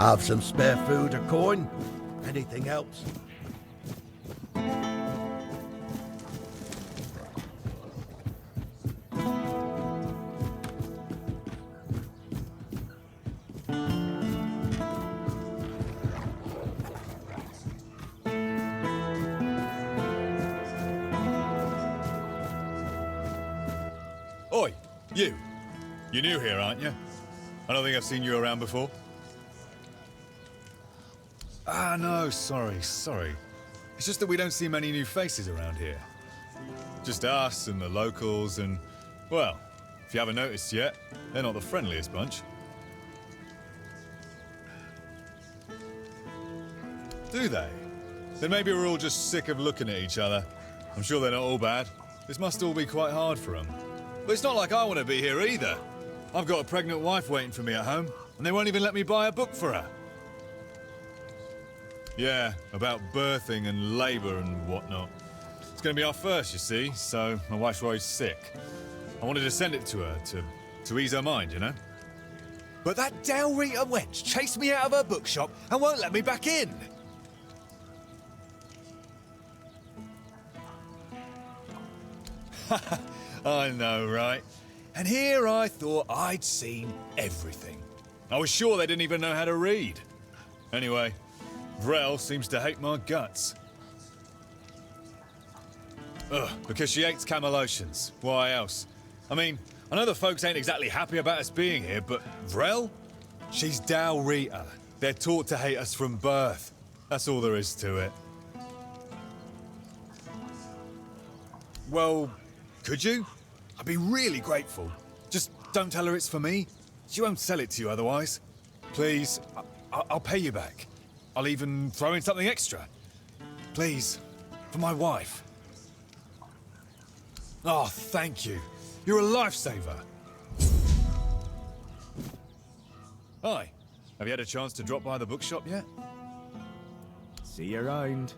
Have some spare food or coin? Anything else? Oi, you. You're new here, aren't you? I don't think I've seen you around before. Ah, no, sorry. It's just that we don't see many new faces around here. Just us and the locals and, well, if you haven't noticed yet, they're not the friendliest bunch. Do they? Then maybe we're all just sick of looking at each other. I'm sure they're not all bad. This must all be quite hard for them. But it's not like I want to be here either. I've got a pregnant wife waiting for me at home, and they won't even let me buy a book for her. Yeah, about birthing and labour and whatnot. It's going to be our first, you see, so my wife's worried sick. I wanted to send it to her, to ease her mind, you know? But that Dalrita wench chased me out of her bookshop and won't let me back in! I know, right? And here I thought I'd seen everything. I was sure they didn't even know how to read. Anyway, Grail seems to hate my guts. Ugh, because she hates Camelotians. Why else? I mean, I know the folks ain't exactly happy about us being here, but Grail? She's Dalrita. They're taught to hate us from birth. That's all there is to it. Well, could you? I'd be really grateful. Just don't tell her it's for me. She won't sell it to you otherwise. Please, I'll pay you back. I'll even throw in something extra. Please, for my wife. Oh, thank you. You're a lifesaver. Hi. Have you had a chance to drop by the bookshop yet? See you around.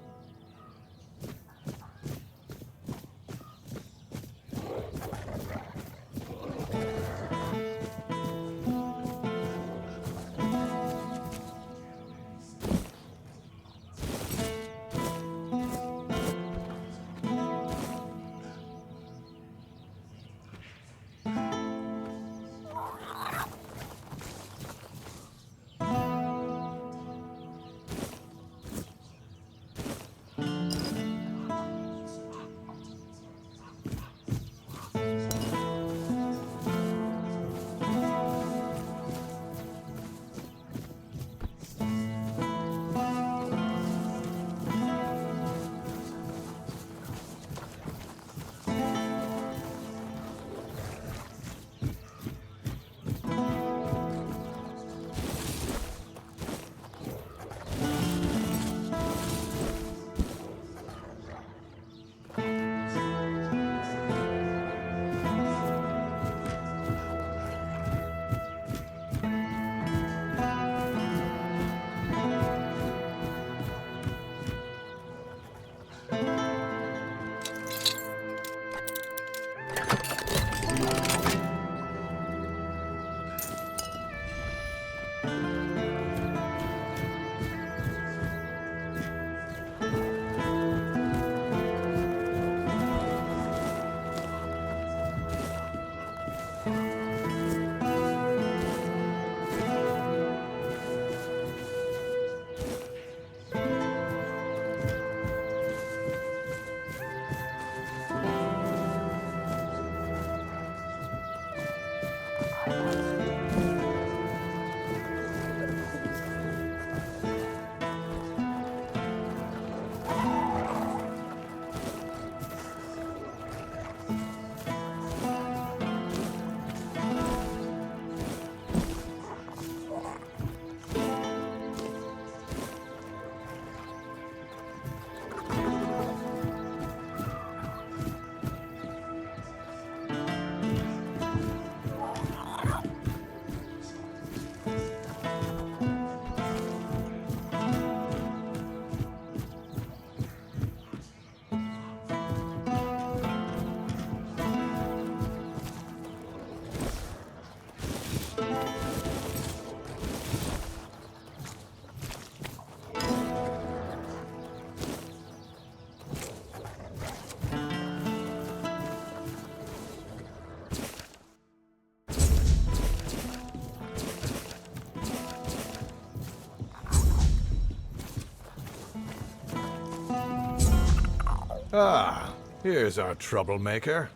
Ah, here's our troublemaker.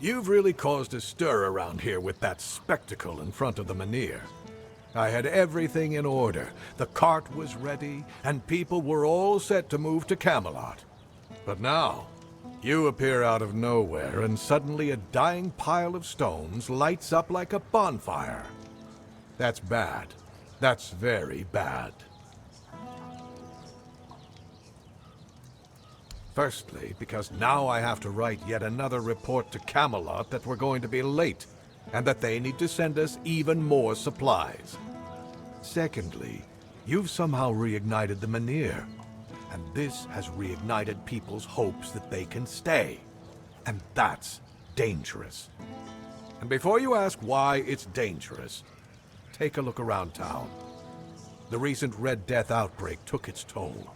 You've really caused a stir around here with that spectacle in front of the Menhir. I had everything in order. The cart was ready, and people were all set to move to Camelot. But now, you appear out of nowhere, and suddenly a dying pile of stones lights up like a bonfire. That's bad. That's very bad. Firstly, because now I have to write yet another report to Camelot that we're going to be late, and that they need to send us even more supplies. Secondly, you've somehow reignited the Menhir, and this has reignited people's hopes that they can stay. And that's dangerous. And before you ask why it's dangerous, take a look around town. The recent Red Death outbreak took its toll,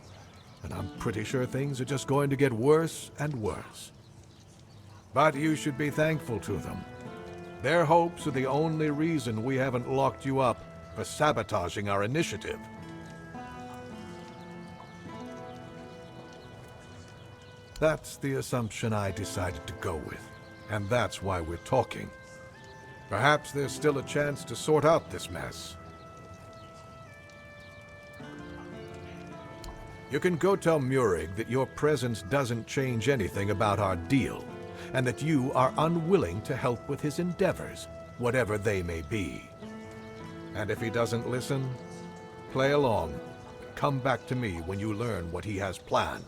and I'm pretty sure things are just going to get worse and worse. But you should be thankful to them. Their hopes are the only reason we haven't locked you up for sabotaging our initiative. That's the assumption I decided to go with, and that's why we're talking. Perhaps there's still a chance to sort out this mess. You can go tell Murig that your presence doesn't change anything about our deal, and that you are unwilling to help with his endeavors, whatever they may be. And if he doesn't listen, play along. Come back to me when you learn what he has planned.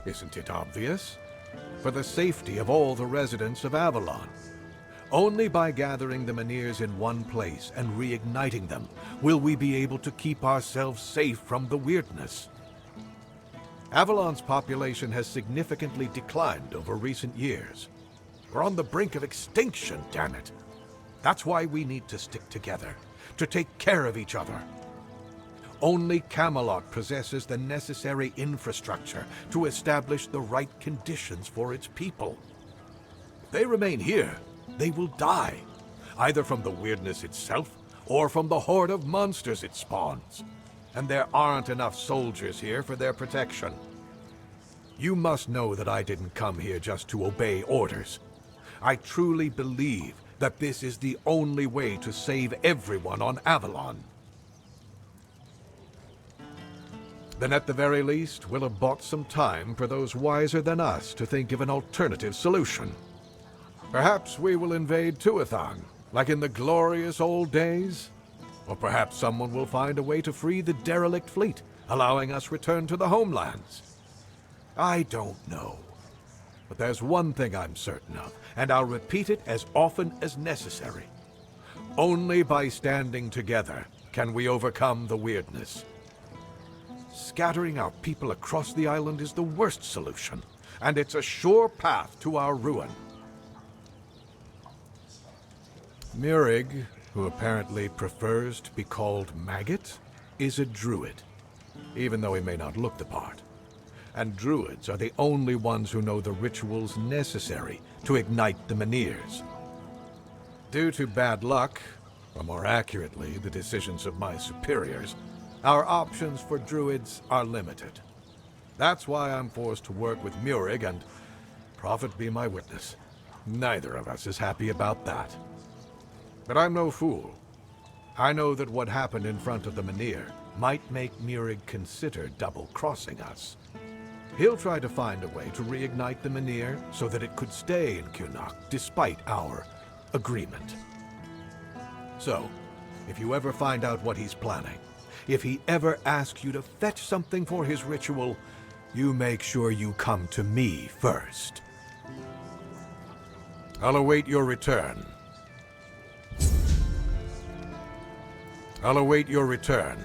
Isn't it obvious? For the safety of all the residents of Avalon. Only by gathering the Menhirs in one place and reigniting them will we be able to keep ourselves safe from the weirdness. Avalon's population has significantly declined over recent years. We're on the brink of extinction, damn it. That's why we need to stick together, to take care of each other. Only Camelot possesses the necessary infrastructure to establish the right conditions for its people. If they remain here, they will die, either from the weirdness itself or from the horde of monsters it spawns. And there aren't enough soldiers here for their protection. You must know that I didn't come here just to obey orders. I truly believe that this is the only way to save everyone on Avalon. Then at the very least, we'll have bought some time for those wiser than us to think of an alternative solution. Perhaps we will invade Tuathan, like in the glorious old days. Or perhaps someone will find a way to free the derelict fleet, allowing us return to the homelands. I don't know. But there's one thing I'm certain of, and I'll repeat it as often as necessary. Only by standing together can we overcome the weirdness. Scattering our people across the island is the worst solution, and it's a sure path to our ruin. Murig, who apparently prefers to be called Maggot, is a druid, even though he may not look the part. And druids are the only ones who know the rituals necessary to ignite the Menhirs. Due to bad luck, or more accurately, the decisions of my superiors, our options for druids are limited. That's why I'm forced to work with Murig, and prophet be my witness, neither of us is happy about that. But I'm no fool. I know that what happened in front of the Menhir might make Murig consider double-crossing us. He'll try to find a way to reignite the Menhir so that it could stay in Cuanacht despite our agreement. So, if you ever find out what he's planning, if he ever asks you to fetch something for his ritual, you make sure you come to me first. I'll await your return. I'll await your return.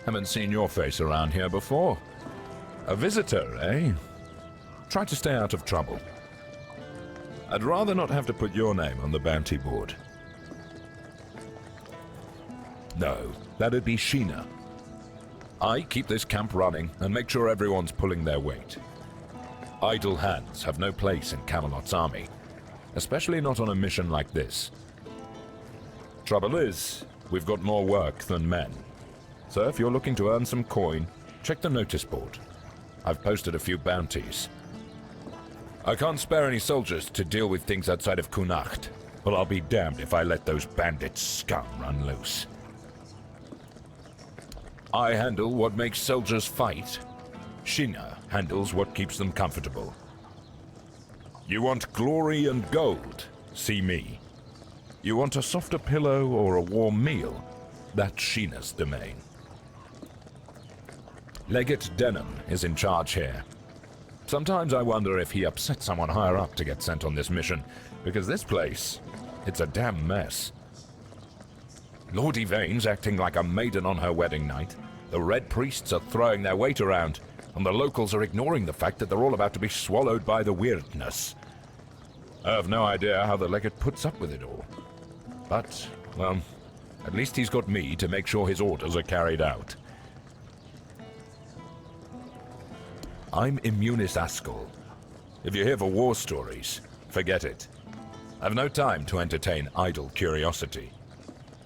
Haven't seen your face around here before. A visitor, eh? Try to stay out of trouble. I'd rather not have to put your name on the bounty board. No, that'd be Sheena. I keep this camp running and make sure everyone's pulling their weight. Idle hands have no place in Camelot's army, especially not on a mission like this. Trouble is, we've got more work than men. So if you're looking to earn some coin, check the notice board. I've posted a few bounties. I can't spare any soldiers to deal with things outside of Cuanacht, but I'll be damned if I let those bandit scum run loose. I handle what makes soldiers fight. Sheena handles what keeps them comfortable. You want glory and gold? See me. You want a softer pillow or a warm meal? That's Sheena's domain. Legate Denham is in charge here. Sometimes I wonder if he upset someone higher up to get sent on this mission, because this place, it's a damn mess. Lord Yvain's acting like a maiden on her wedding night. The Red Priests are throwing their weight around, and the locals are ignoring the fact that they're all about to be swallowed by the weirdness. I have no idea how the legate puts up with it all. But, well, at least he's got me to make sure his orders are carried out. I'm Immunis Askel. If you're here for war stories, forget it. I've no time to entertain idle curiosity.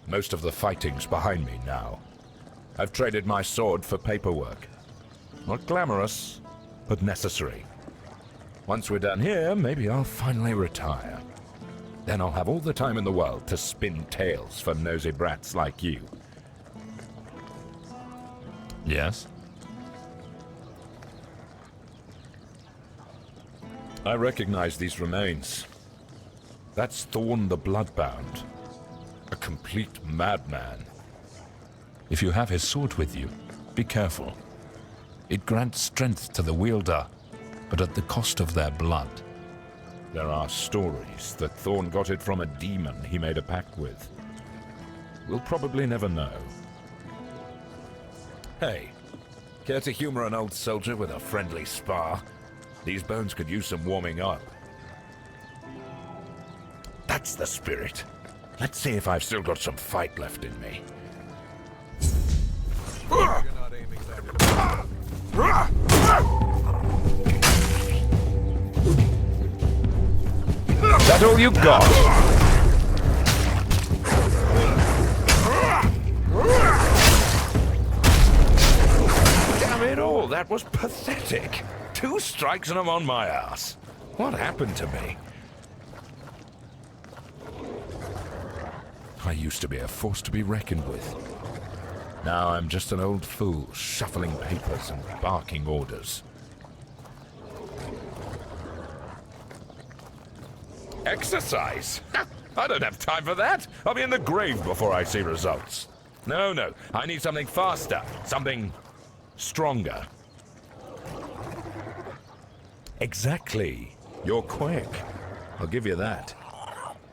Most of the fighting's behind me now. I've traded my sword for paperwork. Not glamorous, but necessary. Once we're done here, maybe I'll finally retire. Then I'll have all the time in the world to spin tales for nosy brats like you. Yes? I recognize these remains. That's Thorn the Bloodbound. A complete madman. If you have his sword with you, be careful. It grants strength to the wielder, but at the cost of their blood. There are stories that Thorn got it from a demon he made a pact with. We'll probably never know. Hey, care to humor an old soldier with a friendly spar? These bones could use some warming up. That's the spirit. Let's see if I've still got some fight left in me. That all you got? Damn it all, that was pathetic. 2 strikes and I'm on my ass. What happened to me? I used to be a force to be reckoned with. Now I'm just an old fool, shuffling papers and barking orders. Exercise? I don't have time for that. I'll be in the grave before I see results. No, I need something faster, something stronger. Exactly. You're quick. I'll give you that.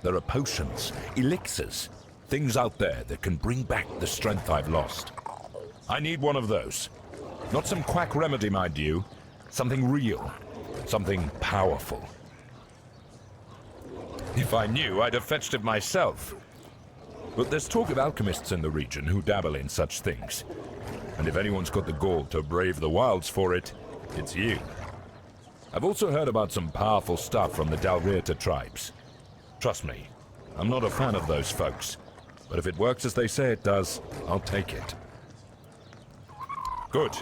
There are potions, elixirs, things out there that can bring back the strength I've lost. I need one of those. Not some quack remedy, mind you. Something real. Something powerful. If I knew, I'd have fetched it myself. But there's talk of alchemists in the region who dabble in such things. And if anyone's got the gall to brave the wilds for it, it's you. I've also heard about some powerful stuff from the Dalrieta tribes. Trust me, I'm not a fan of those folks. But if it works as they say it does, I'll take it. Good.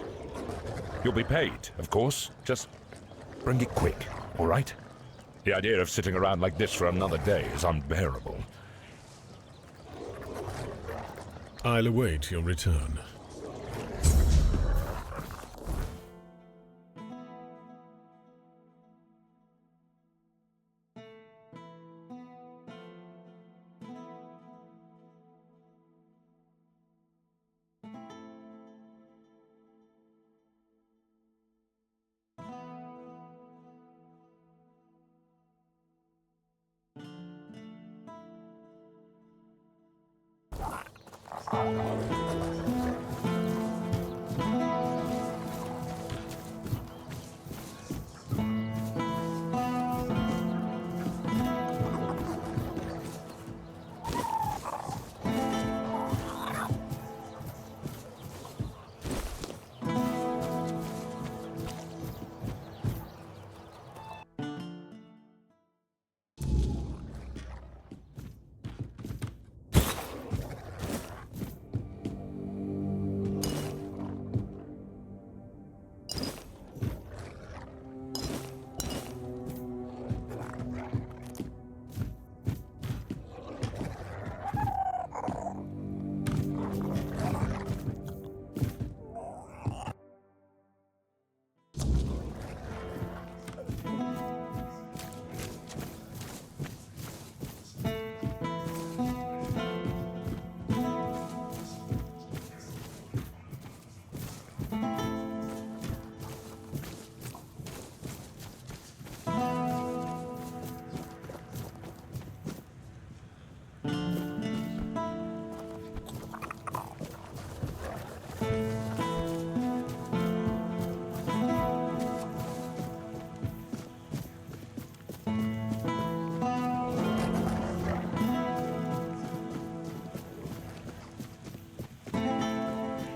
You'll be paid, of course. Just bring it quick, all right? The idea of sitting around like this for another day is unbearable. I'll await your return.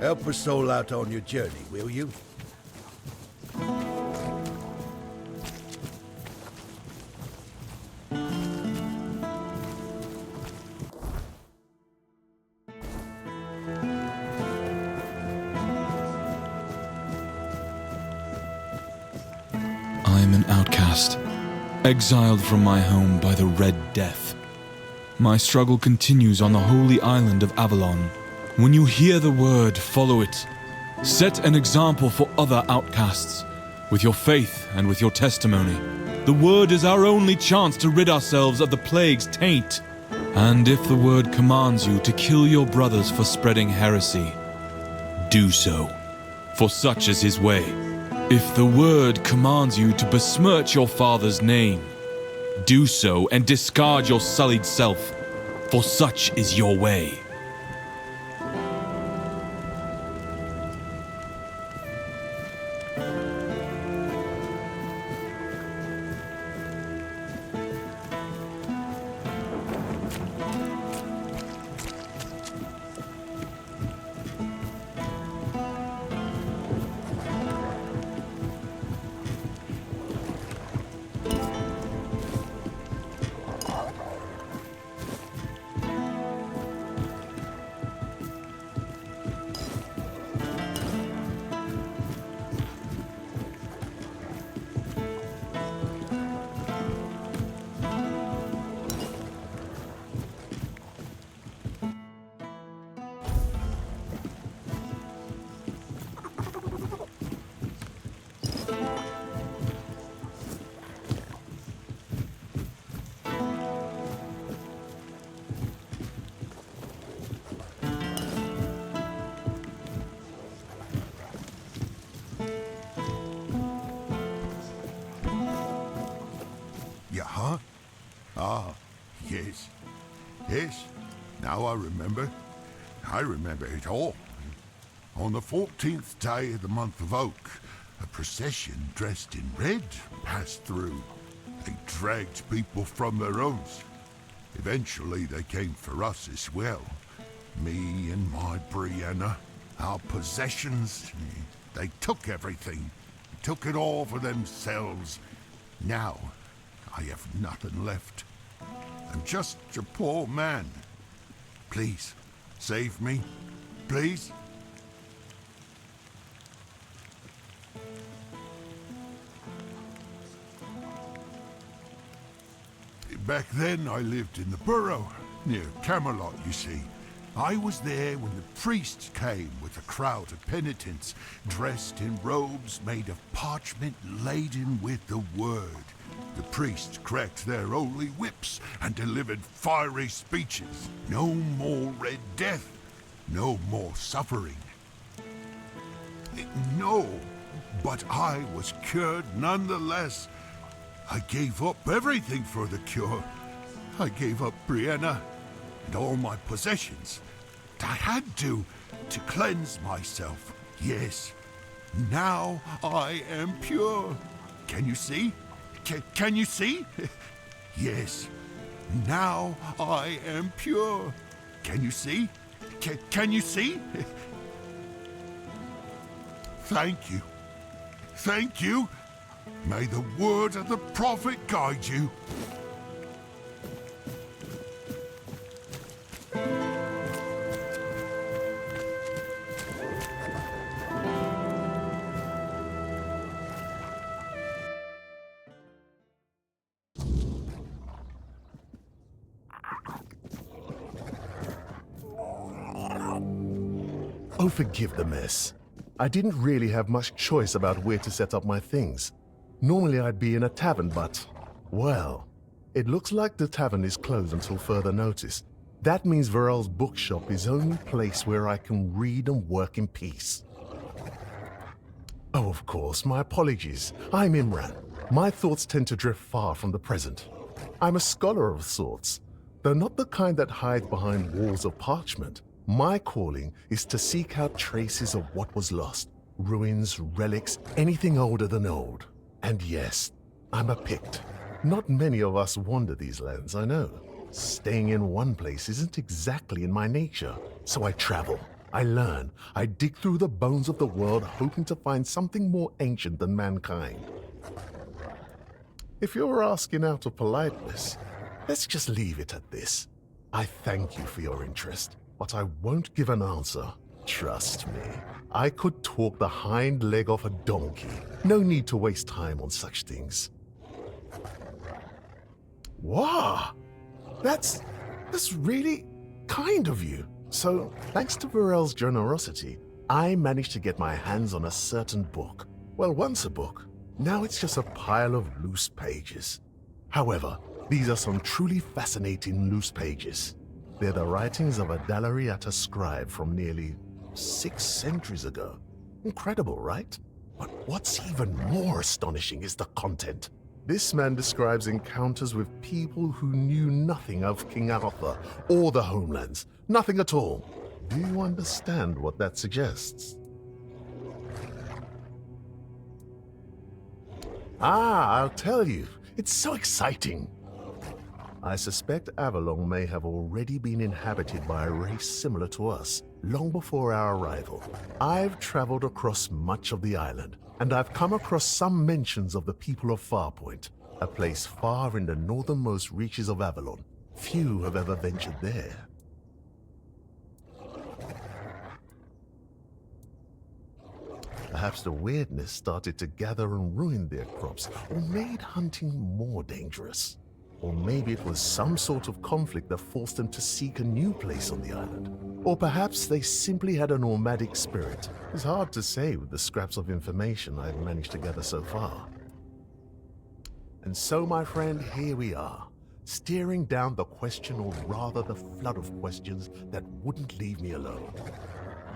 Help us all out on your journey, will you? I am an outcast, exiled from my home by the Red Death. My struggle continues on the holy island of Avalon. When you hear the word, follow it. Set an example for other outcasts, with your faith and with your testimony. The word is our only chance to rid ourselves of the plague's taint. And if the word commands you to kill your brothers for spreading heresy, do so, for such is his way. If the word commands you to besmirch your father's name, do so and discard your sullied self, for such is your way. Huh? Ah, yes. Yes, now I remember. I remember it all. On the 14th day of the month of Oak, a procession dressed in red passed through. They dragged people from their homes. Eventually they came for us as well. Me and my Brianna, our possessions. They took everything. Took it all for themselves. Now, I have nothing left. I'm just a poor man. Please, save me. Please. Back then, I lived in the borough, near Camelot, you see. I was there when the priests came with a crowd of penitents, dressed in robes made of parchment laden with the word. The priests cracked their holy whips and delivered fiery speeches. No more Red Death, no more suffering. No, but I was cured nonetheless. I gave up everything for the cure. I gave up Brianna and all my possessions. I had to cleanse myself. Yes, now I am pure. Can you see? Can you see? Yes, now I am pure. Can you see? Can you see? Thank you. Thank you. May the word of the prophet guide you. Oh, forgive the mess. I didn't really have much choice about where to set up my things. Normally I'd be in a tavern, but, well, it looks like the tavern is closed until further notice. That means Varel's bookshop is the only place where I can read and work in peace. Oh, of course, my apologies. I'm Imran. My thoughts tend to drift far from the present. I'm a scholar of sorts, though not the kind that hides behind walls of parchment. My calling is to seek out traces of what was lost. Ruins, relics, anything older than old. And yes, I'm a Pict. Not many of us wander these lands, I know. Staying in one place isn't exactly in my nature, so I travel. I learn. I dig through the bones of the world hoping to find something more ancient than mankind. If you're asking out of politeness, let's just leave it at this. I thank you for your interest, but I won't give an answer. Trust me, I could talk the hind leg off a donkey. No need to waste time on such things. Wow, that's really kind of you. So, thanks to Varel's generosity, I managed to get my hands on a certain book. Well, once a book. Now it's just a pile of loose pages. However, these are some truly fascinating loose pages. They're the writings of a Dalariata scribe from nearly 6 centuries ago. Incredible, right? But what's even more astonishing is the content. This man describes encounters with people who knew nothing of King Arthur or the homelands. Nothing at all. Do you understand what that suggests? I'll tell you. It's so exciting. I suspect Avalon may have already been inhabited by a race similar to us, long before our arrival. I've traveled across much of the island, and I've come across some mentions of the people of Farpoint, a place far in the northernmost reaches of Avalon. Few have ever ventured there. Perhaps the weirdness started to gather and ruin their crops, or made hunting more dangerous. Or maybe it was some sort of conflict that forced them to seek a new place on the island. Or perhaps they simply had a nomadic spirit. It's hard to say with the scraps of information I've managed to gather so far. And so, my friend, here we are, staring down the question, or rather the flood of questions that wouldn't leave me alone.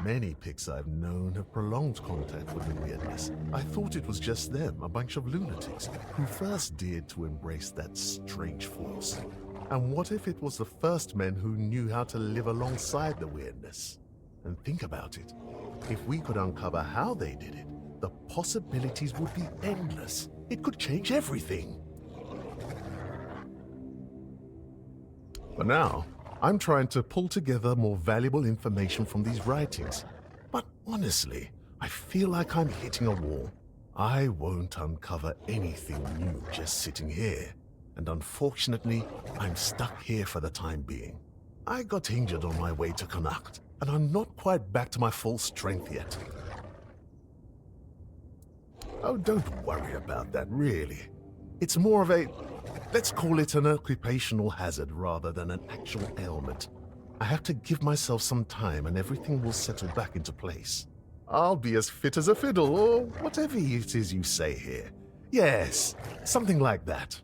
Many Picts I've known have prolonged contact with the weirdness. I thought it was just them, a bunch of lunatics, who first dared to embrace that strange force. And what if it was the first men who knew how to live alongside the weirdness? And think about it. If we could uncover how they did it, the possibilities would be endless. It could change everything. For now, I'm trying to pull together more valuable information from these writings. But honestly, I feel like I'm hitting a wall. I won't uncover anything new just sitting here. And unfortunately, I'm stuck here for the time being. I got injured on my way to Cuanacht, and I'm not quite back to my full strength yet. Oh, don't worry about that, really. It's more of a, let's call it an occupational hazard rather than an actual ailment. I have to give myself some time and everything will settle back into place. I'll be as fit as a fiddle, or whatever it is you say here. Yes, something like that.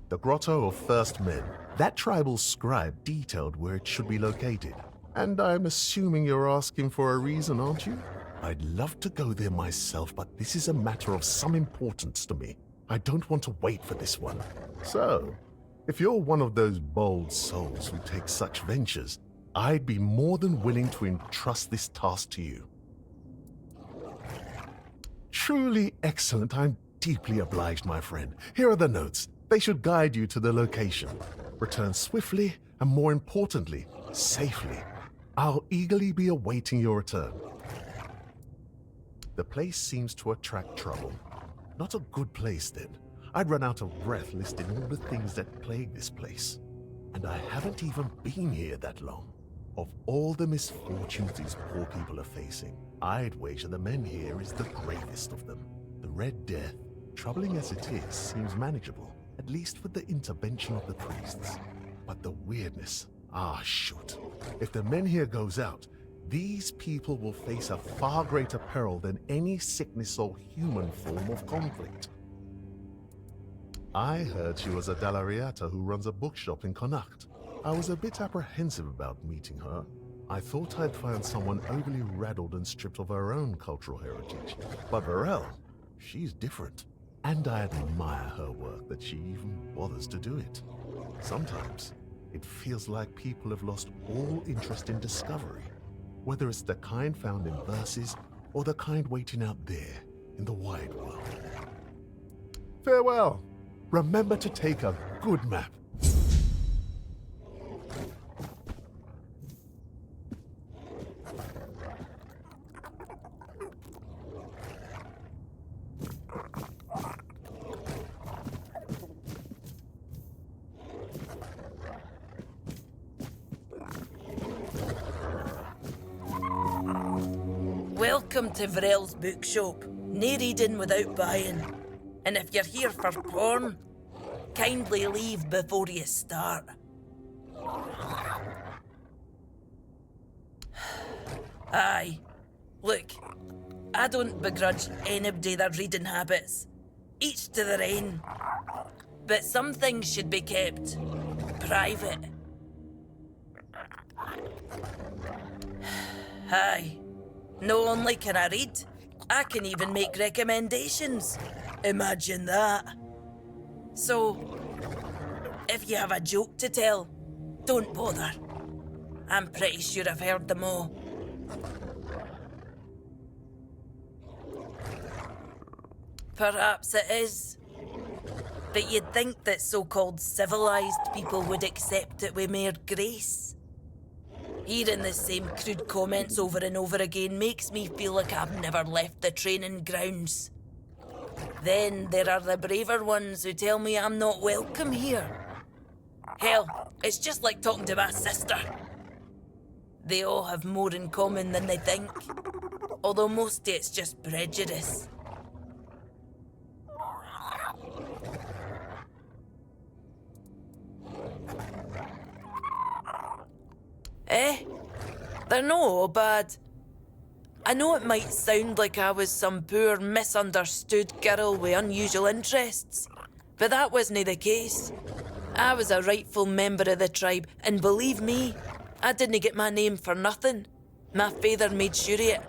The Grotto of First Men. That tribal scribe detailed where it should be located. And I'm assuming you're asking for a reason, aren't you? I'd love to go there myself, but this is a matter of some importance to me. I don't want to wait for this one. So, if you're one of those bold souls who take such ventures, I'd be more than willing to entrust this task to you. Truly excellent. I'm deeply obliged, my friend. Here are the notes. They should guide you to the location. Return swiftly, and more importantly, safely. I'll eagerly be awaiting your return. The place seems to attract trouble. Not a good place, then. I'd run out of breath listing all the things that plague this place. And I haven't even been here that long. Of all the misfortunes these poor people are facing, I'd wager the men here is the gravest of them. The Red Death, troubling as it is, seems manageable, at least with the intervention of the priests. But the weirdness, shoot. If the men here goes out, these people will face a far greater peril than any sickness or human form of conflict. I heard she was a Dalariata who runs a bookshop in Cuanacht. I was a bit apprehensive about meeting her. I thought I'd find someone overly rattled and stripped of her own cultural heritage. But Varel, she's different. And I admire her work that she even bothers to do it. Sometimes, it feels like people have lost all interest in discovery. Whether it's the kind found in verses, or the kind waiting out there in the wide world. Farewell. Remember to take a good map. Welcome to Vrel's bookshop. No reading without buying. And if you're here for porn, kindly leave before you start. Aye. Look, I don't begrudge anybody their reading habits. Each to their own. But some things should be kept private. Aye. Not only can I read, I can even make recommendations. Imagine that. So, if you have a joke to tell, don't bother. I'm pretty sure I've heard them all. Perhaps it is. But you'd think that so-called civilised people would accept it with more grace. Hearing the same crude comments over and over again makes me feel like I've never left the training grounds. Then there are the braver ones who tell me I'm not welcome here. Hell, it's just like talking to my sister. They all have more in common than they think, although mostly it's just prejudice. They're not all bad. I know it might sound like I was some poor, misunderstood girl with unusual interests, but that wasn't the case. I was a rightful member of the tribe, and believe me, I didn't get my name for nothing. My father made sure of it.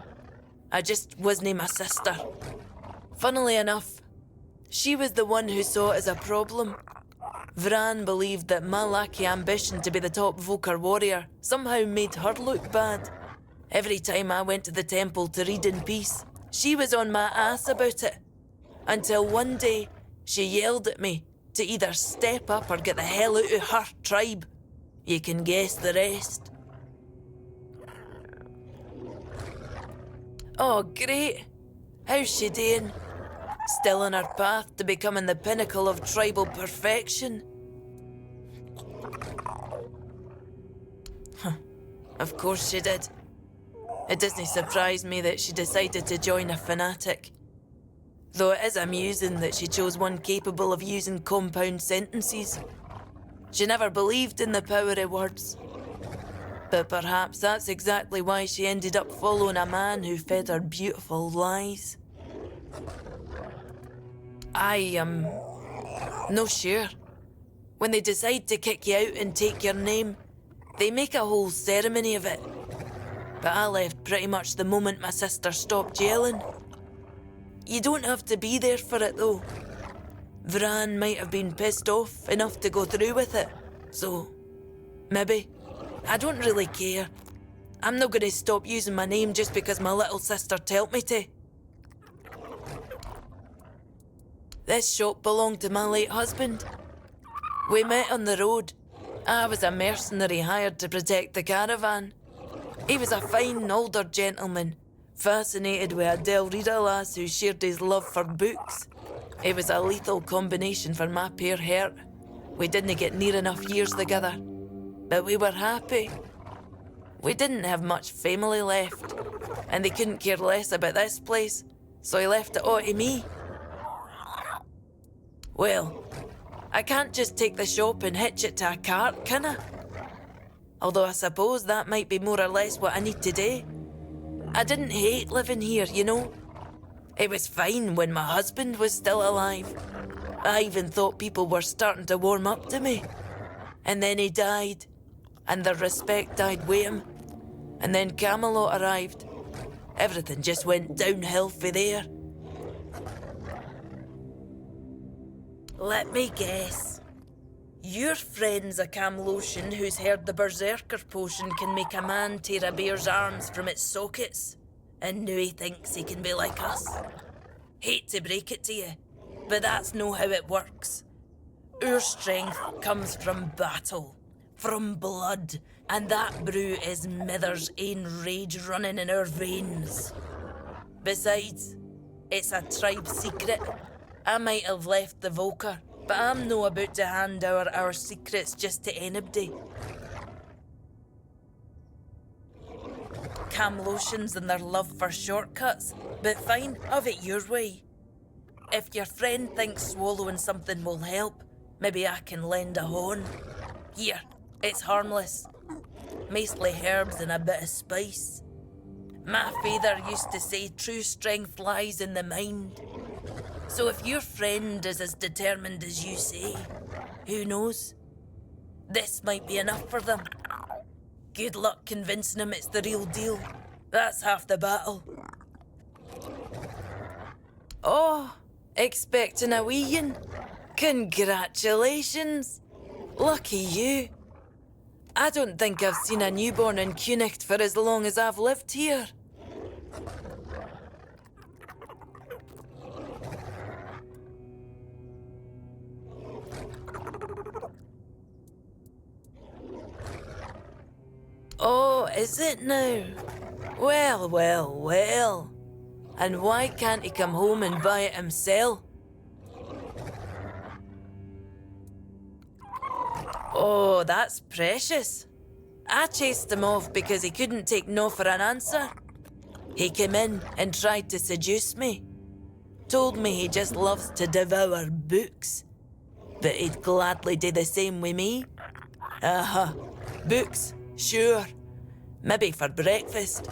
I just wasn't my sister. Funnily enough, she was the one who saw it as a problem. Vran believed that my lack of ambition to be the top Vokar warrior somehow made her look bad. Every time I went to the temple to read in peace, she was on my ass about it. Until one day, she yelled at me to either step up or get the hell out of her tribe. You can guess the rest. Oh, great. How's she doing? Still on her path to becoming the pinnacle of tribal perfection? Of course she did. It doesn't surprise me that she decided to join a fanatic. Though it is amusing that she chose one capable of using compound sentences. She never believed in the power of words. But perhaps that's exactly why she ended up following a man who fed her beautiful lies. I am no sure. When they decide to kick you out and take your name, they make a whole ceremony of it. But I left pretty much the moment my sister stopped yelling. You don't have to be there for it though. Vran might have been pissed off enough to go through with it, so maybe. I don't really care. I'm not going to stop using my name just because my little sister told me to. This shop belonged to my late husband. We met on the road. I was a mercenary hired to protect the caravan. He was a fine older gentleman, fascinated with a Del Rita lass who shared his love for books. It was a lethal combination for my poor heart. We didn't get near enough years together, but we were happy. We didn't have much family left, and they couldn't care less about this place, so he left it all to me. Well, I can't just take the shop and hitch it to a cart, can I? Although I suppose that might be more or less what I need to do. I didn't hate living here, you know. It was fine when my husband was still alive. I even thought people were starting to warm up to me. And then he died, and the respect died with him. And then Camelot arrived. Everything just went downhill for there. Let me guess. Your friend's a Camelosian who's heard the Berserker potion can make a man tear a bear's arms from its sockets, and now he thinks he can be like us. Hate to break it to you, but that's no how it works. Our strength comes from battle, from blood, and that brew is Mither's ain rage running in our veins. Besides, it's a tribe secret. I might have left the Volker, but I'm no about to hand over our secrets just to anybody. cam lotions and their love for shortcuts, but fine, have it your way. If your friend thinks swallowing something will help, maybe I can lend a horn. Here, it's harmless. Mostly herbs and a bit of spice. My father used to say true strength lies in the mind. So if your friend is as determined as you say, who knows? This might be enough for them. Good luck convincing him it's the real deal. That's half the battle. Oh, expecting a weein'? Congratulations! Lucky you. I don't think I've seen a newborn in Cuanacht for as long as I've lived here. Oh, is it now? Well, well, well. And why can't he come home and buy it himself? Oh, that's precious. I chased him off because he couldn't take no for an answer. He came in and tried to seduce me. Told me he just loves to devour books. But he'd gladly do the same with me. Books, sure. Maybe for breakfast,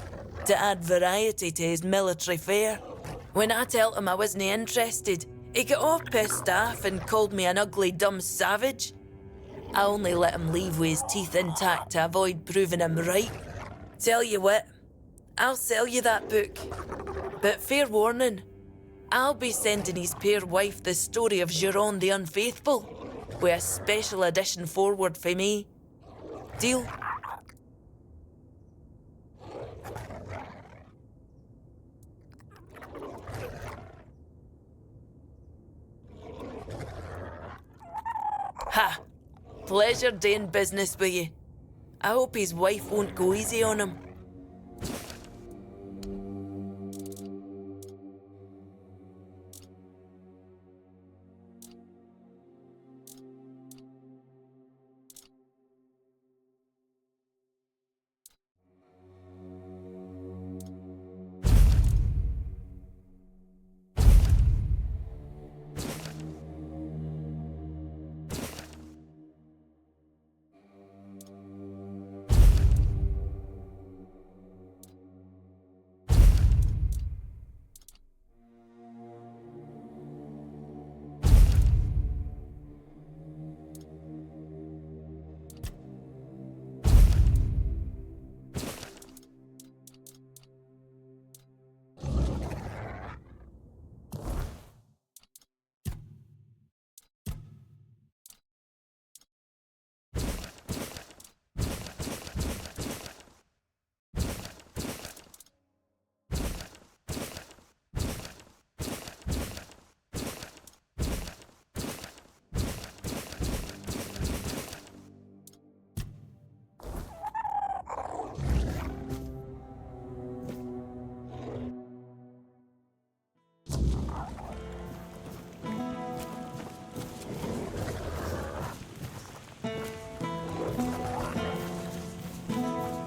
to add variety to his military fare. When I told him I wasn't interested, he got all pissed off and called me an ugly, dumb savage. I only let him leave with his teeth intact to avoid proving him right. Tell you what, I'll sell you that book. But fair warning, I'll be sending his poor wife the story of Giron the Unfaithful, with a special edition forward for me. Deal? Ha! Pleasure doing business with you. I hope his wife won't go easy on him.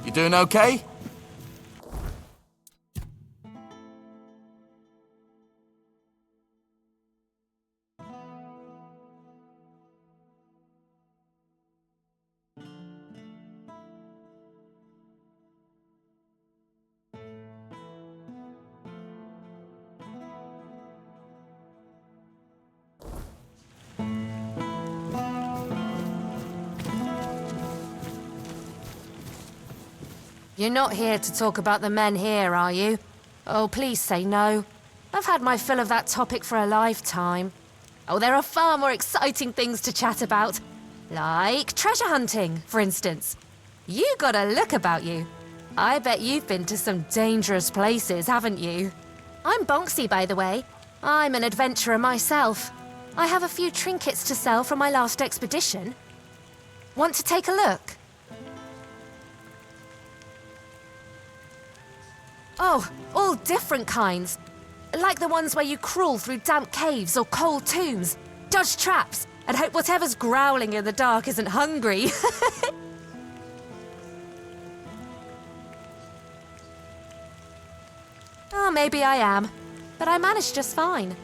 You doing okay? You're not here to talk about the men here, are you? Oh, please say no. I've had my fill of that topic for a lifetime. Oh, there are far more exciting things to chat about. Like treasure hunting, for instance. You got a look about you. I bet you've been to some dangerous places, haven't you? I'm Bonksy, by the way. I'm an adventurer myself. I have a few trinkets to sell from my last expedition. Want to take a look? Oh, all different kinds. Like the ones where you crawl through damp caves or cold tombs, dodge traps, and hope whatever's growling in the dark isn't hungry. Oh, maybe I am. But I managed just fine.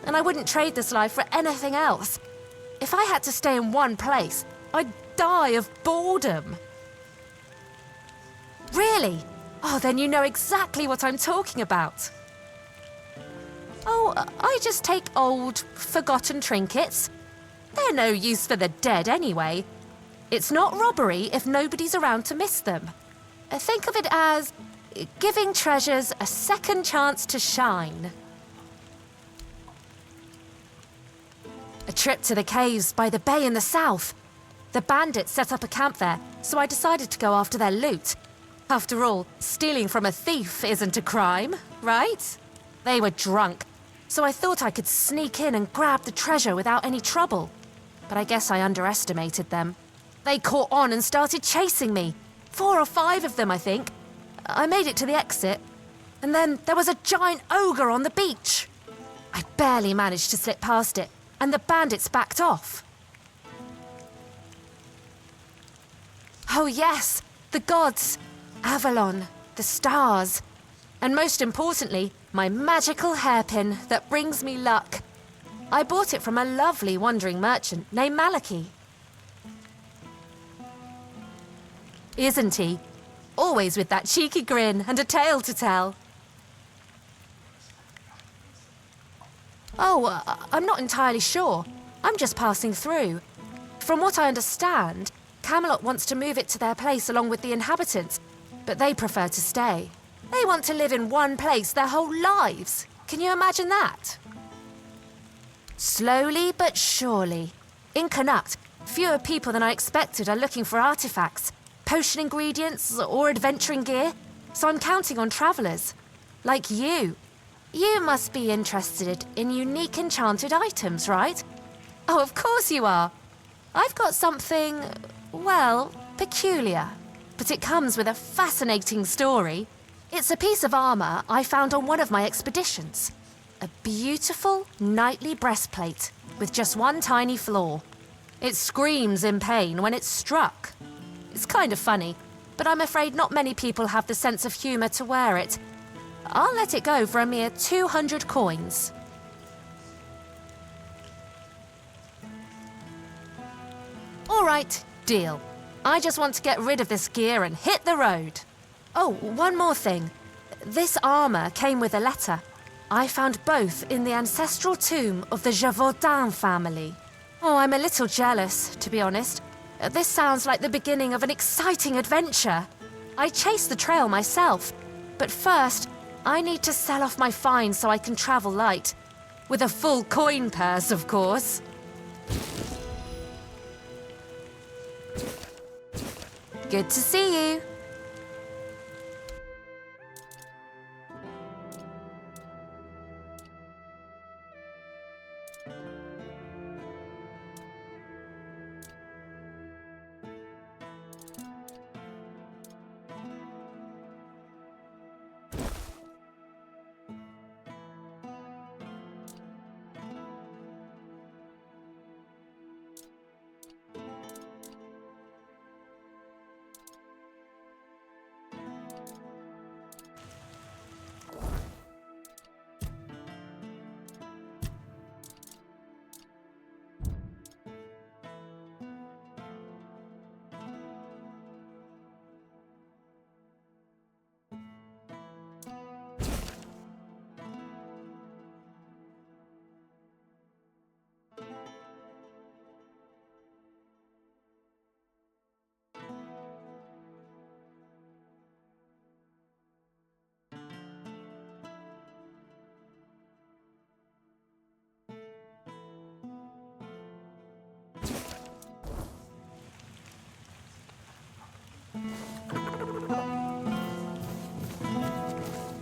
And I wouldn't trade this life for anything else. If I had to stay in one place, I'd die of boredom. Really? Oh, then you know exactly what I'm talking about. Oh, I just take old, forgotten trinkets. They're no use for the dead anyway. It's not robbery if nobody's around to miss them. Think of it as giving treasures a second chance to shine. A trip to the caves by the bay in the south. The bandits set up a camp there, so I decided to go after their loot. After all, stealing from a thief isn't a crime, right? They were drunk, so I thought I could sneak in and grab the treasure without any trouble. But I guess I underestimated them. They caught on and started chasing me. 4 or 5 of them, I think. I made it to the exit, and then there was a giant ogre on the beach. I barely managed to slip past it, and the bandits backed off. Oh yes, the gods, Avalon, the stars, and most importantly, my magical hairpin that brings me luck. I bought it from a lovely wandering merchant named Malachi. Isn't he? Always with that cheeky grin and a tale to tell. Oh, I'm not entirely sure. I'm just passing through. From what I understand, Camelot wants to move it to their place along with the inhabitants, but they prefer to stay. They want to live in one place their whole lives. Can you imagine that? Slowly but surely. In Cuanacht, fewer people than I expected are looking for artifacts, potion ingredients, or adventuring gear, so I'm counting on travelers. Like you. You must be interested in unique enchanted items, right? Oh, of course you are. I've got something, well, peculiar, but it comes with a fascinating story. It's a piece of armor I found on one of my expeditions. A beautiful, knightly breastplate with just one tiny flaw. It screams in pain when it's struck. It's kind of funny, but I'm afraid not many people have the sense of humor to wear it. I'll let it go for a mere 200 coins. All right, deal. I just want to get rid of this gear and hit the road. Oh, one more thing. This armor came with a letter. I found both in the ancestral tomb of the Gévaudan family. Oh, I'm a little jealous, to be honest. This sounds like the beginning of an exciting adventure. I chased the trail myself, but first, I need to sell off my find so I can travel light. With a full coin purse, of course. Good to see you.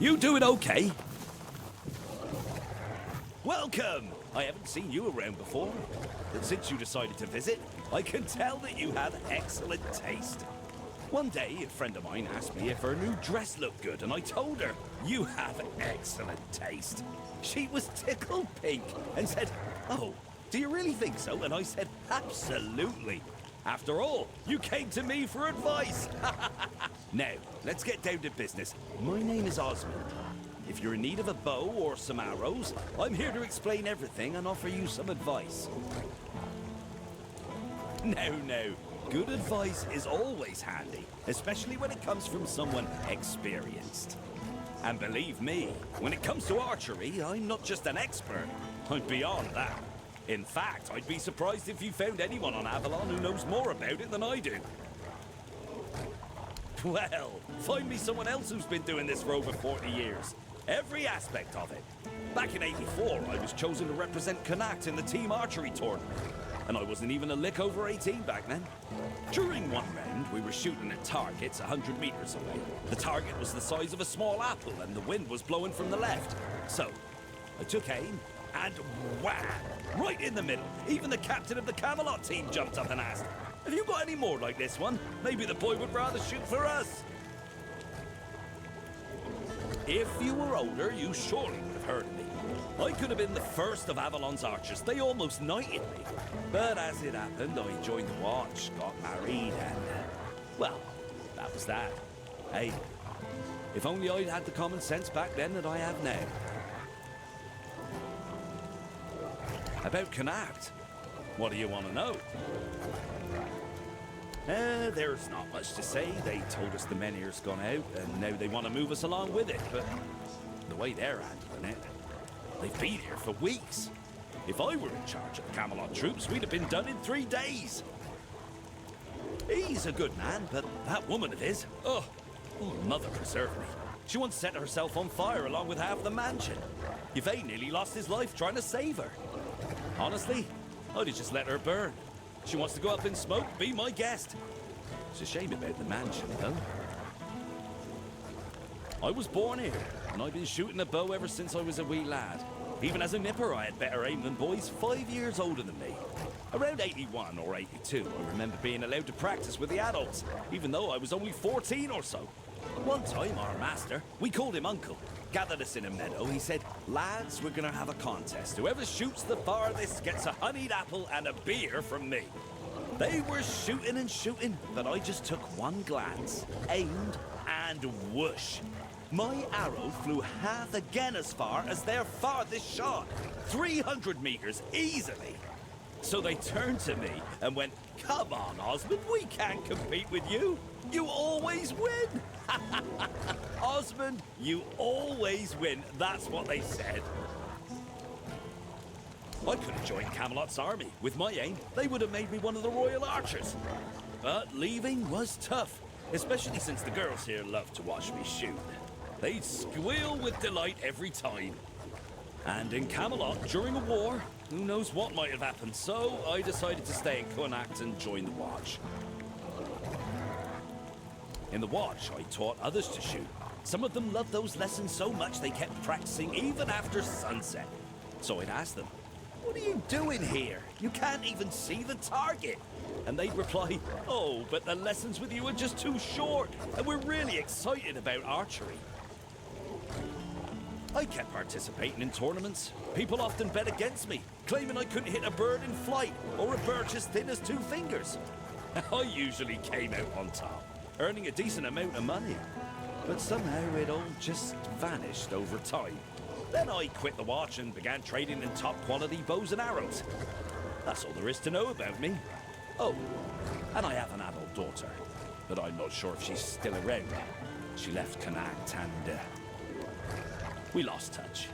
You doing okay? Welcome! I haven't seen you around before. But since you decided to visit, I can tell that you have excellent taste. One day, a friend of mine asked me if her new dress looked good, and I told her, you have excellent taste. She was tickled pink and said, oh, do you really think so? And I said, absolutely. After all, you came to me for advice. Now, let's get down to business. My name is Osmond. If you're in need of a bow or some arrows, I'm here to explain everything and offer you some advice. No. Good advice is always handy, especially when it comes from someone experienced. And believe me, when it comes to archery, I'm not just an expert. I'm beyond that. In fact, I'd be surprised if you found anyone on Avalon who knows more about it than I do. Well, find me someone else who's been doing this for over 40 years. Every aspect of it. Back in '84, I was chosen to represent Cuanacht in the team archery tournament. And I wasn't even a lick over 18 back then. During one round, we were shooting at targets 100 meters away. The target was the size of a small apple and the wind was blowing from the left. So, I took aim and wham! Right in the middle. Even the captain of the Camelot team jumped up and asked, "Have you got any more like this one? Maybe the boy would rather shoot for us." If you were older, you surely would have heard of me. I could have been the first of Avalon's archers. They almost knighted me. But as it happened, I joined the watch, got married, and... well, that was that. Hey, if only I'd had the common sense back then that I have now. About Cuanacht, what do you want to know? There's not much to say. They told us the Menhir's gone out, and now they want to move us along with it, but the way they're handling it, they've been here for weeks. If I were in charge of the Camelot troops, we'd have been done in 3 days. He's a good man, but that woman of his, oh, mother preserve me. She once set herself on fire along with half the mansion. Yvain nearly lost his life trying to save her. Honestly, I'd have just let her burn. She wants to go up in smoke, be my guest. It's a shame about the mansion, though. I was born here, and I've been shooting a bow ever since I was a wee lad. Even as a nipper, I had better aim than boys 5 years older than me. Around 81 or 82, I remember being allowed to practice with the adults, even though I was only 14 or so. One time, our master, we called him Uncle, gathered us in a meadow. He said, "Lads, we're gonna have a contest. Whoever shoots the farthest gets a honeyed apple and a beer from me." They were shooting and shooting, but I just took one glance, aimed, and whoosh. My arrow flew half again as far as their farthest shot. 300 meters, easily. So they turned to me and went, "Come on, Osmond, we can't compete with you. You always win." Osmond, you always win. That's what they said. I could have joined Camelot's army. With my aim, they would have made me one of the royal archers. But leaving was tough, especially since the girls here love to watch me shoot. They'd squeal with delight every time. And in Camelot, during a war, who knows what might have happened, so I decided to stay in Cuanacht and join the watch. In the watch, I taught others to shoot. Some of them loved those lessons so much they kept practicing even after sunset. So I'd ask them, "What are you doing here? You can't even see the target." And they'd reply, "Oh, but the lessons with you are just too short, and we're really excited about archery." I kept participating in tournaments. People often bet against me, claiming I couldn't hit a bird in flight or a birch as thin as 2 fingers. I usually came out on top, earning a decent amount of money. But somehow it all just vanished over time. Then I quit the watch and began trading in top quality bows and arrows. That's all there is to know about me. Oh, and I have an adult daughter, but I'm not sure if she's still around. She left Cuanacht and we lost touch.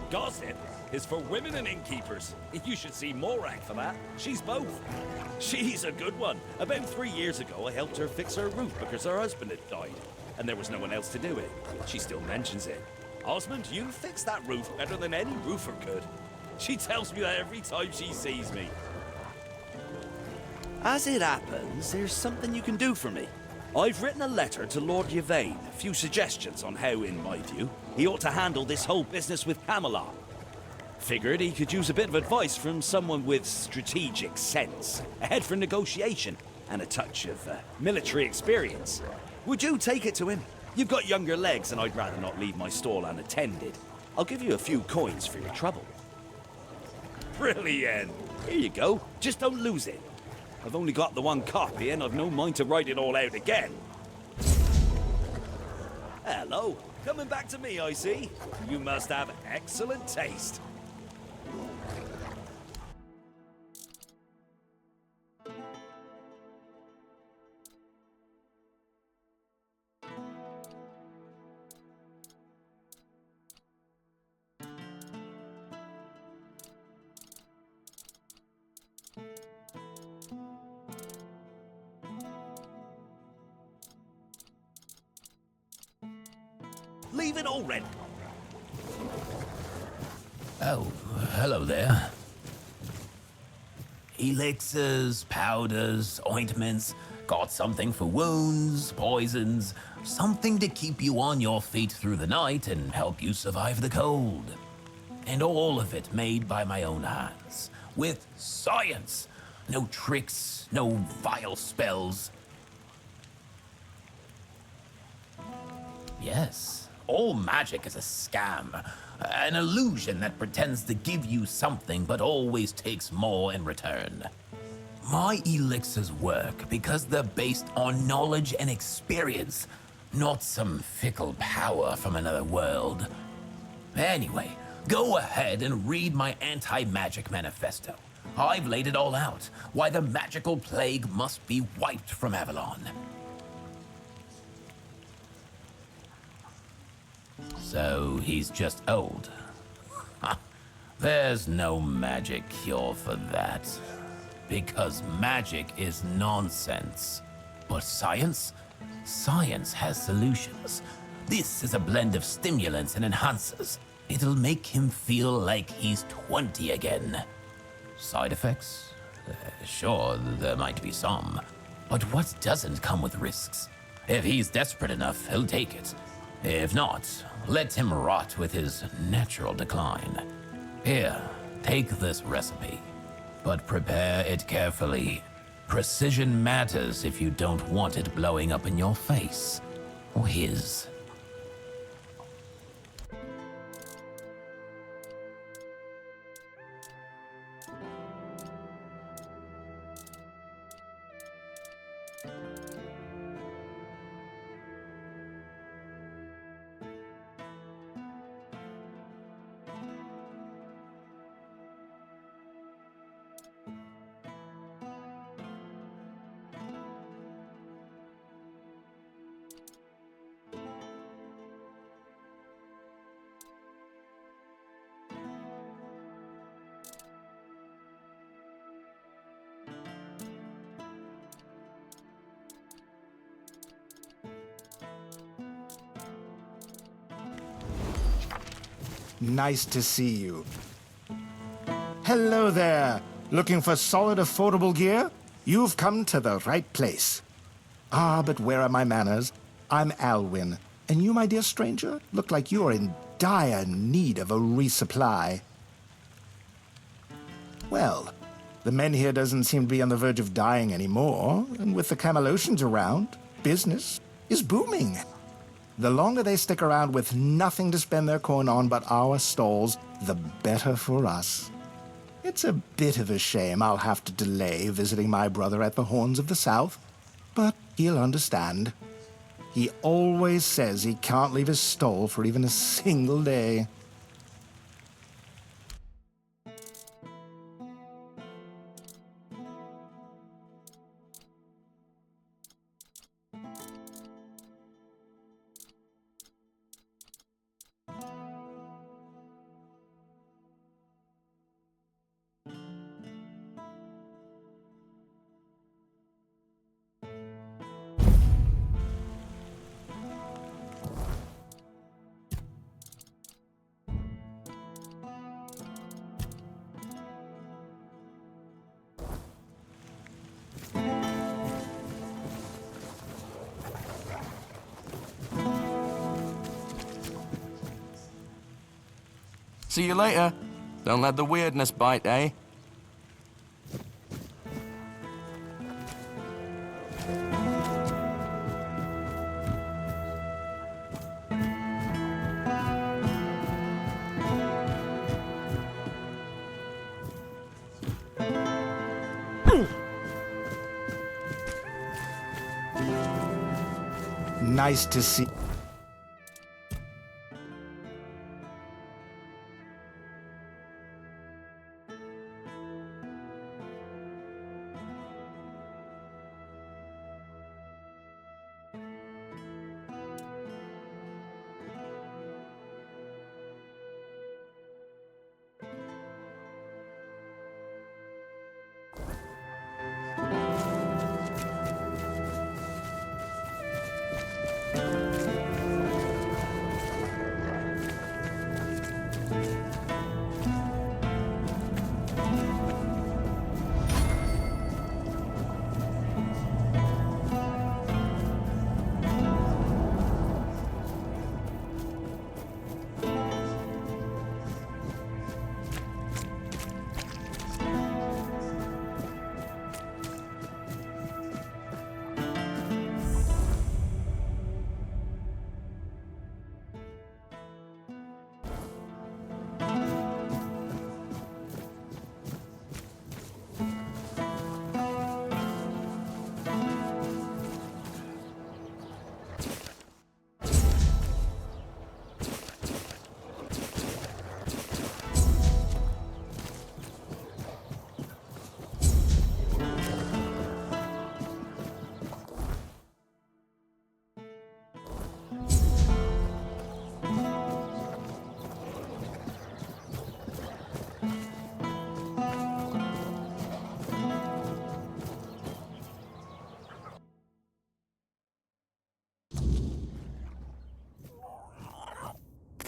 Gossip is for women and innkeepers. You should see Morag for that. She's both. She's a good one. About 3 years ago, I helped her fix her roof because her husband had died, and there was no one else to do it. She still mentions it. "Osmond, you fixed that roof better than any roofer could." She tells me that every time she sees me. As it happens, there's something you can do for me. I've written a letter to Lord Yvain, a few suggestions on how, in my view, he ought to handle this whole business with Camelot. Figured he could use a bit of advice from someone with strategic sense, a head for negotiation, and a touch of military experience. Would you take it to him? You've got younger legs, and I'd rather not leave my stall unattended. I'll give you a few coins for your trouble. Brilliant! Here you go. Just don't lose it. I've only got the one copy, and I've no mind to write it all out again. Hello. Coming back to me, I see. You must have excellent taste. Leave it already. Oh, hello there. Elixirs, powders, ointments, got something for wounds, poisons, something to keep you on your feet through the night and help you survive the cold. And all of it made by my own hands, with science. No tricks, no vile spells. Yes, all magic is a scam. An illusion that pretends to give you something but always takes more in return. My elixirs work because they're based on knowledge and experience, not some fickle power from another world. Anyway, go ahead and read my anti-magic manifesto. I've laid it all out, why the magical plague must be wiped from Avalon. So he's just old. There's no magic cure for that. Because magic is nonsense. But science? Science has solutions. This is a blend of stimulants and enhancers. It'll make him feel like he's 20 again. Side effects? Sure, there might be some. But what doesn't come with risks? If he's desperate enough, he'll take it. If not, let him rot with his natural decline. Here, take this recipe, but prepare it carefully. Precision matters if you don't want it blowing up in your face, or his. Nice to see you. Hello there. Looking for solid, affordable gear? You've come to the right place. Ah, but where are my manners? I'm Alwyn, and you, my dear stranger, look like you're in dire need of a resupply. Well, the men here doesn't seem to be on the verge of dying anymore, and with the Camelotians around, business is booming. The longer they stick around with nothing to spend their coin on but our stalls, the better for us. It's a bit of a shame I'll have to delay visiting my brother at the Horns of the South, but he'll understand. He always says he can't leave his stall for even a single day. See you later. Don't let the weirdness bite, eh? Nice to see...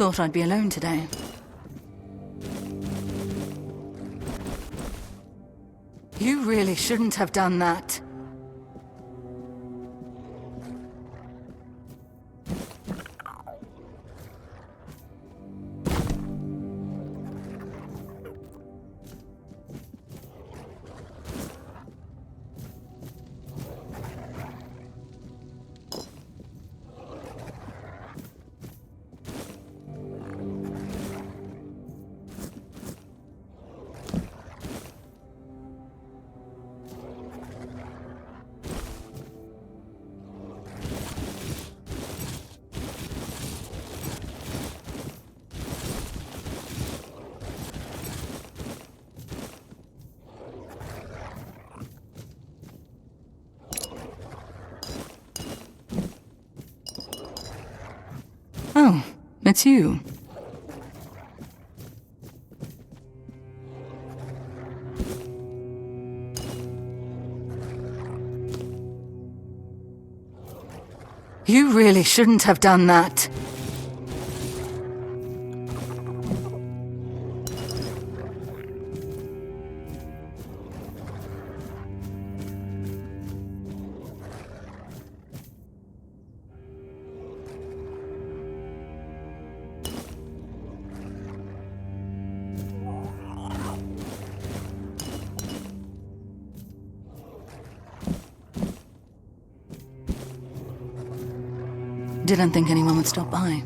Thought I'd be alone today. You really shouldn't have done that. Oh, it's you. You really shouldn't have done that. Didn't think anyone would stop by.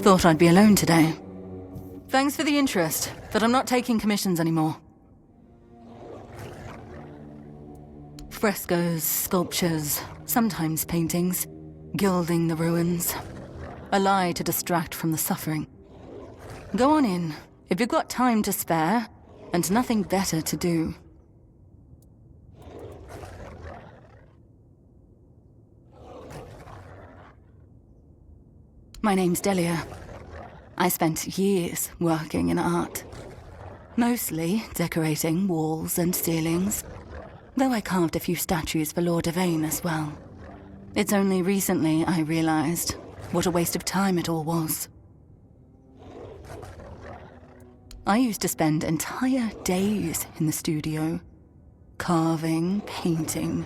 Thought I'd be alone today. Thanks for the interest, but I'm not taking commissions anymore. Frescoes, sculptures, sometimes paintings, gilding the ruins. A lie to distract from the suffering. Go on in, if you've got time to spare, and nothing better to do. My name's Delia. I spent years working in art. Mostly decorating walls and ceilings, though I carved a few statues for Lord Yvain as well. It's only recently I realized what a waste of time it all was. I used to spend entire days in the studio, carving, painting,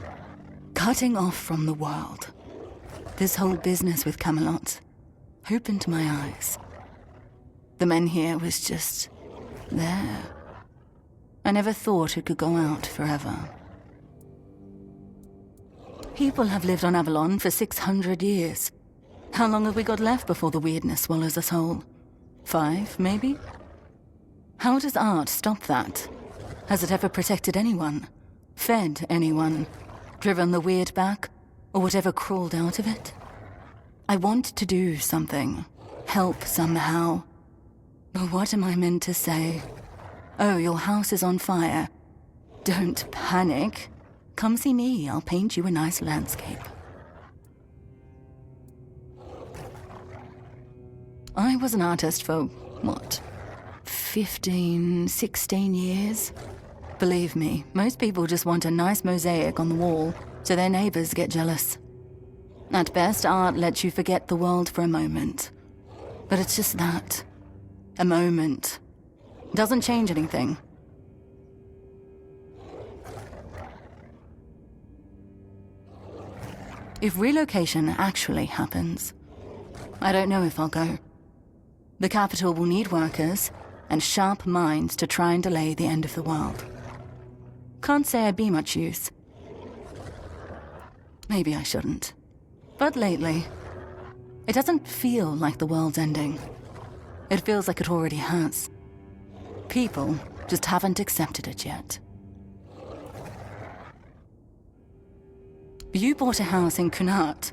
cutting off from the world. This whole business with Camelot opened my eyes. The men here was just there. I never thought it could go out forever. People have lived on Avalon for 600 years. How long have we got left before the weirdness swallows us whole? 5, maybe? How does art stop that? Has it ever protected anyone? Fed anyone? Driven the weird back? Or whatever crawled out of it? I want to do something. Help somehow. But what am I meant to say? Oh, your house is on fire. Don't panic. Come see me, I'll paint you a nice landscape. I was an artist for, what, 15, 16 years? Believe me, most people just want a nice mosaic on the wall so their neighbors get jealous. At best, art lets you forget the world for a moment. But it's just that. A moment. Doesn't change anything. If relocation actually happens, I don't know if I'll go. The capital will need workers and sharp minds to try and delay the end of the world. Can't say I'd be much use. Maybe I shouldn't. But lately, it doesn't feel like the world's ending. It feels like it already has. People just haven't accepted it yet. You bought a house in Cuanacht,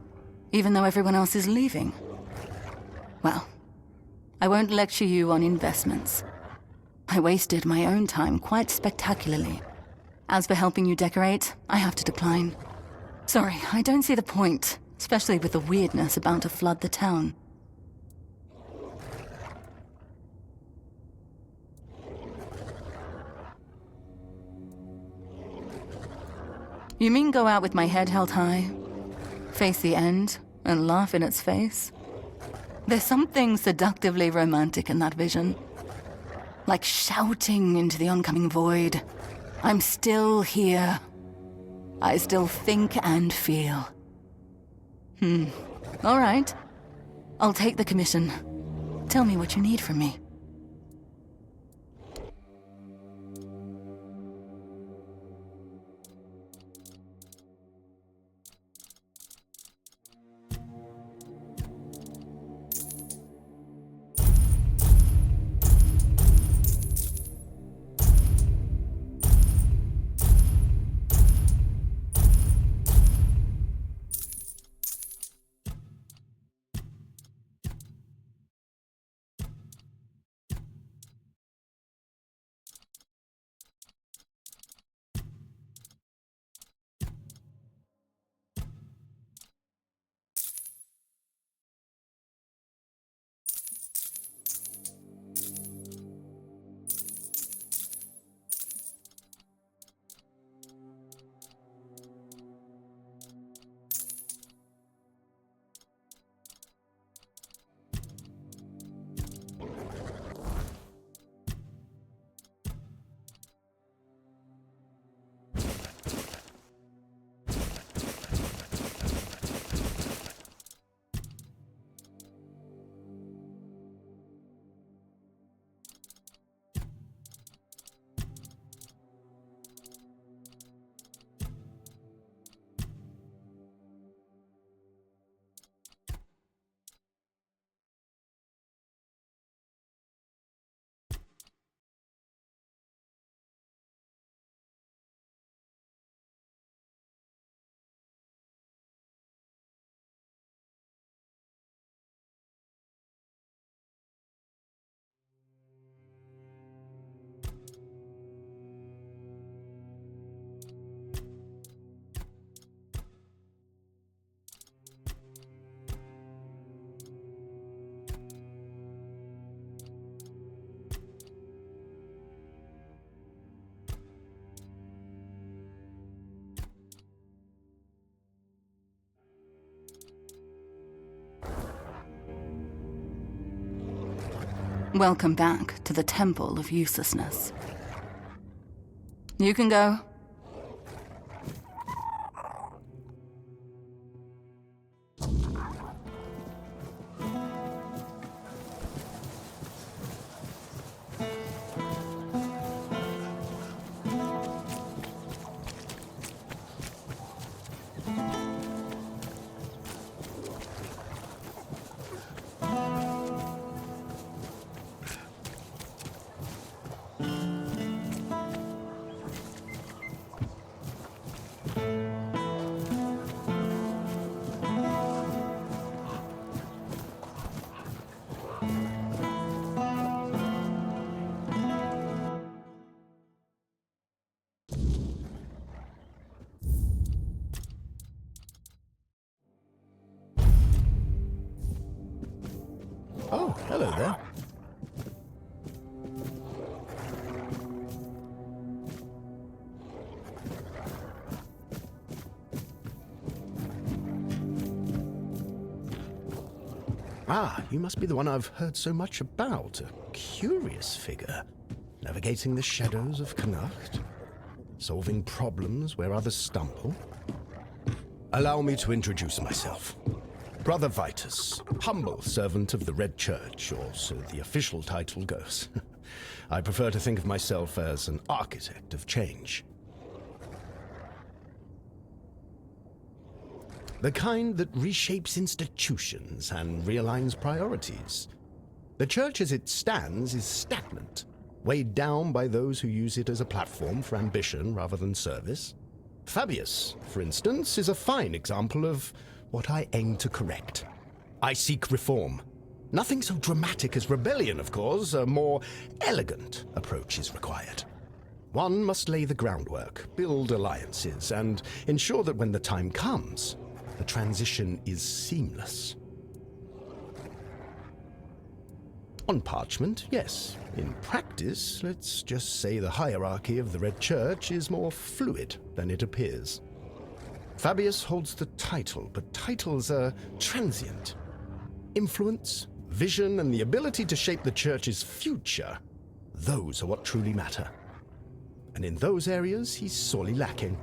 even though everyone else is leaving. Well, I won't lecture you on investments. I wasted my own time quite spectacularly. As for helping you decorate, I have to decline. Sorry, I don't see the point, especially with the weirdness about to flood the town. You mean go out with my head held high, face the end, and laugh in its face? There's something seductively romantic in that vision. Like shouting into the oncoming void. I'm still here. I still think and feel. All right. I'll take the commission. Tell me what you need from me. Welcome back to the Temple of Uselessness. You can go. Oh, hello there. Ah, you must be the one I've heard so much about. A curious figure. Navigating the shadows of Cuanacht. Solving problems where others stumble. Allow me to introduce myself. Brother Vitus, humble servant of the Red Church, or so the official title goes. I prefer to think of myself as an architect of change. The kind that reshapes institutions and realigns priorities. The church as it stands is stagnant, weighed down by those who use it as a platform for ambition rather than service. Fabius, for instance, is a fine example of what I aim to correct. I seek reform. Nothing so dramatic as rebellion, of course. A more elegant approach is required. One must lay the groundwork, build alliances, and ensure that when the time comes, the transition is seamless. On parchment, yes. In practice, let's just say the hierarchy of the Red Church is more fluid than it appears. Fabius holds the title, but titles are transient. Influence, vision, and the ability to shape the Church's future, those are what truly matter. And in those areas, he's sorely lacking.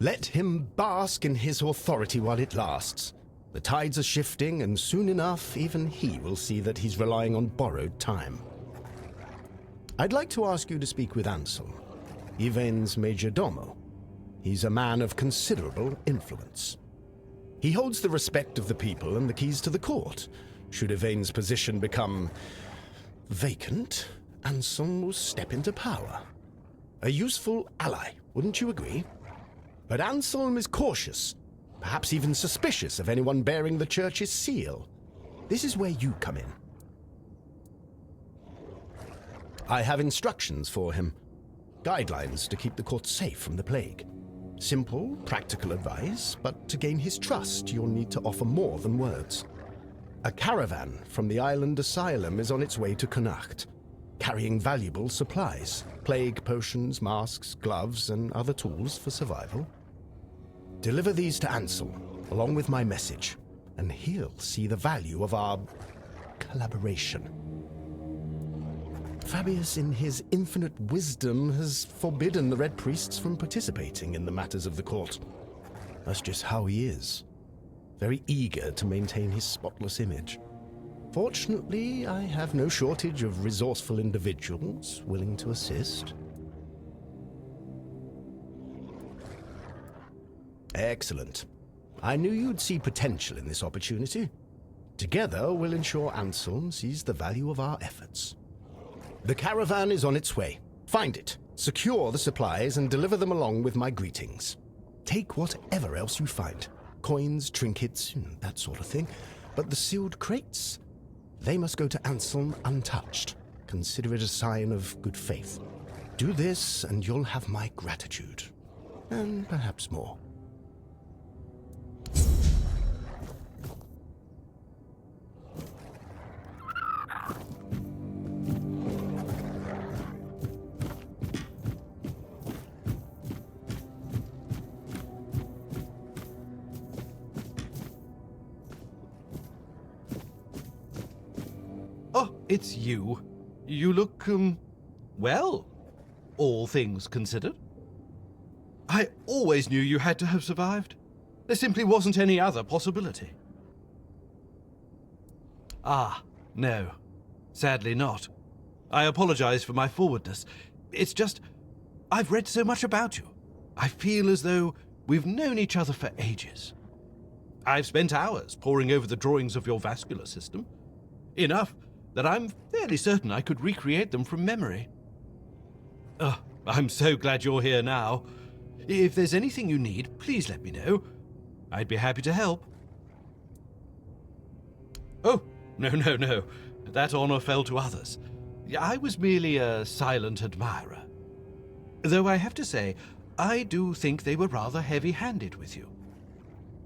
Let him bask in his authority while it lasts. The tides are shifting, and soon enough, even he will see that he's relying on borrowed time. I'd like to ask you to speak with Ansel, Yvain's major domo. He's a man of considerable influence. He holds the respect of the people and the keys to the court. Should Yvain's position become vacant, Ansel will step into power. A useful ally, wouldn't you agree? But Anselm is cautious, perhaps even suspicious of anyone bearing the church's seal. This is where you come in. I have instructions for him. Guidelines to keep the court safe from the plague. Simple, practical advice, but to gain his trust, you'll need to offer more than words. A caravan from the island asylum is on its way to Cuanacht, carrying valuable supplies, plague potions, masks, gloves, and other tools for survival. Deliver these to Ansel, along with my message, and he'll see the value of our collaboration. Fabius, in his infinite wisdom, has forbidden the Red Priests from participating in the matters of the court. That's just how he is. Very eager to maintain his spotless image. Fortunately, I have no shortage of resourceful individuals willing to assist. Excellent. I knew you'd see potential in this opportunity. Together, we'll ensure Anselm sees the value of our efforts. The caravan is on its way. Find it, secure the supplies, and deliver them along with my greetings. Take whatever else you find. Coins, trinkets, that sort of thing. But the sealed crates, they must go to Anselm untouched. Consider it a sign of good faith. Do this, and you'll have my gratitude. And perhaps more. Oh, it's you. You look, well, all things considered. I always knew you had to have survived. There simply wasn't any other possibility. Ah, no. Sadly not. I apologize for my forwardness. It's just, I've read so much about you. I feel as though we've known each other for ages. I've spent hours poring over the drawings of your vascular system. Enough that I'm fairly certain I could recreate them from memory. I'm so glad you're here now. If there's anything you need, please let me know. I'd be happy to help. Oh, no. That honor fell to others. I was merely a silent admirer. Though I have to say, I do think they were rather heavy-handed with you.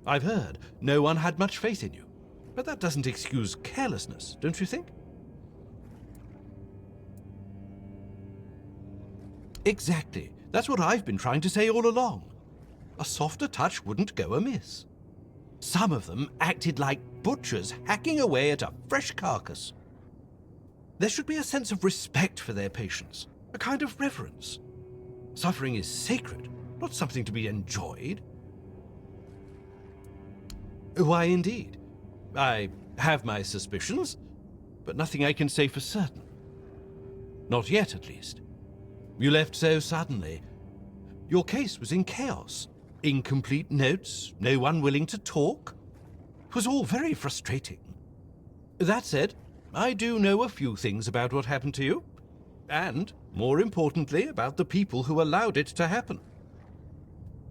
I've heard no one had much faith in you, but that doesn't excuse carelessness, don't you think? Exactly. That's what I've been trying to say all along. A softer touch wouldn't go amiss. Some of them acted like butchers hacking away at a fresh carcass. There should be a sense of respect for their patients, a kind of reverence. Suffering is sacred, not something to be enjoyed. Why, indeed. I have my suspicions, but nothing I can say for certain. Not yet, at least. You left so suddenly. Your case was in chaos. Incomplete notes, no one willing to talk. It was all very frustrating. That said, I do know a few things about what happened to you. And, more importantly, about the people who allowed it to happen.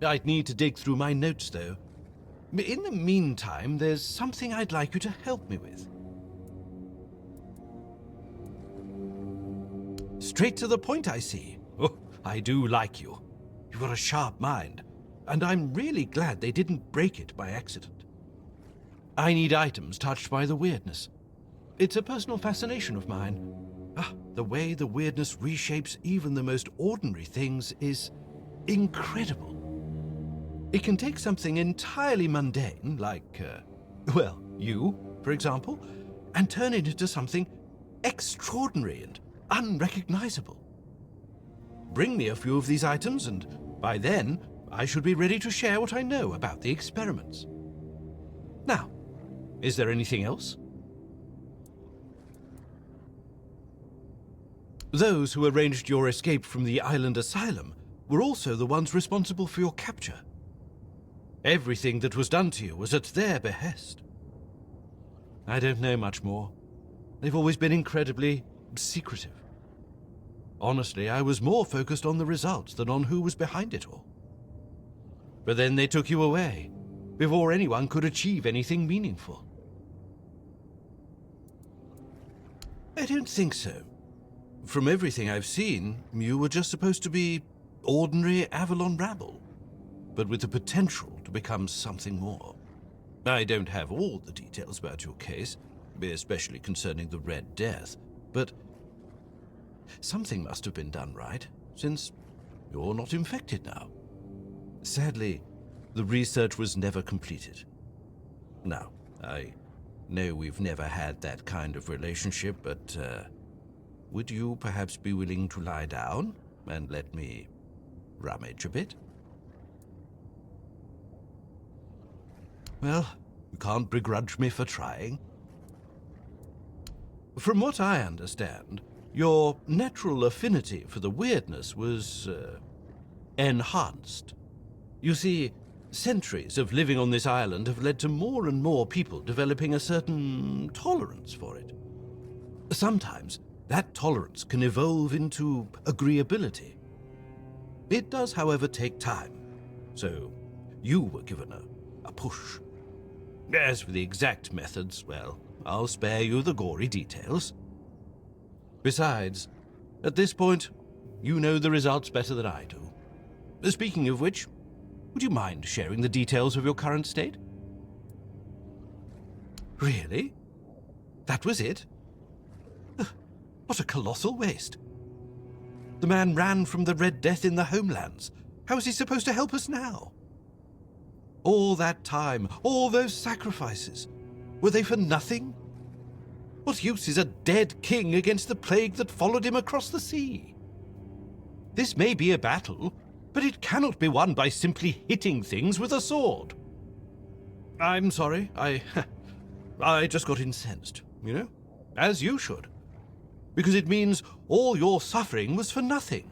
I'd need to dig through my notes, though. In the meantime, there's something I'd like you to help me with. Straight to the point, I see. Oh, I do like you. You've got a sharp mind, and I'm really glad they didn't break it by accident. I need items touched by the weirdness. It's a personal fascination of mine. The way the weirdness reshapes even the most ordinary things is incredible. It can take something entirely mundane, like, well, you, for example, and turn it into something extraordinary and unrecognizable. Bring me a few of these items, and by then, I should be ready to share what I know about the experiments. Now, is there anything else? Those who arranged your escape from the island asylum were also the ones responsible for your capture. Everything that was done to you was at their behest. I don't know much more. They've always been incredibly secretive. Honestly, I was more focused on the results than on who was behind it all. But then they took you away, before anyone could achieve anything meaningful. I don't think so. From everything I've seen, you were just supposed to be ordinary Avalon rabble, but with the potential to become something more. I don't have all the details about your case, especially concerning the Red Death, but something must have been done right, since you're not infected now. Sadly, the research was never completed. Now, I know we've never had that kind of relationship, but would you perhaps be willing to lie down and let me rummage a bit? Well, you can't begrudge me for trying. From what I understand, your natural affinity for the weirdness was enhanced. You see, centuries of living on this island have led to more and more people developing a certain tolerance for it. Sometimes that tolerance can evolve into agreeability. It does, however, take time, so you were given a push. As for the exact methods, well, I'll spare you the gory details. Besides, at this point, you know the results better than I do. Speaking of which, would you mind sharing the details of your current state? Really? That was it? What a colossal waste. The man ran from the Red Death in the homelands. How is he supposed to help us now? All that time, all those sacrifices, were they for nothing? What use is a dead king against the plague that followed him across the sea? This may be a battle, but it cannot be won by simply hitting things with a sword. I'm sorry, I just got incensed, you know? As you should. Because it means all your suffering was for nothing.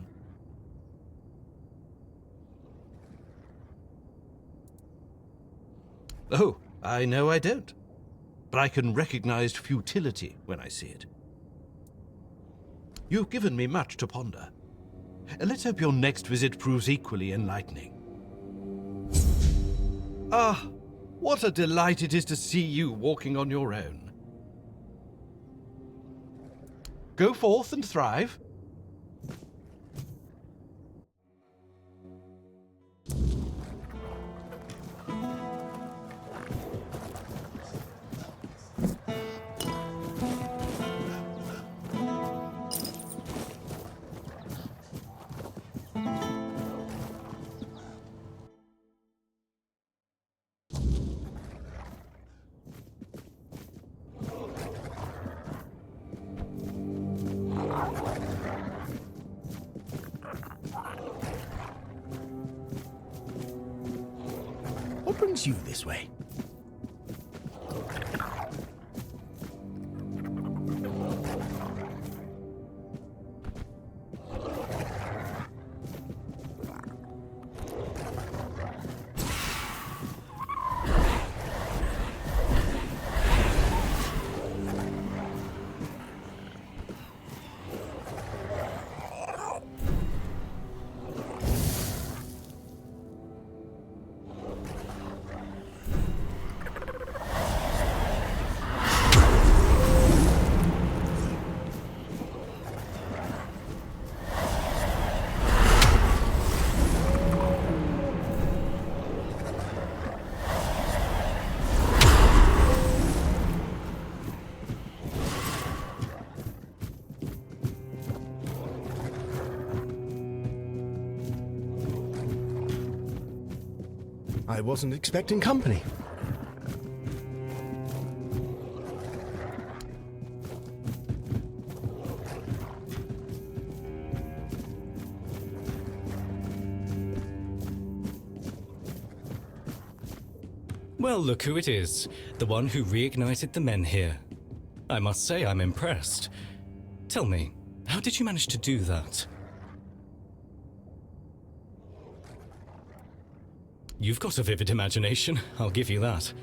Oh, I know I don't. But I can recognize futility when I see it. You've given me much to ponder. Let's hope your next visit proves equally enlightening. Ah, what a delight it is to see you walking on your own. Go forth and thrive. brings you this way? I wasn't expecting company. Well, look who it is. The one who reignited the men here. I must say I'm impressed. Tell me, how did you manage to do that? You've got a vivid imagination, I'll give you that.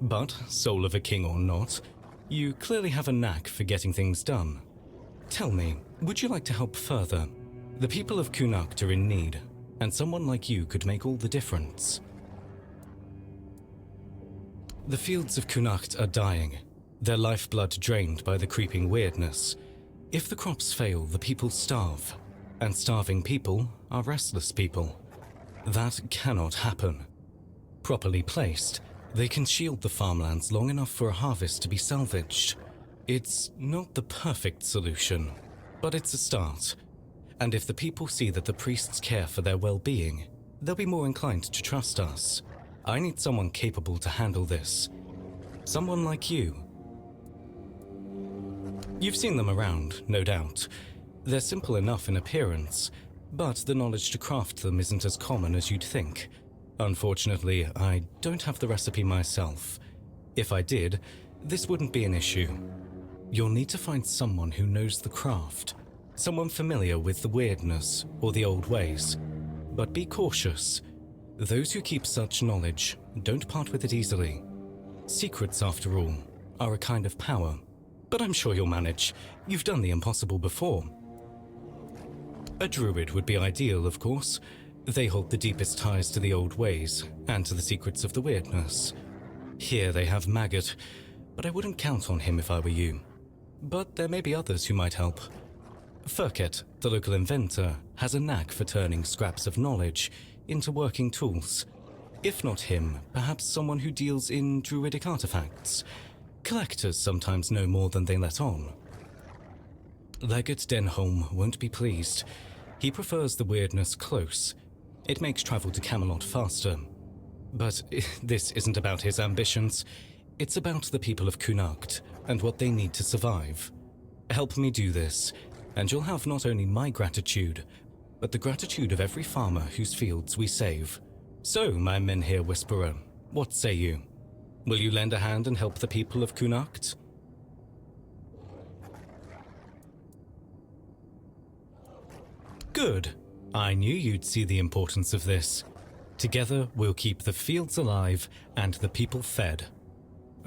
But, soul of a king or not, you clearly have a knack for getting things done. Tell me, would you like to help further? The people of Cuanacht are in need, and someone like you could make all the difference. The fields of Cuanacht are dying, their lifeblood drained by the creeping weirdness. If the crops fail, the people starve, and starving people are restless people. That cannot happen. Properly placed, they can shield the farmlands long enough for a harvest to be salvaged. It's not the perfect solution, but it's a start. And if the people see that the priests care for their well-being, they'll be more inclined to trust us. I need someone capable to handle this. Someone like you. You've seen them around, no doubt. They're simple enough in appearance, but the knowledge to craft them isn't as common as you'd think. Unfortunately, I don't have the recipe myself. If I did, this wouldn't be an issue. You'll need to find someone who knows the craft, someone familiar with the weirdness or the old ways. But be cautious. Those who keep such knowledge don't part with it easily. Secrets, after all, are a kind of power. But I'm sure you'll manage. You've done the impossible before. A druid would be ideal, of course. They hold the deepest ties to the old ways, and to the secrets of the weirdness. Here they have Maggot, but I wouldn't count on him if I were you. But there may be others who might help. Furket, the local inventor, has a knack for turning scraps of knowledge into working tools. If not him, perhaps someone who deals in druidic artifacts. Collectors sometimes know more than they let on. Legate Denholm won't be pleased. He prefers the weirdness close. It makes travel to Camelot faster. But this isn't about his ambitions. It's about the people of Cuanacht and what they need to survive. Help me do this, and you'll have not only my gratitude, but the gratitude of every farmer whose fields we save. So, my Menhir Whisperer, what say you? Will you lend a hand and help the people of Cuanacht? Good. I knew you'd see the importance of this. Together, we'll keep the fields alive and the people fed.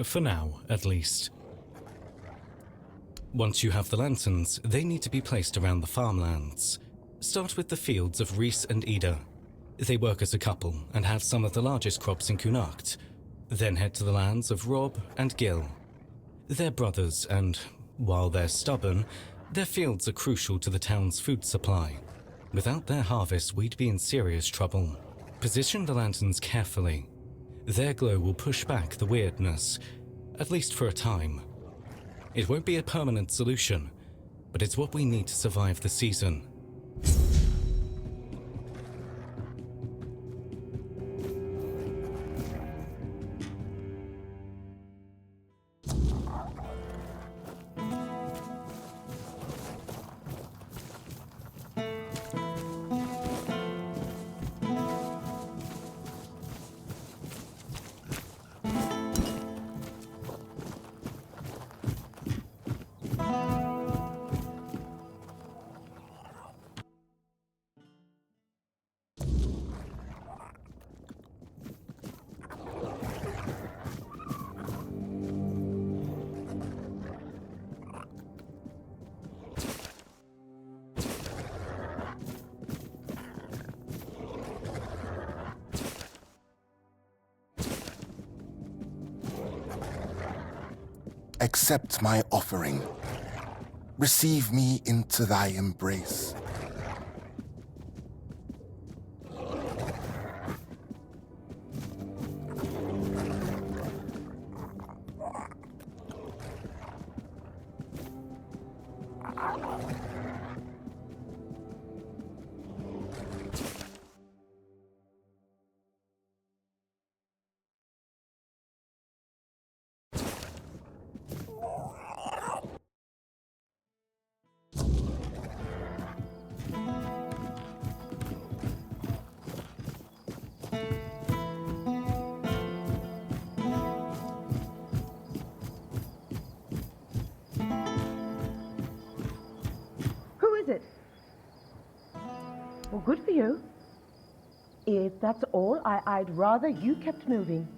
For now, at least. Once you have the lanterns, they need to be placed around the farmlands. Start with the fields of Rhys and Ida. They work as a couple and have some of the largest crops in Cuanacht. Then head to the lands of Rob and Gil. They're brothers and, while they're stubborn, their fields are crucial to the town's food supply. Without their harvest, we'd be in serious trouble. Position the lanterns carefully. Their glow will push back the weirdness, at least for a time. It won't be a permanent solution, but it's what we need to survive the season. accept my offering. Receive me into thy embrace. Well, good for you. If that's all, I'd rather you kept moving.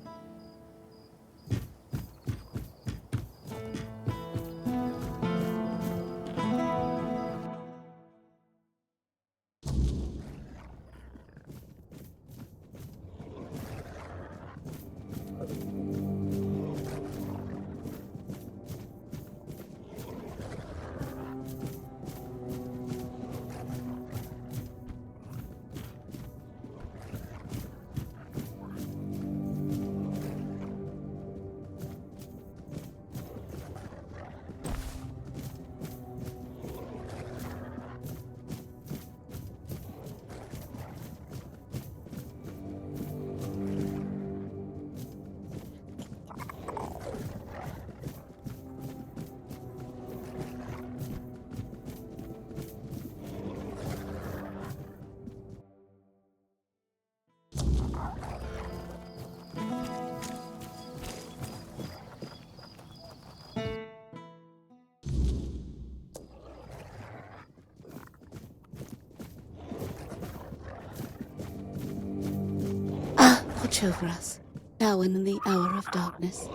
Watch over us, now and in the hour of darkness.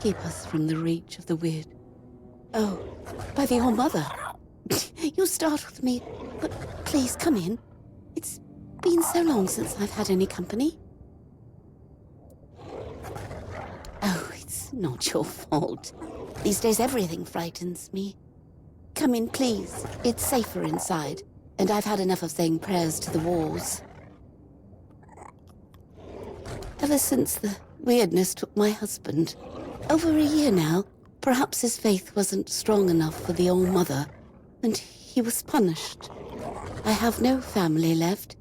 Keep us from the reach of the weird. Oh, by the All-Mother. You startled me, but please come in. It's been so long since I've had any company. Oh, it's not your fault. These days everything frightens me. Come in, please. It's safer inside, and I've had enough of saying prayers to the walls. Ever since the weirdness took my husband, over a year now, perhaps his faith wasn't strong enough for the All-Mother, and he was punished. I have no family left.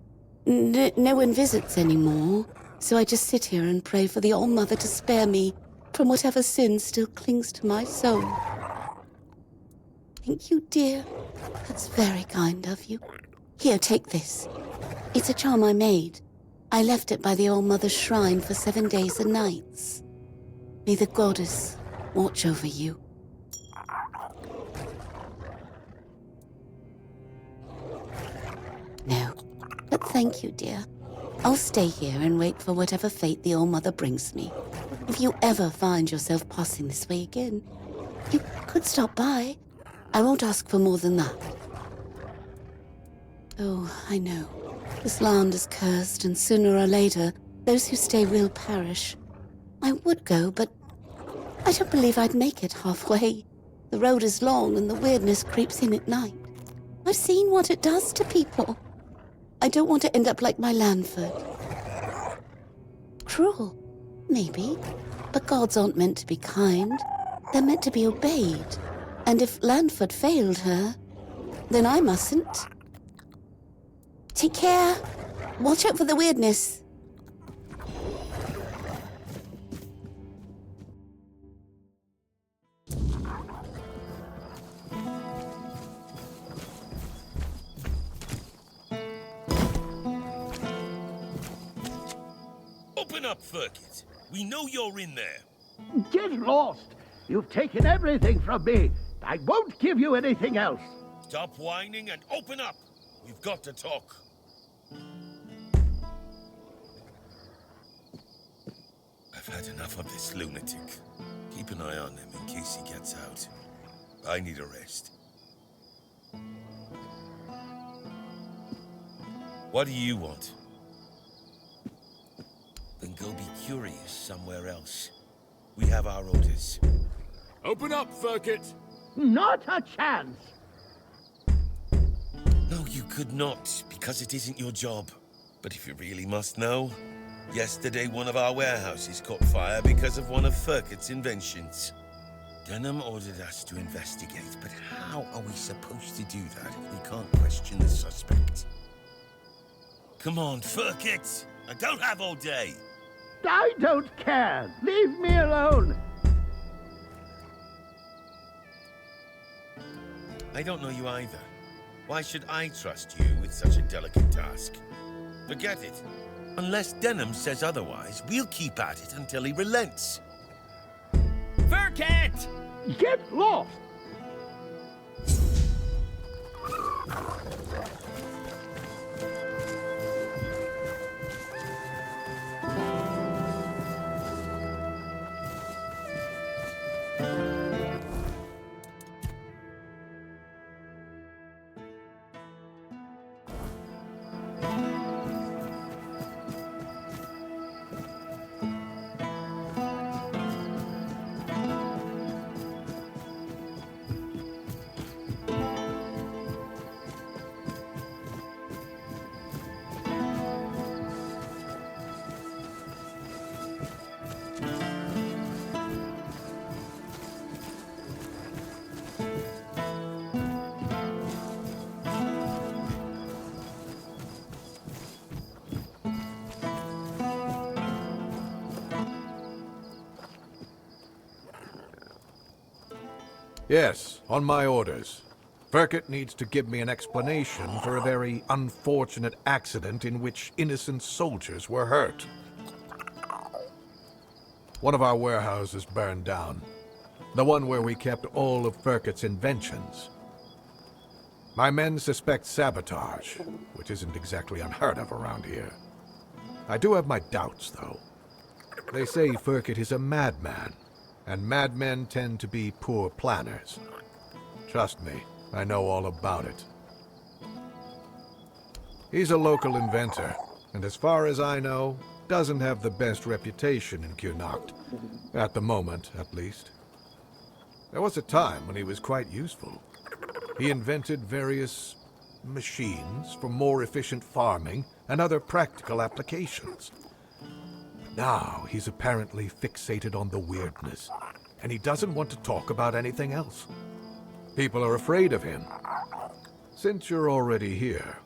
No one visits anymore, so I just sit here and pray for the All-Mother to spare me from whatever sin still clings to my soul. Thank you, dear. That's very kind of you. Here, take this. It's a charm I made. I left it by the All-Mother's shrine for 7 days and nights. May the goddess watch over you. No, but thank you, dear. I'll stay here and wait for whatever fate the All-Mother brings me. If you ever find yourself passing this way again, you could stop by. I won't ask for more than that. Oh, I know. This land is cursed, and sooner or later, those who stay will perish. I would go, but I don't believe I'd make it halfway. The road is long, and the weirdness creeps in at night. I've seen what it does to people. I don't want to end up like my Lanford. Cruel, maybe, but gods aren't meant to be kind. They're meant to be obeyed. And if Lanford failed her, then I mustn't. Take care. Watch out for the weirdness. Open up, Firkit. We know you're in there. Get lost. You've taken everything from me. I won't give you anything else. Stop whining and open up. We've got to talk. I've had enough of this lunatic. Keep an eye on him in case he gets out. I need a rest. What do you want? Then go be curious somewhere else. We have our orders. Open up, Firkit! Not a chance! No, you could not, because it isn't your job. But if you really must know, yesterday one of our warehouses caught fire because of one of Firkit's inventions. Denham ordered us to investigate, but how are we supposed to do that if we can't question the suspect? Come on, Firkit! I don't have all day! I don't care! Leave me alone! I don't know you either. Why should I trust you with such a delicate task? Forget it. Unless Denham says otherwise, we'll keep at it until he relents. Firkit! Get lost! Yes, on my orders. Firkit needs to give me an explanation for a very unfortunate accident in which innocent soldiers were hurt. One of our warehouses burned down. The one where we kept all of Firkit's inventions. My men suspect sabotage, which isn't exactly unheard of around here. I do have my doubts, though. They say Firkit is a madman, and madmen tend to be poor planners. Trust me, I know all about it. He's a local inventor, and as far as I know, doesn't have the best reputation in Cuanacht. At the moment, at least. There was a time when he was quite useful. He invented various machines for more efficient farming and other practical applications. Now, he's apparently fixated on the weirdness, and he doesn't want to talk about anything else. People are afraid of him. Since you're already here,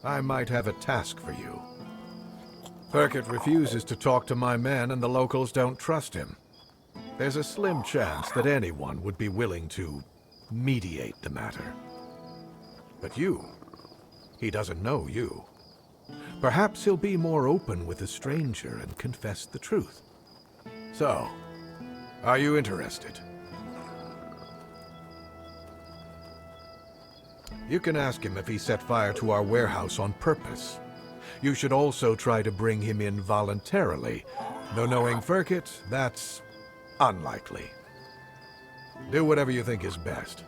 I might have a task for you. Firkit refuses to talk to my men, and the locals don't trust him. There's a slim chance that anyone would be willing to mediate the matter. But you, he doesn't know you. Perhaps he'll be more open with a stranger and confess the truth. So, are you interested? You can ask him if he set fire to our warehouse on purpose. You should also try to bring him in voluntarily, though knowing Firkit, that's unlikely. Do whatever you think is best.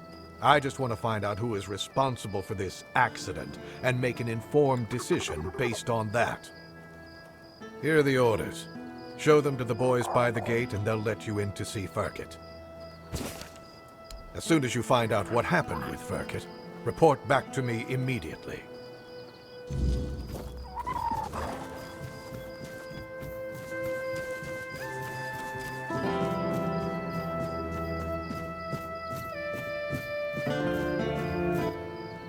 I just want to find out who is responsible for this accident and make an informed decision based on that. Here are the orders. Show them to the boys by the gate and they'll let you in to see Firkit. As soon as you find out what happened with Firkit, report back to me immediately.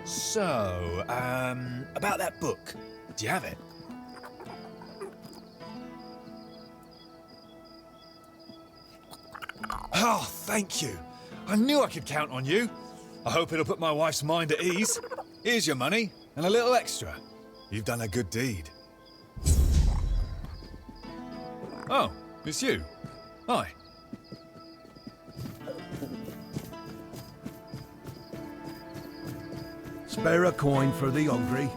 So, about that book. Do you have it? Oh, thank you. I knew I could count on you. I hope it'll put my wife's mind at ease. Here's your money, and a little extra. You've done a good deed. Oh, it's you. Hi. Spare a coin for the hungry.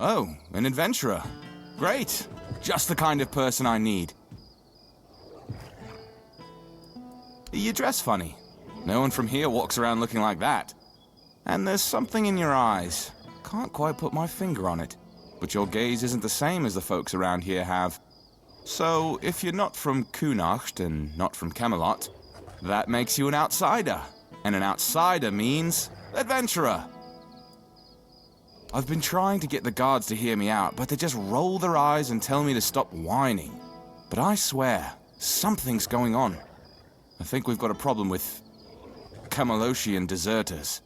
Oh, an adventurer. Great. Just the kind of person I need. You dress funny. No one from here walks around looking like that. And there's something in your eyes. Can't quite put my finger on it. But your gaze isn't the same as the folks around here have. So, if you're not from Cuanacht and not from Camelot, that makes you an outsider. And an outsider means adventurer. I've been trying to get the guards to hear me out, but they just roll their eyes and tell me to stop whining. But I swear, something's going on. I think we've got a problem with Camelosian deserters.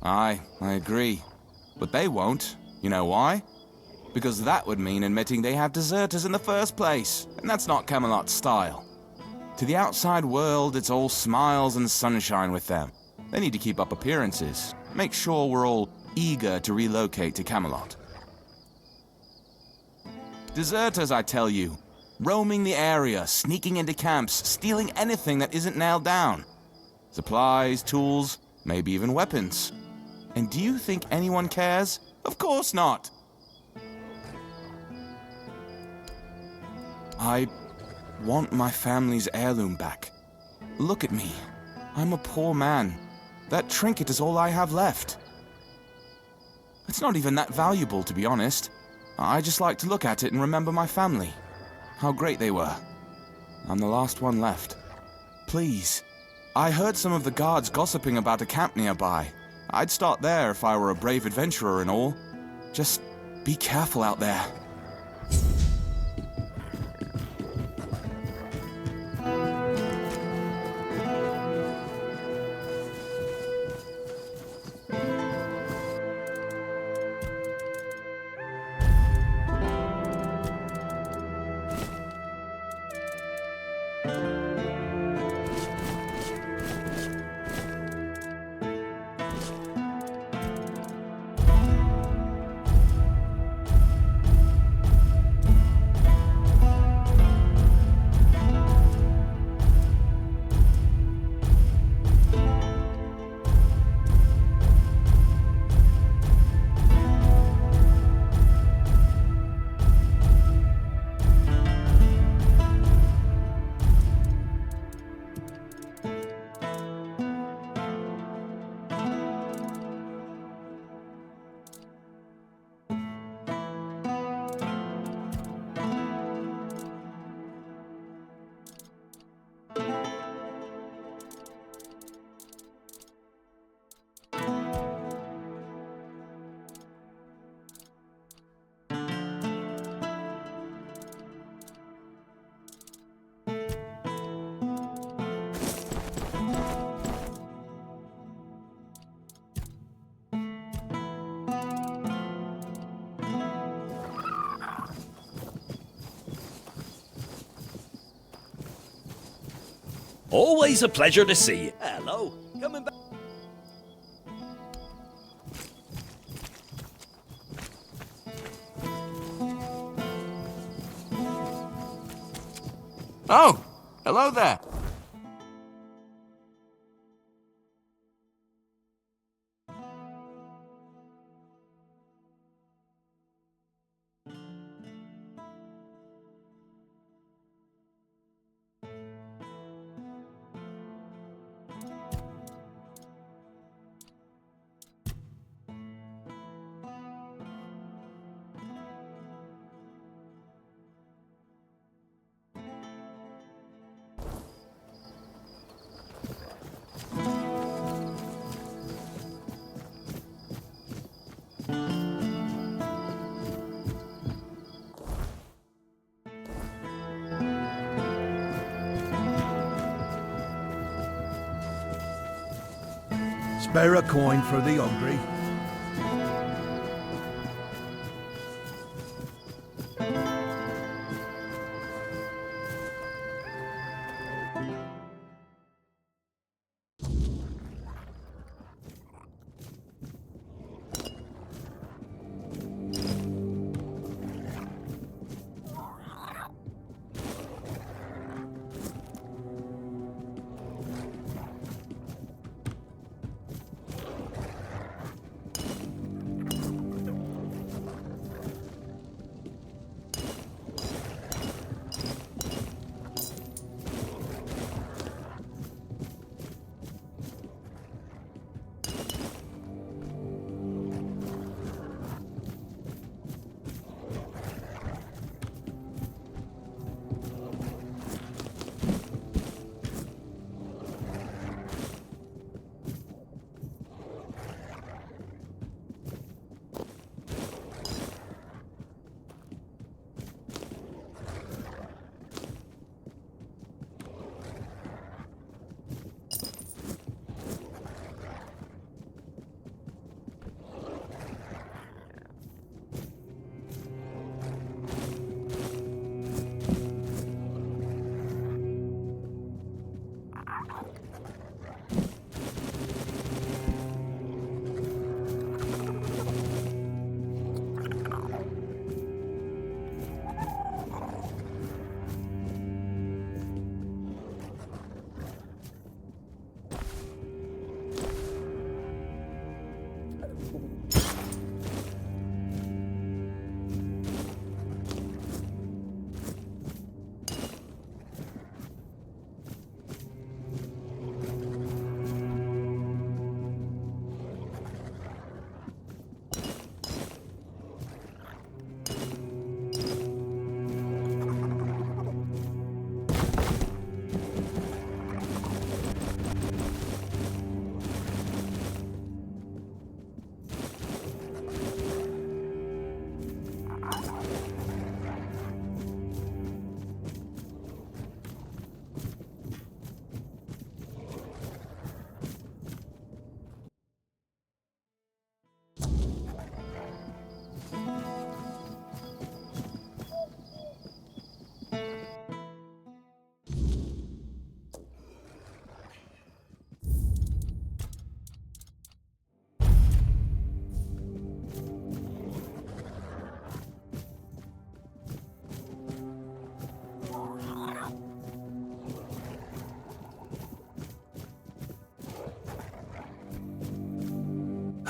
Aye, I agree. But they won't. You know why? Because that would mean admitting they have deserters in the first place, and that's not Camelot's style. To the outside world, it's all smiles and sunshine with them. They need to keep up appearances, make sure we're all eager to relocate to Camelot. Deserters, I tell you, roaming the area, sneaking into camps, stealing anything that isn't nailed down. Supplies, tools, maybe even weapons. And do you think anyone cares? Of course not! I want my family's heirloom back. Look at me. I'm a poor man. That trinket is all I have left. It's not even that valuable, to be honest. I just like to look at it and remember my family. How great they were. I'm the last one left. Please. I heard some of the guards gossiping about a camp nearby. I'd start there if I were a brave adventurer and all. Just be careful out there. Always a pleasure to see you. Hello. Coming back. Oh, hello there. Spare a coin for the hungry.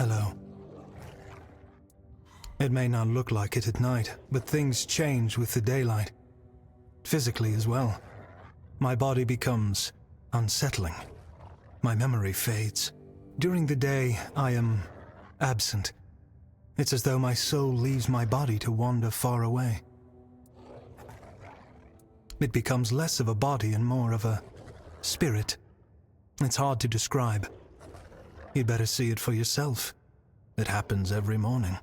Hello. It may not look like it at night, but things change with the daylight. Physically as well. My body becomes unsettling. My memory fades. During the day, I am absent. It's as though my soul leaves my body to wander far away. It becomes less of a body and more of a spirit. It's hard to describe. You'd better see it for yourself. It happens every morning.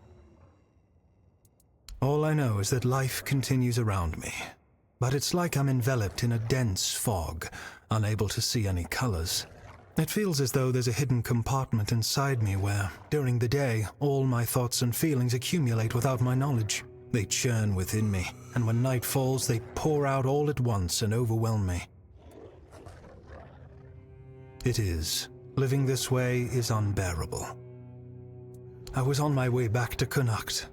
All I know is that life continues around me, but it's like I'm enveloped in a dense fog, unable to see any colors. It feels as though there's a hidden compartment inside me where, during the day, all my thoughts and feelings accumulate without my knowledge. They churn within me, and when night falls, they pour out all at once and overwhelm me. It is. Living this way is unbearable. I was on my way back to Cuanacht.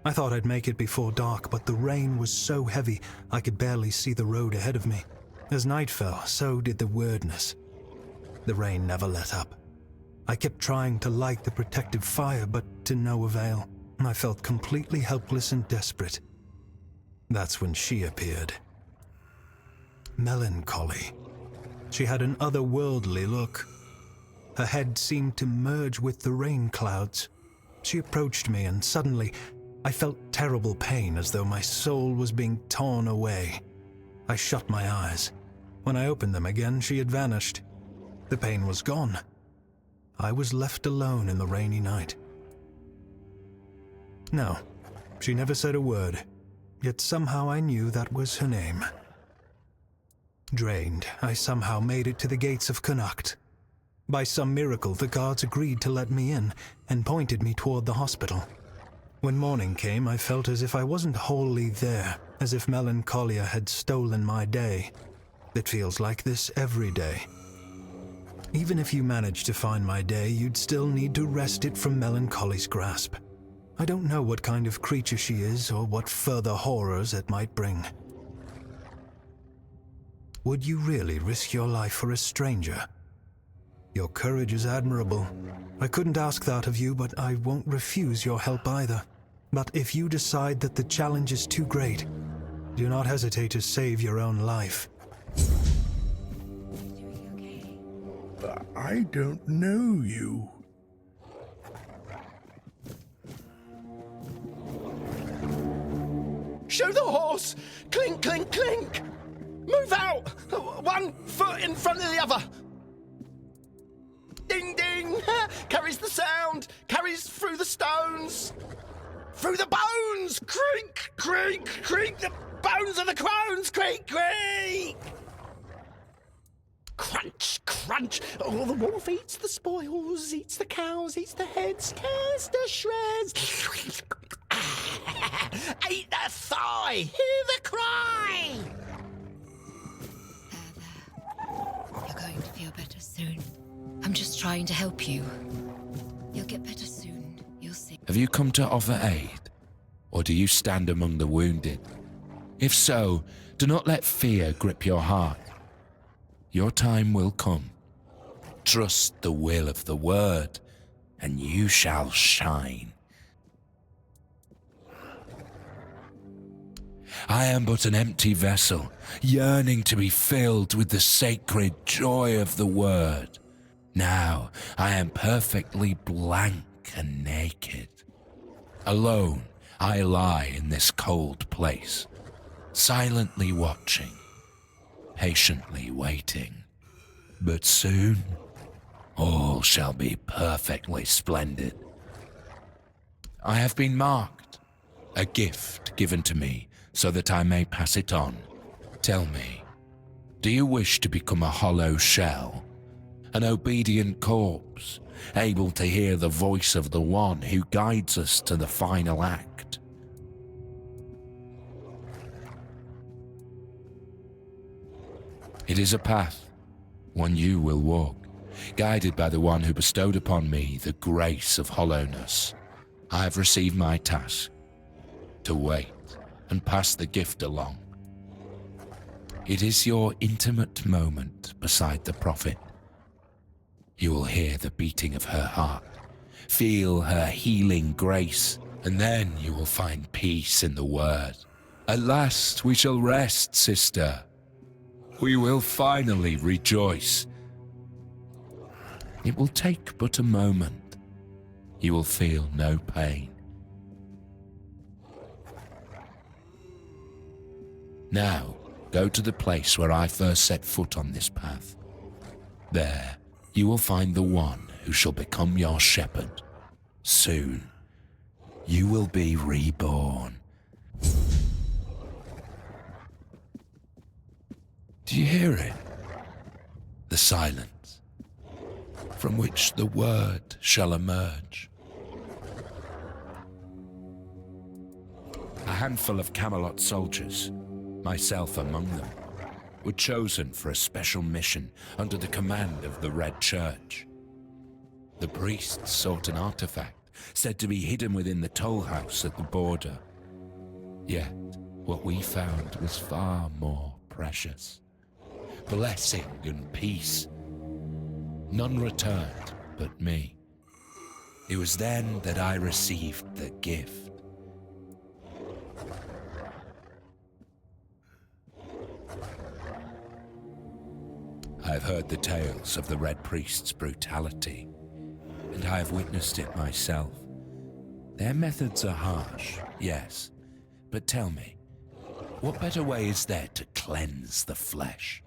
I thought I'd make it before dark, but the rain was so heavy I could barely see the road ahead of me. As night fell, so did the weirdness. The rain never let up. I kept trying to light the protective fire, but to no avail. I felt completely helpless and desperate. That's when she appeared. Melancholy. She had an otherworldly look. Her head seemed to merge with the rain clouds. She approached me, and suddenly I felt terrible pain, as though my soul was being torn away. I shut my eyes. When I opened them again, she had vanished. The pain was gone. I was left alone in the rainy night. No, she never said a word, yet somehow I knew that was her name. Drained, I somehow made it to the gates of Cuanacht. By some miracle, the guards agreed to let me in and pointed me toward the hospital. When morning came, I felt as if I wasn't wholly there, as if melancholia had stolen my day. It feels like this every day. Even if you managed to find my day, you'd still need to wrest it from melancholy's grasp. I don't know what kind of creature she is or what further horrors it might bring. Would you really risk your life for a stranger? Your courage is admirable. I couldn't ask that of you, but I won't refuse your help either. But if you decide that the challenge is too great, do not hesitate to save your own life. I don't know you. Show the horse! Clink, clink, clink! Move out! 1 foot in front of the other! Ding, ding! Carries the sound! Carries through the stones! Through the bones! Creak, creak, creak! The bones of the crones! Creak, creak! Crunch, crunch! Oh, the wolf eats the spoils, eats the cows, eats the heads, tears to shreds. Eat the thigh! Hear the cry! You're going to feel better soon. I'm just trying to help you. You'll get better soon. You'll see. Have you come to offer aid? Or do you stand among the wounded? If so, do not let fear grip your heart. Your time will come. Trust the will of the word, and you shall shine. I am but an empty vessel, yearning to be filled with the sacred joy of the word. Now I am perfectly blank and naked. Alone I lie in this cold place, silently watching, patiently waiting. But soon, all shall be perfectly splendid. I have been marked, a gift given to me so that I may pass it on. Tell me, do you wish to become a hollow shell, an obedient corpse, able to hear the voice of the one who guides us to the final act? It is a path, one you will walk, guided by the one who bestowed upon me the grace of hollowness. I have received my task, to wait and pass the gift along. It is your intimate moment beside the prophet. You will hear the beating of her heart, Feel her healing grace, and then you will find peace in the word. At last we shall rest, sister. We will finally rejoice. It will take but a moment. You will feel no pain. Now, go to the place where I first set foot on this path. There, you will find the one who shall become your shepherd. Soon, you will be reborn. Do you hear it? The silence, from which the word shall emerge. A handful of Camelot soldiers, myself among them, were chosen for a special mission under the command of the Red Church. The priests sought an artifact said to be hidden within the toll house at the border. Yet, what we found was far more precious. Blessing and peace. None returned but me. It was then that I received the gift. I have heard the tales of the Red Priest's brutality, and I have witnessed it myself. Their methods are harsh, yes, but tell me, what better way is there to cleanse the flesh?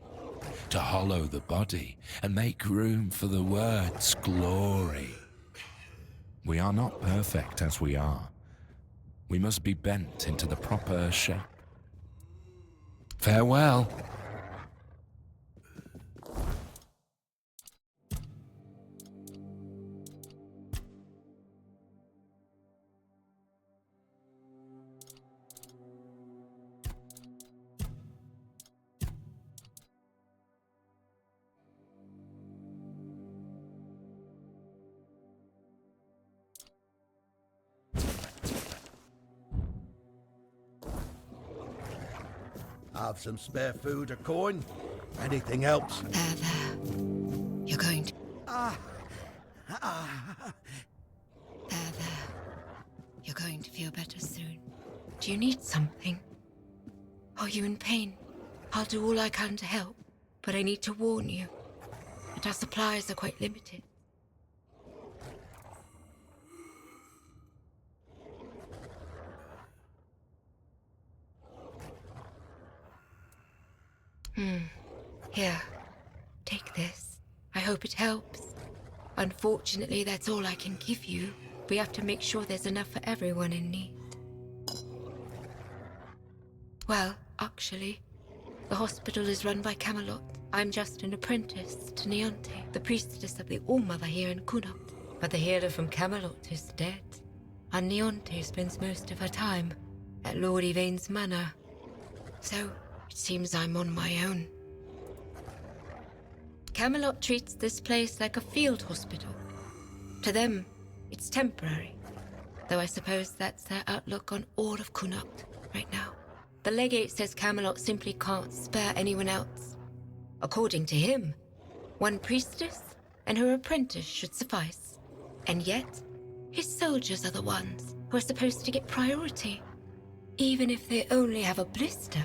To hollow the body and make room for the word's glory? We are not perfect as we are. We must be bent into the proper shape. Farewell. Have some spare food or coin? Anything else? There. You're going to... There. You're going to feel better soon. Do you need something? Are you in pain? I'll do all I can to help, but I need to warn you that our supplies are quite limited. Here, take this. I hope it helps. Unfortunately, that's all I can give you. We have to make sure there's enough for everyone in need. Well, actually, the hospital is run by Camelot. I'm just an apprentice to Neonte, the priestess of the All-Mother here in Cuanacht. But the healer from Camelot is dead, and Neonte spends most of her time at Lord Yvain's manor. So, it seems I'm on my own. Camelot treats this place like a field hospital. To them, it's temporary, though I suppose that's their outlook on all of Cuanacht right now. The legate says Camelot simply can't spare anyone else. According to him, one priestess and her apprentice should suffice. And yet, his soldiers are the ones who are supposed to get priority, even if they only have a blister.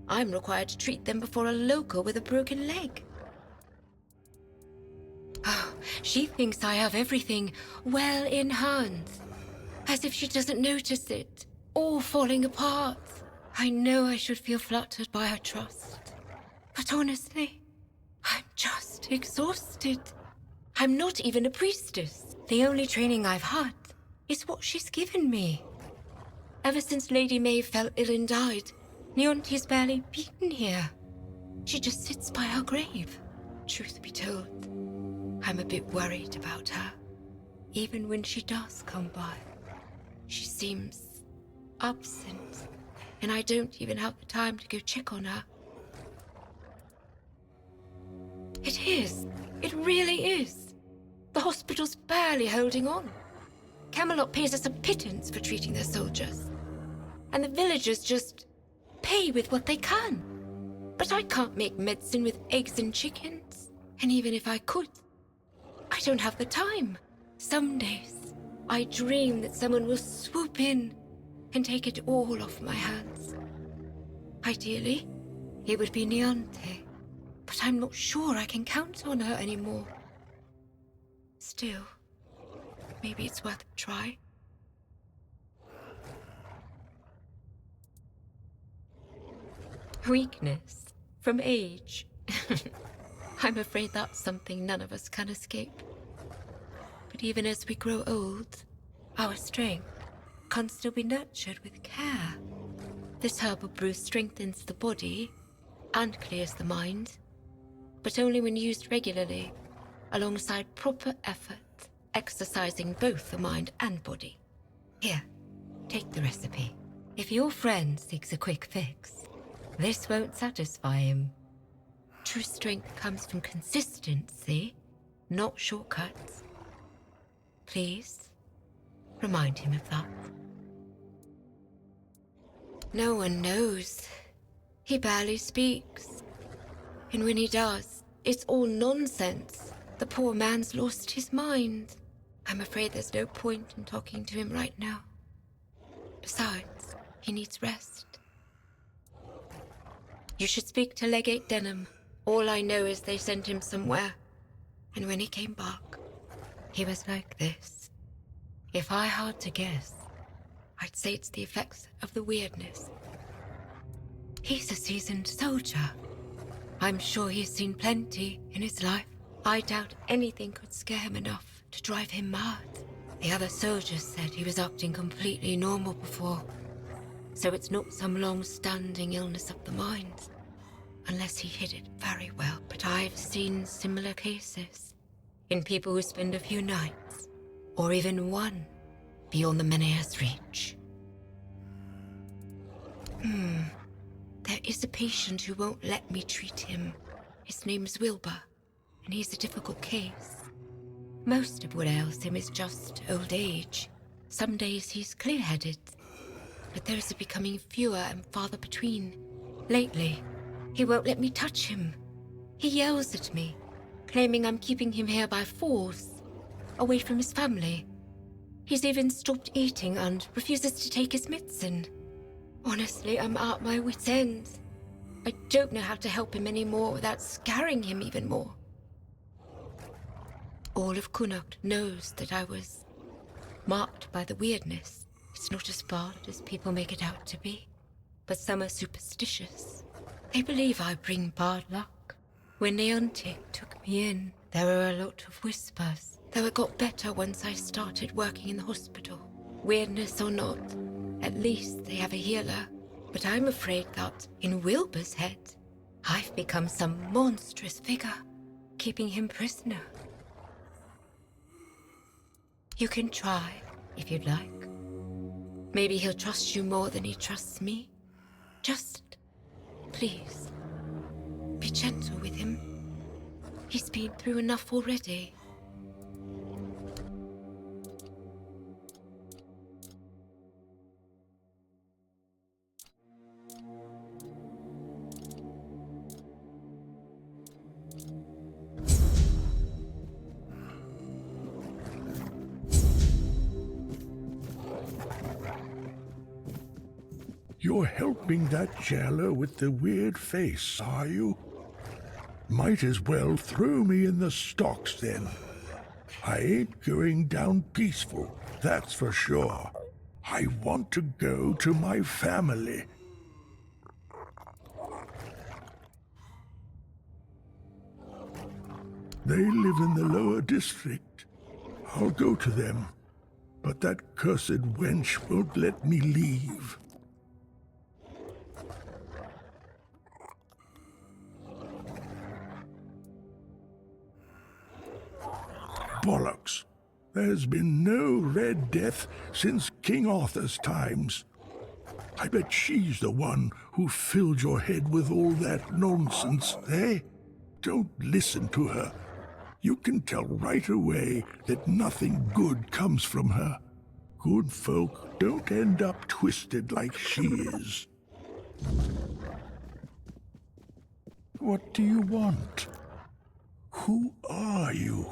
I'm required to treat them before a local with a broken leg. Oh, she thinks I have everything well in hand, as if she doesn't notice it, all falling apart. I know I should feel flattered by her trust, but honestly, I'm just exhausted. I'm not even a priestess. The only training I've had is what she's given me. Ever since Lady May fell ill and died, Neonte's barely been here. She just sits by her grave. Truth be told, I'm a bit worried about her. Even when she does come by, she seems absent, and I don't even have the time to go check on her. It is. It really is. The hospital's barely holding on. Camelot pays us a pittance for treating their soldiers, and the villagers just pay with what they can. But I can't make medicine with eggs and chickens, and even if I could, I don't have the time. Some days, I dream that someone will swoop in and take it all off my hands. Ideally, it would be Niante, but I'm not sure I can count on her anymore. Still, maybe it's worth a try. Weakness from age. I'm afraid that's something none of us can escape. But even as we grow old, our strength can still be nurtured with care. This herbal brew strengthens the body and clears the mind, but only when used regularly, alongside proper effort, exercising both the mind and body. Here, take the recipe. If your friend seeks a quick fix, this won't satisfy him. True strength comes from consistency, not shortcuts. Please, remind him of that. No one knows. He barely speaks. And when he does, it's all nonsense. The poor man's lost his mind. I'm afraid there's no point in talking to him right now. Besides, he needs rest. You should speak to Legate Denham. All I know is they sent him somewhere. And when he came back, he was like this. If I had to guess, I'd say it's the effects of the weirdness. He's a seasoned soldier. I'm sure he's seen plenty in his life. I doubt anything could scare him enough to drive him mad. The other soldiers said he was acting completely normal before. So it's not some long-standing illness of the mind. Unless he hid it very well. But I've seen similar cases. In people who spend a few nights, or even one, beyond the Menea's reach. There is a patient who won't let me treat him. His name's Wilbur, and he's a difficult case. Most of what ails him is just old age. Some days he's clear-headed, but those are becoming fewer and farther between. Lately, he won't let me touch him. He yells at me, claiming I'm keeping him here by force, away from his family. He's even stopped eating and refuses to take his medicine. Honestly, I'm at my wit's end. I don't know how to help him anymore without scaring him even more. All of Cuanacht knows that I was marked by the weirdness. It's not as bad as people make it out to be, but some are superstitious. They believe I bring bad luck. When Niante took me in, there were a lot of whispers, though it got better once I started working in the hospital. Weirdness or not, at least they have a healer. But I'm afraid that, in Wilbur's head, I've become some monstrous figure, keeping him prisoner. You can try, if you'd like. Maybe he'll trust you more than he trusts me. Just, please, be gentle with him. He's been through enough already. You're helping that jailer with the weird face, are you? Might as well throw me in the stocks then. I ain't going down peaceful, that's for sure. I want to go to my family. They live in the lower district. I'll go to them, but that cursed wench won't let me leave. Bollocks. There's been no Red Death since King Arthur's times. I bet she's the one who filled your head with all that nonsense, eh? Don't listen to her. You can tell right away that nothing good comes from her. Good folk don't end up twisted like she is. What do you want? Who are you?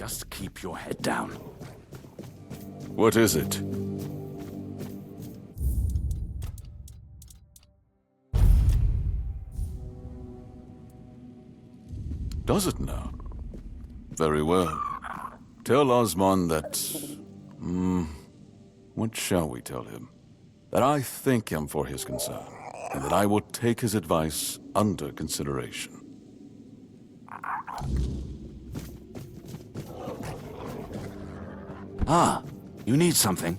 Just keep your head down. What is it? Does it now? Very well. Tell Osmond that... what shall we tell him? That I thank him for his concern, and that I will take his advice under consideration. Ah, you need something?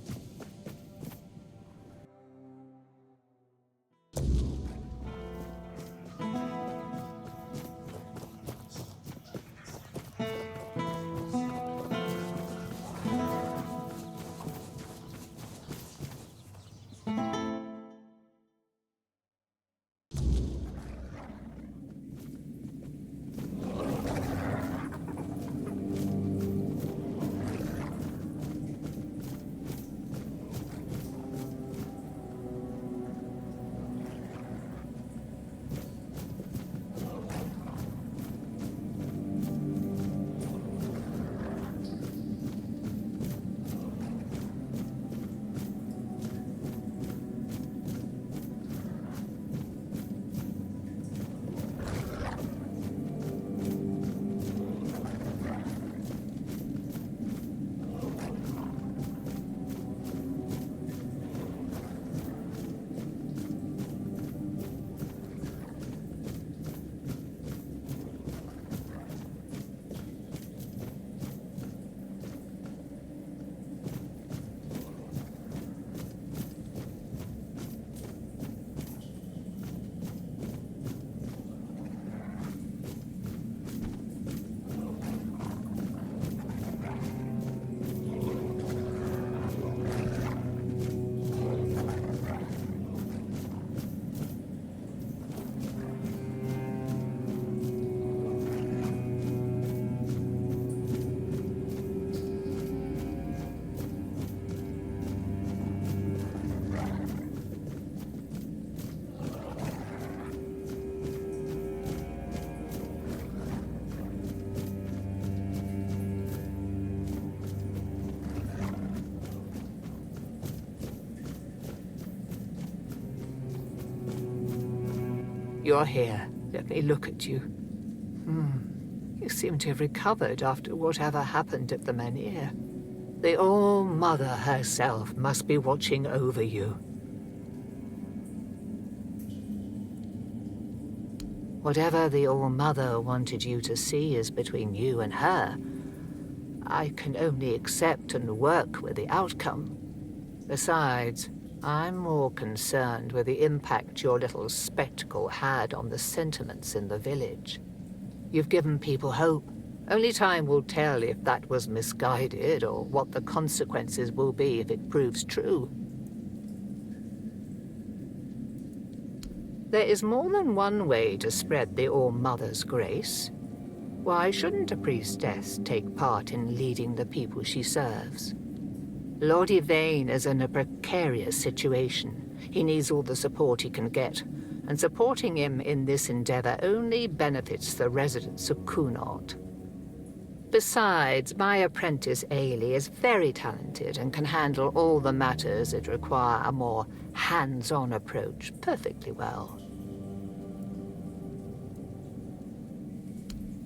You're here. Let me look at you. You seem to have recovered after whatever happened at the Menhir. The All-Mother herself must be watching over you. Whatever the All-Mother wanted you to see is between you and her. I can only accept and work with the outcome. Besides, I'm more concerned with the impact your little spectacle had on the sentiments in the village. You've given people hope. Only time will tell if that was misguided or what the consequences will be if it proves true. There is more than one way to spread the All-Mother's grace. Why shouldn't a priestess take part in leading the people she serves? Lord Yvain is in a precarious situation. He needs all the support he can get, and supporting him in this endeavor only benefits the residents of Cuanacht. Besides, my apprentice Ailey is very talented and can handle all the matters that require a more hands-on approach perfectly well.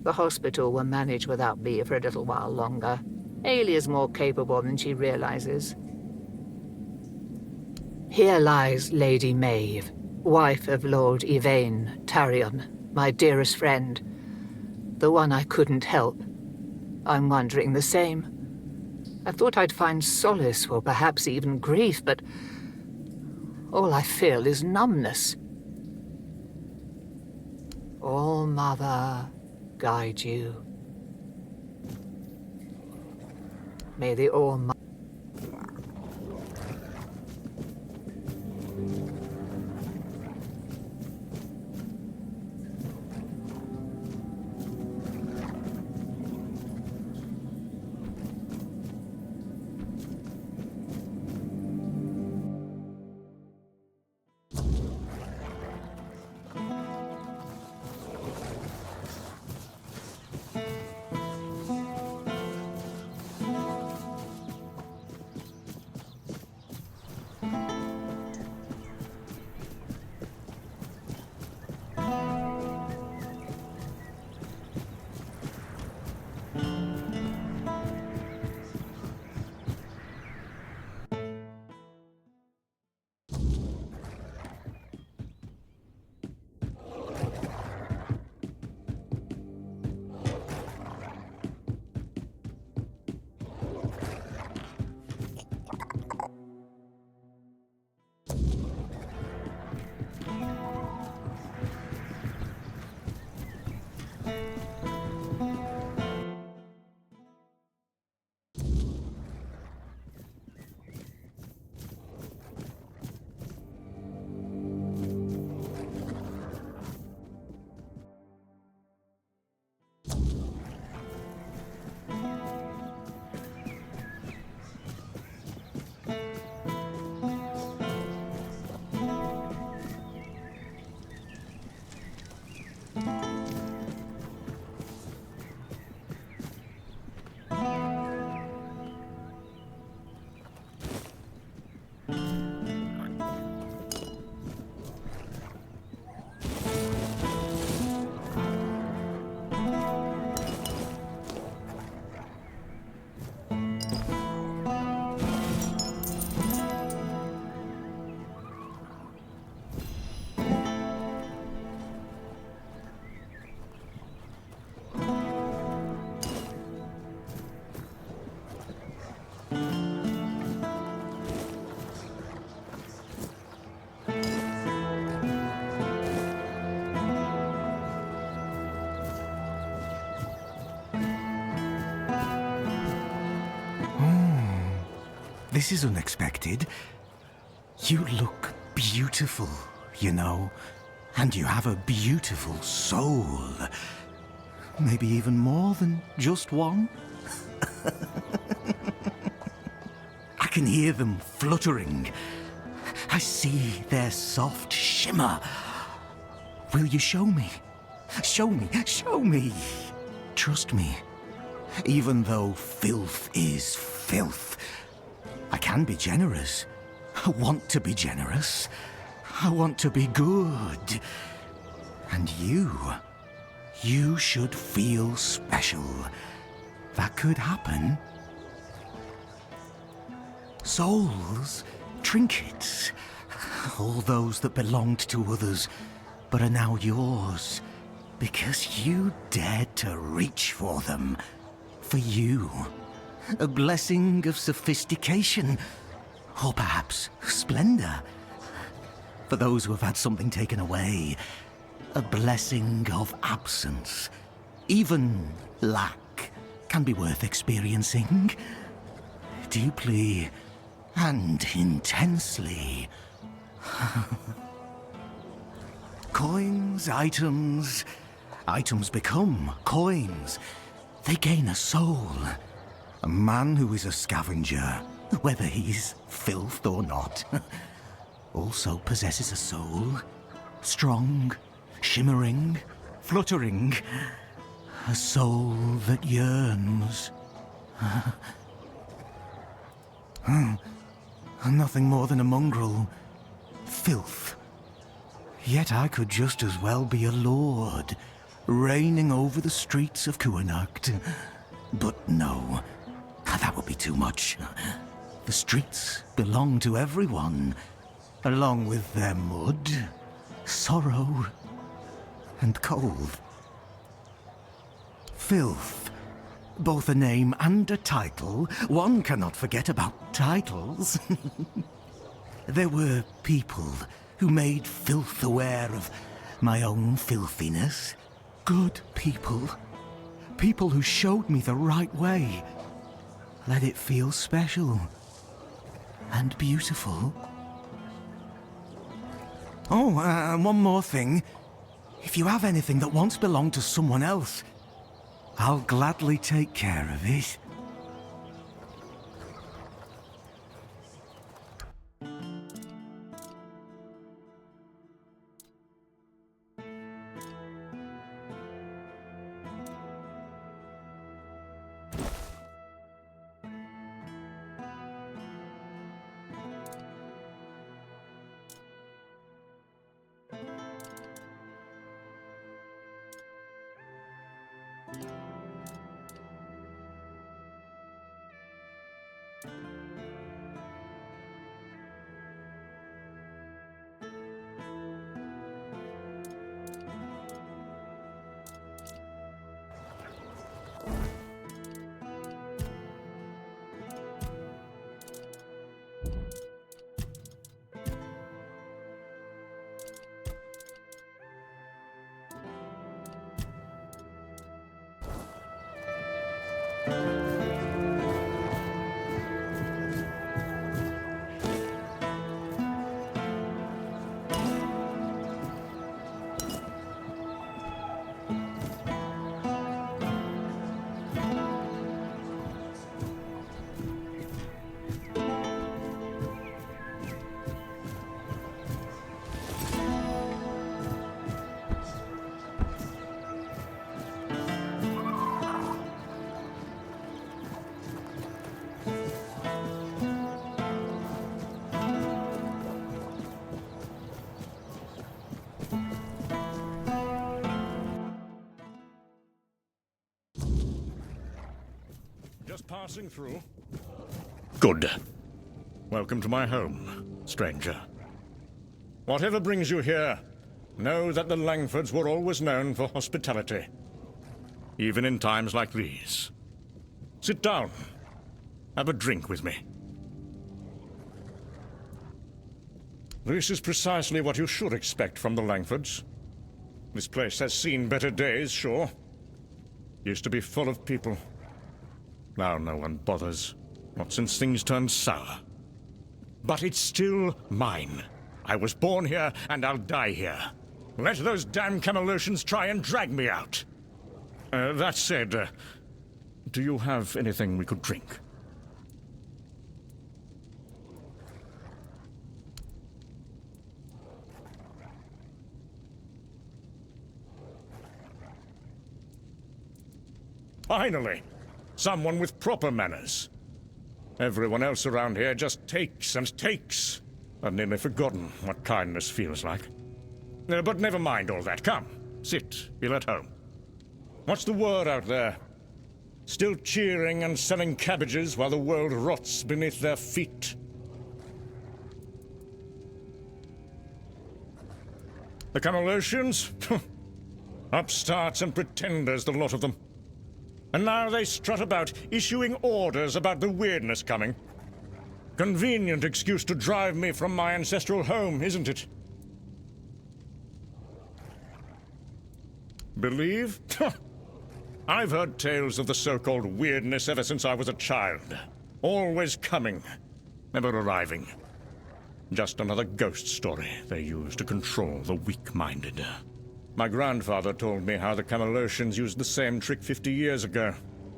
The hospital will manage without me for a little while longer. Ailey is more capable than she realizes. Here lies Lady Maeve, wife of Lord Yvain, Tarion, my dearest friend. The one I couldn't help. I'm wondering the same. I thought I'd find solace or perhaps even grief, but all I feel is numbness. All-Mother guide you. May the All-Mother... This is unexpected. You look beautiful, you know, and you have a beautiful soul. Maybe even more than just one. I can hear them fluttering. I see their soft shimmer. Will you show me? Show me, show me. Trust me, even though filth is filth, I can be generous. I want to be generous. I want to be good. And you should feel special. That could happen. Souls, trinkets, all those that belonged to others, but are now yours, because you dared to reach for them. For you. A blessing of sophistication, or perhaps splendor. For those who have had something taken away, a blessing of absence. Even lack can be worth experiencing. Deeply and intensely. Coins, items become coins. They gain a soul. A man who is a scavenger, whether he's filth or not, also possesses a soul. Strong, shimmering, fluttering. A soul that yearns. Nothing more than a mongrel. Filth. Yet I could just as well be a lord, reigning over the streets of Cuanacht. But no, that would be too much. The streets belong to everyone, along with their mud, sorrow, and cold. Filth. Both a name and a title. One cannot forget about titles. There were people who made filth aware of my own filthiness. Good people. People who showed me the right way. Let it feel special. And beautiful. Oh, and one more thing. If you have anything that once belonged to someone else, I'll gladly take care of it. Just passing through. Good. Welcome to my home, stranger. Whatever brings you here, know that the Langfords were always known for hospitality, even in times like these. Sit down. Have a drink with me. This is precisely what you should expect from the Langfords. This place has seen better days, sure. Used to be full of people. Now no one bothers. Not since things turned sour. but it's still mine. I was born here, and I'll die here. Let those damn Camelosians try and drag me out. That said, do you have anything we could drink? Finally! Someone with proper manners. Everyone else around here just takes and takes. I've nearly forgotten what kindness feels like. But never mind all that. Come, sit, feel at home. What's the word out there? Still cheering and selling cabbages while the world rots beneath their feet? The Camelosians? Upstarts and pretenders, the lot of them. And now they strut about, issuing orders about the weirdness coming. Convenient excuse to drive me from my ancestral home, isn't it? Believe? I've heard tales of the so-called weirdness ever since I was a child. Always coming, never arriving. Just another ghost story they use to control the weak-minded. My grandfather told me how the Camelosians used the same trick 50 years ago,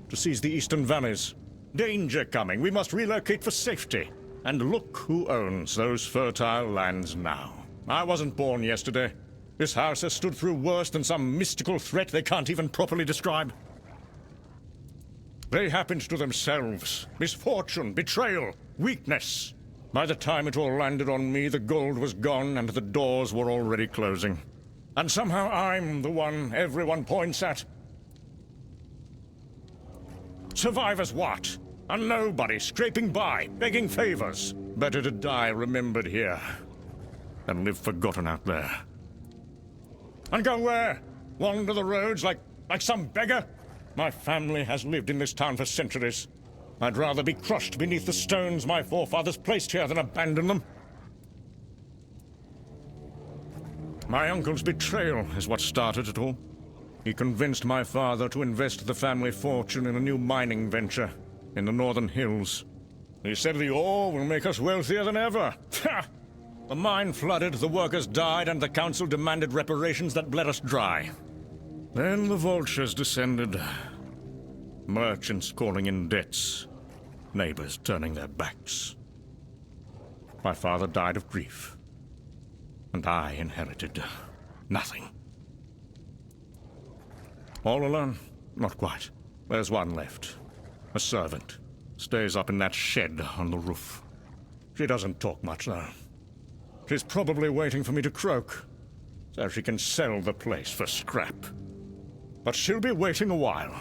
to seize the eastern valleys. Danger coming, we must relocate for safety. And look who owns those fertile lands now. I wasn't born yesterday. This house has stood through worse than some mystical threat they can't even properly describe. They happened to themselves. Misfortune, betrayal, weakness. By the time it all landed on me, the gold was gone and the doors were already closing. And somehow I'm the one everyone points at. Survivors what? A nobody scraping by, begging favors. Better to die remembered here than live forgotten out there. And go where? Wander the roads like some beggar? My family has lived in this town for centuries. I'd rather be crushed beneath the stones my forefathers placed here than abandon them. My uncle's betrayal is what started it all. He convinced my father to invest the family fortune in a new mining venture in the northern hills. He said the ore will make us wealthier than ever. The mine flooded, the workers died, and the council demanded reparations that bled us dry. Then the vultures descended. Merchants calling in debts. Neighbors turning their backs. My father died of grief. And I inherited nothing. All alone? Not quite. There's one left. A servant. Stays up in that shed on the roof. She doesn't talk much, though. She's probably waiting for me to croak, so she can sell the place for scrap. But she'll be waiting a while.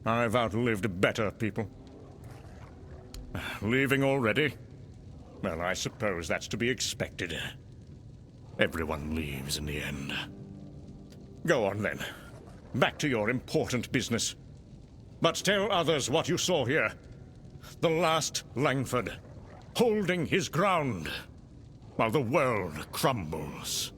I've outlived better people. Leaving already? Well, I suppose that's to be expected. Everyone leaves in the end. Go on, then. Back to your important business. But tell others what you saw here. The last Langford, holding his ground, while the world crumbles.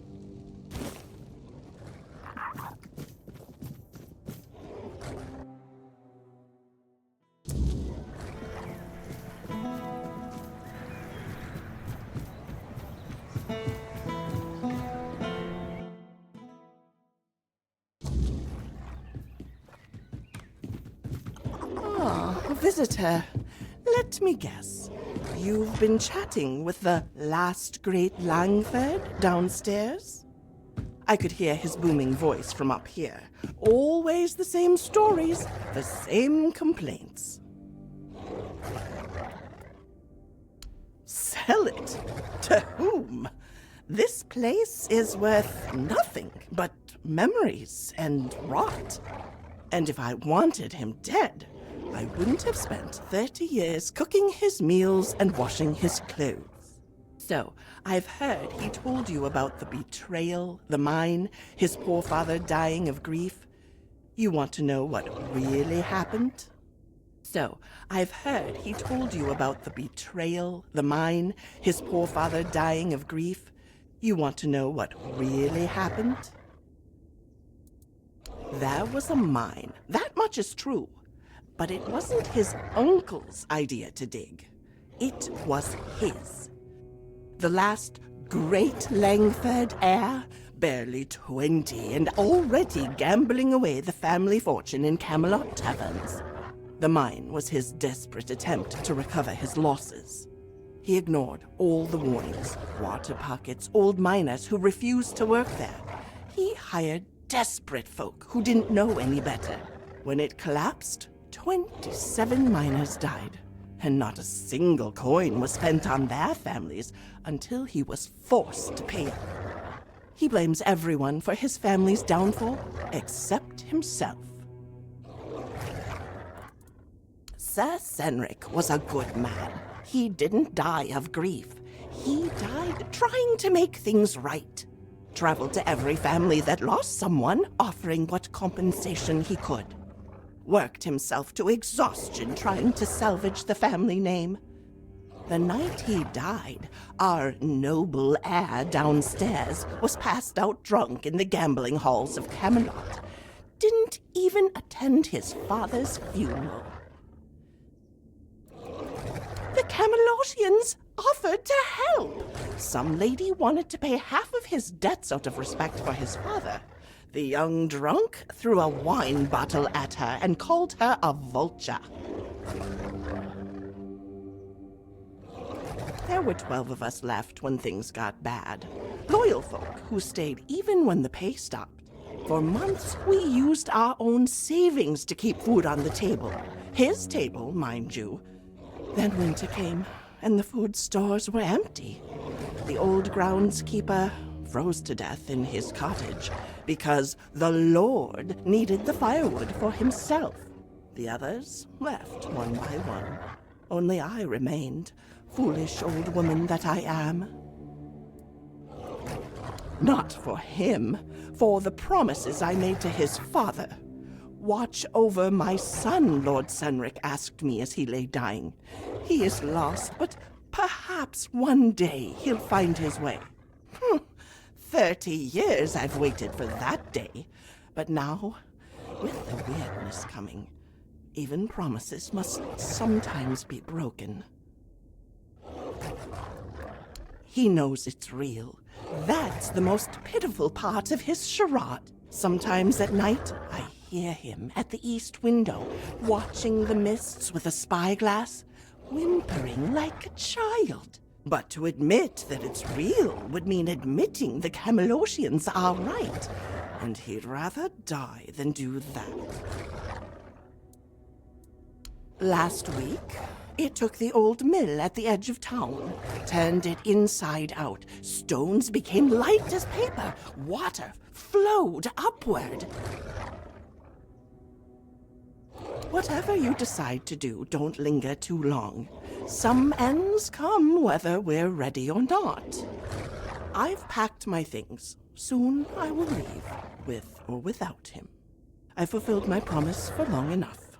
Visitor, let me guess. You've been chatting with the last great Langford downstairs? I could hear his booming voice from up here. Always the same stories, the same complaints. Sell it? To whom? This place is worth nothing but memories and rot. And if I wanted him dead, I wouldn't have spent 30 years cooking his meals and washing his clothes. So, I've heard he told you about the betrayal, the mine, his poor father dying of grief. You want to know what really happened? So, I've heard he told you about the betrayal, the mine, his poor father dying of grief. You want to know what really happened? There was a mine. That much is true. But it wasn't his uncle's idea to dig. It was his. The last great Langford heir, barely 20 and already gambling away the family fortune in Camelot taverns. The mine was his desperate attempt to recover his losses. He ignored all the warnings, water pockets, old miners who refused to work there. He hired desperate folk who didn't know any better. When it collapsed, 27 miners died, and not a single coin was spent on their families until he was forced to pay up. He blames everyone for his family's downfall except himself. Sir Senric was a good man. He didn't die of grief. He died trying to make things right. Traveled to every family that lost someone, offering what compensation he could. Worked himself to exhaustion trying to salvage the family name. The night he died, our noble heir downstairs was passed out drunk in the gambling halls of Camelot. Didn't even attend his father's funeral. The Camelotians offered to help. Some lady wanted to pay half of his debts out of respect for his father. The young drunk threw a wine bottle at her and called her a vulture. There were 12 of us left when things got bad. Loyal folk who stayed even when the pay stopped. For months, we used our own savings to keep food on the table. His table, mind you. Then winter came, and the food stores were empty. The old groundskeeper froze to death in his cottage because the Lord needed the firewood for himself. The others left one by one. Only I remained, foolish old woman that I am. Not for him, for the promises I made to his father. Watch over my son, Lord Senric asked me as he lay dying. He is lost, but perhaps one day he'll find his way. 30 years I've waited for that day. But now, with the weirdness coming, even promises must sometimes be broken. He knows it's real. That's the most pitiful part of his charade. Sometimes at night, I hear him at the east window, watching the mists with a spyglass, whimpering like a child. But to admit that it's real would mean admitting the Camelotians are right, and he'd rather die than do that. Last week, it took the old mill at the edge of town, turned it inside out. Stones became light as paper. Water flowed upward. Whatever you decide to do, don't linger too long. Some ends come whether we're ready or not. I've packed my things. Soon I will leave, with or without him. I fulfilled my promise for long enough.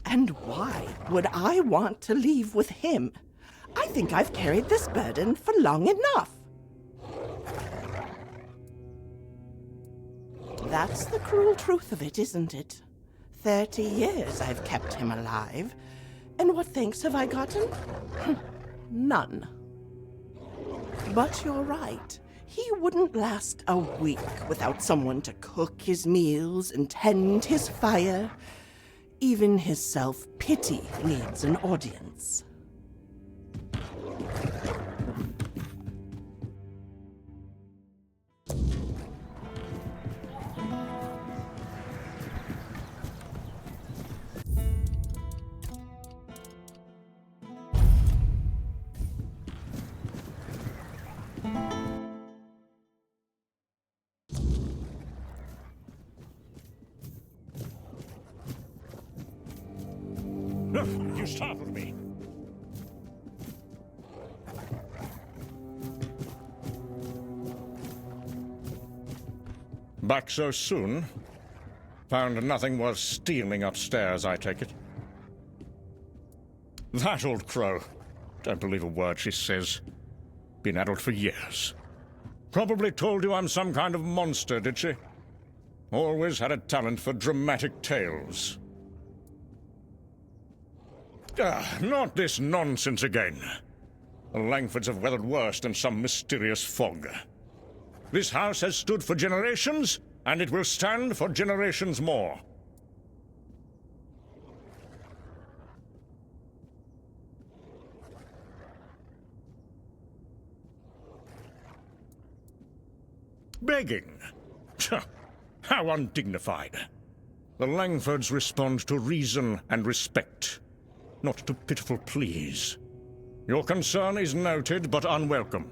And why would I want to leave with him? I think I've carried this burden for long enough. That's the cruel truth of it, isn't it? 30 years I've kept him alive. And what thanks have I gotten? None. But you're right. He wouldn't last a week without someone to cook his meals and tend his fire. Even his self-pity needs an audience. You startled me. Back so soon? Found nothing worth stealing upstairs, I take it. That old crow. Don't believe a word she says. Been addled for years. Probably told you I'm some kind of monster, did she? Always had a talent for dramatic tales. Not this nonsense again. The Langfords have weathered worse than some mysterious fog. This house has stood for generations, and it will stand for generations more. Begging? How undignified. The Langfords respond to reason and respect, not to pitiful pleas. Your concern is noted, but unwelcome.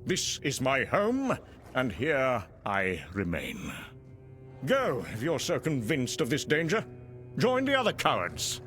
This is my home, and here I remain. Go, if you're so convinced of this danger. Join the other cowards.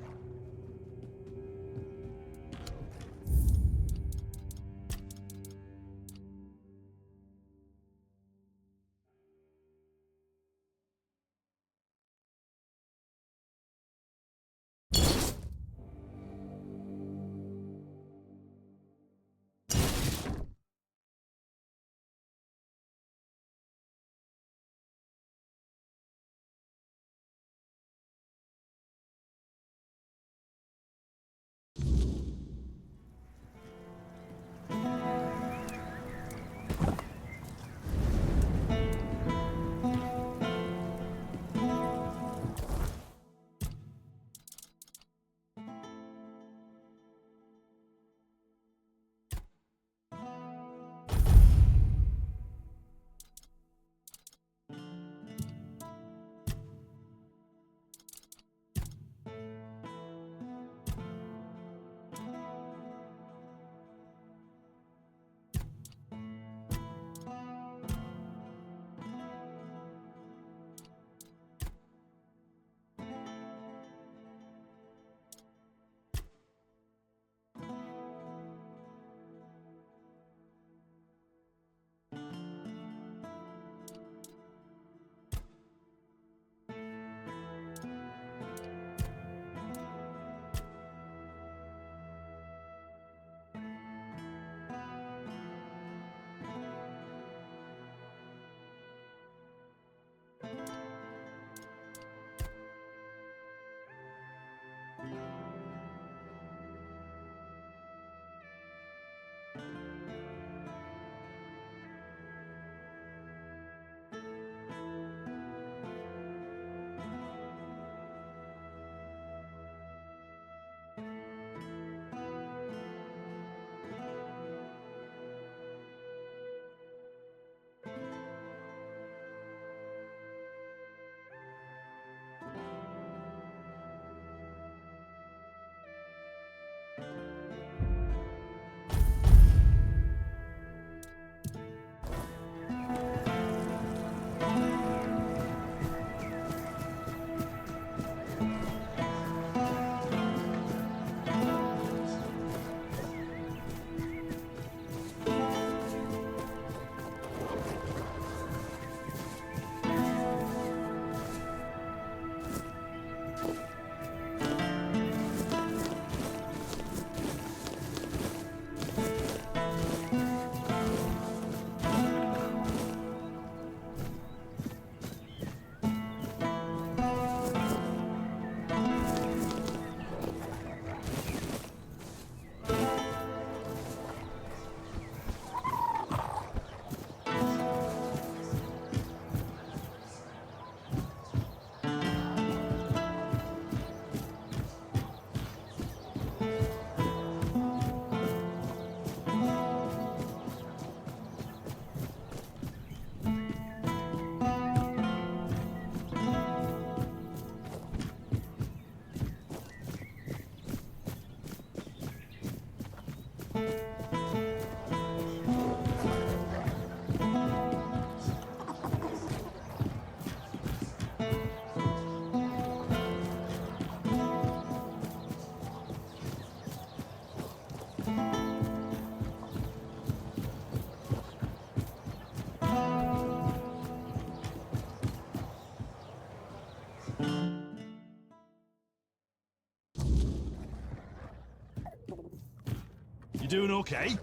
You doing okay?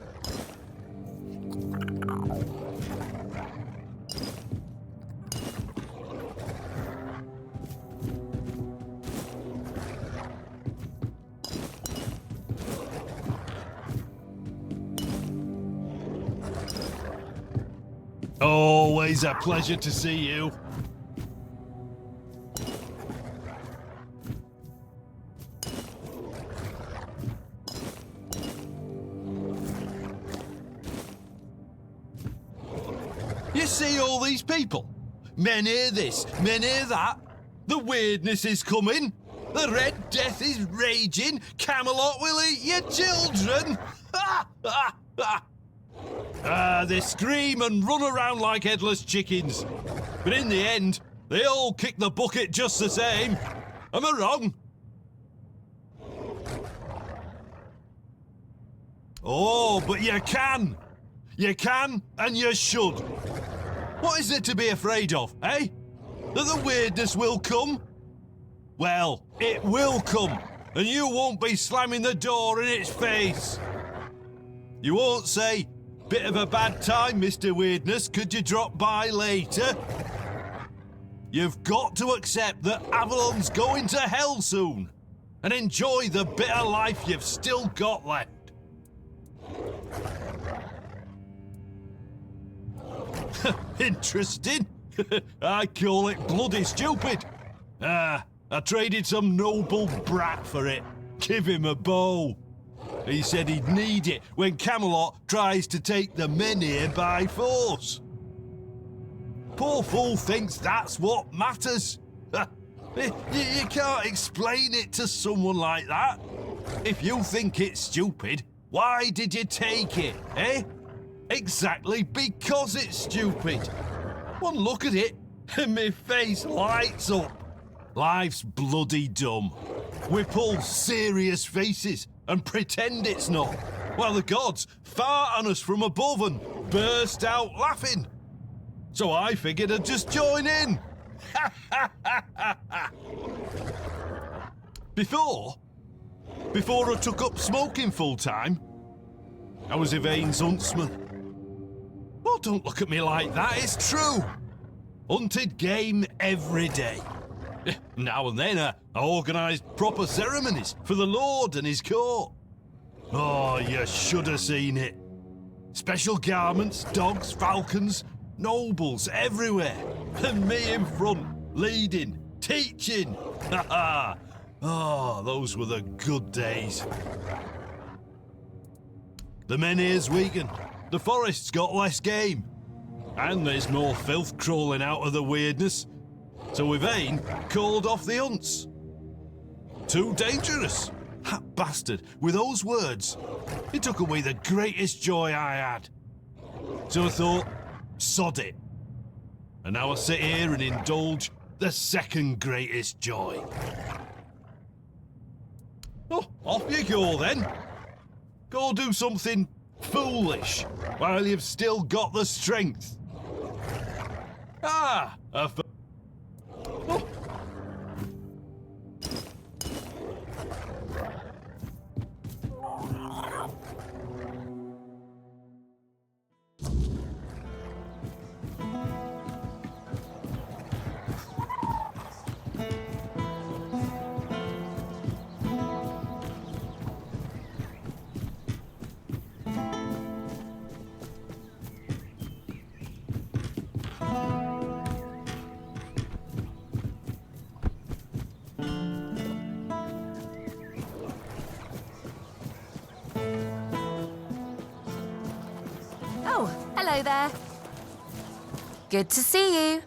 Always a pleasure to see you. You see all these people? Men hear this, men hear that. The weirdness is coming. The Red Death is raging. Camelot will eat your children. They scream and run around like headless chickens. But in the end, they all kick the bucket just the same. Am I wrong? Oh, but you can. You can and you should. What is there to be afraid of, eh? That the weirdness will come? Well, it will come, and you won't be slamming the door in its face. You won't say, "Bit of a bad time, Mr. Weirdness, could you drop by later?" You've got to accept that Avalon's going to hell soon, and enjoy the bit of life you've still got left. Interesting. I call it bloody stupid. I traded some noble brat for it. Give him a bow. He said he'd need it when Camelot tries to take the men here by force. Poor fool thinks that's what matters. You can't explain it to someone like that. If you think it's stupid, why did you take it, eh? Exactly because it's stupid. One look at it, and my face lights up. Life's bloody dumb. We pull serious faces and pretend it's not, while the gods fart on us from above and burst out laughing. So I figured I'd just join in. Before I took up smoking full time, I was Yvain's huntsman. Oh, don't look at me like that, it's true. Hunted game every day. Now and then I organised proper ceremonies for the Lord and his court. Oh, you should have seen it. Special garments, dogs, falcons, nobles everywhere. And me in front, leading, teaching. Ha ha! Oh, those were the good days. The men here's weakened. The forest's got less game. And there's more filth crawling out of the weirdness. So Yvain called off the hunts. Too dangerous. That bastard, with those words, he took away the greatest joy I had. So I thought, sod it. And now I sit here and indulge the second greatest joy. Oh, off you go then. Go do something foolish while you've still got the strength. Ah, oh. Hello there. Good to see you.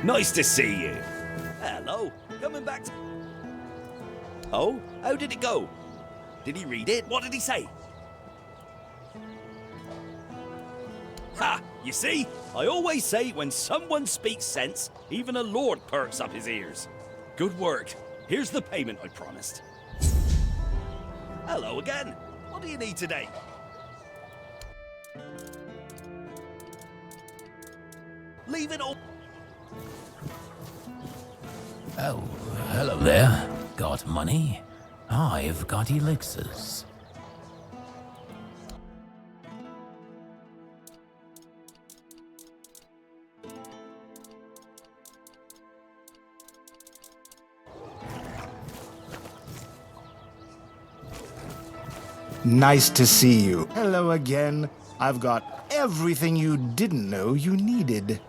Nice to see you. Hello. Coming back to... Oh, how did it go? Did he read it? What did he say? Ha! You see? I always say when someone speaks sense, even a lord perks up his ears. Good work. Here's the payment I promised. Hello again. What do you need today? Leave it all. Oh, hello there. Got money? I've got elixirs. Nice to see you. Hello again. I've got everything you didn't know you needed.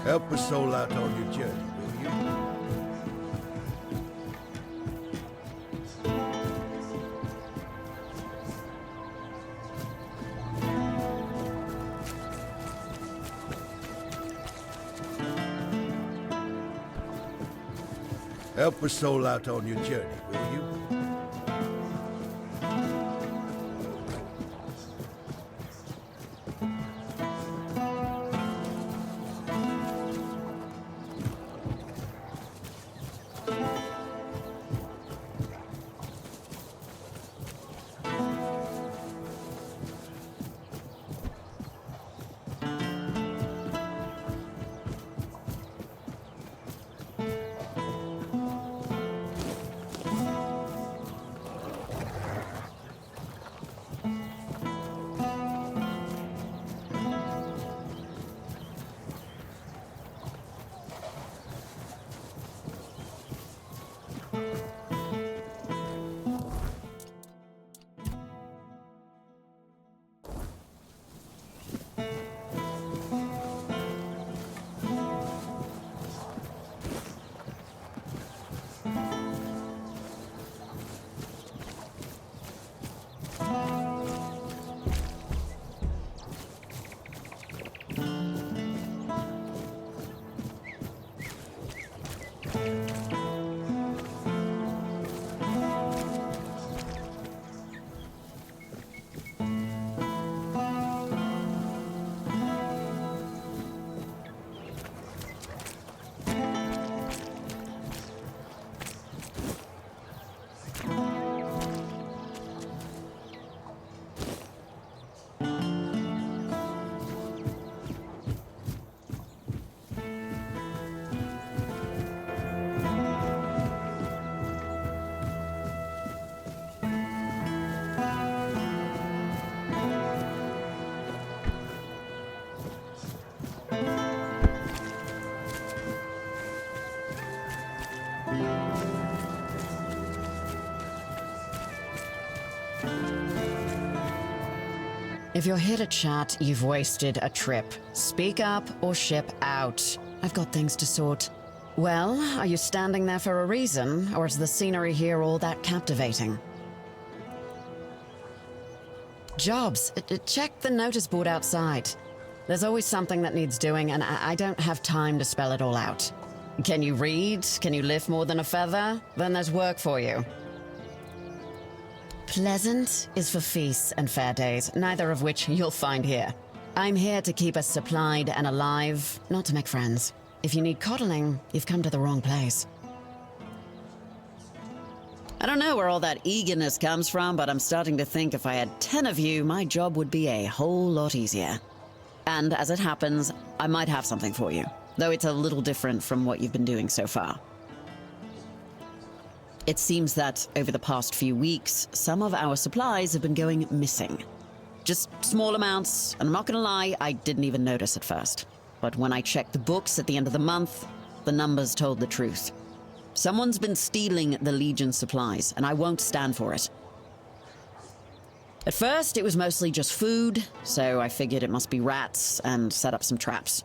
Help a soul out on your journey, will you? Help a soul out on your journey, will you? If you're here to chat, you've wasted a trip. Speak up or ship out. I've got things to sort. Well, are you standing there for a reason, or is the scenery here all that captivating? Jobs. Check the notice board outside. There's always something that needs doing, and I don't have time to spell it all out. Can you read? Can you lift more than a feather? Then there's work for you. Pleasant is for feasts and fair days, neither of which you'll find here. I'm here to keep us supplied and alive, not to make friends. If you need coddling, you've come to the wrong place. I don't know where all that eagerness comes from, but I'm starting to think if I had 10 of you, my job would be a whole lot easier. And as it happens, I might have something for you, though it's a little different from what you've been doing so far. It seems that over the past few weeks, some of our supplies have been going missing. Just small amounts, and I'm not gonna lie, I didn't even notice at first. But when I checked the books at the end of the month, the numbers told the truth. Someone's been stealing the Legion supplies, and I won't stand for it. At first, it was mostly just food, so I figured it must be rats and set up some traps.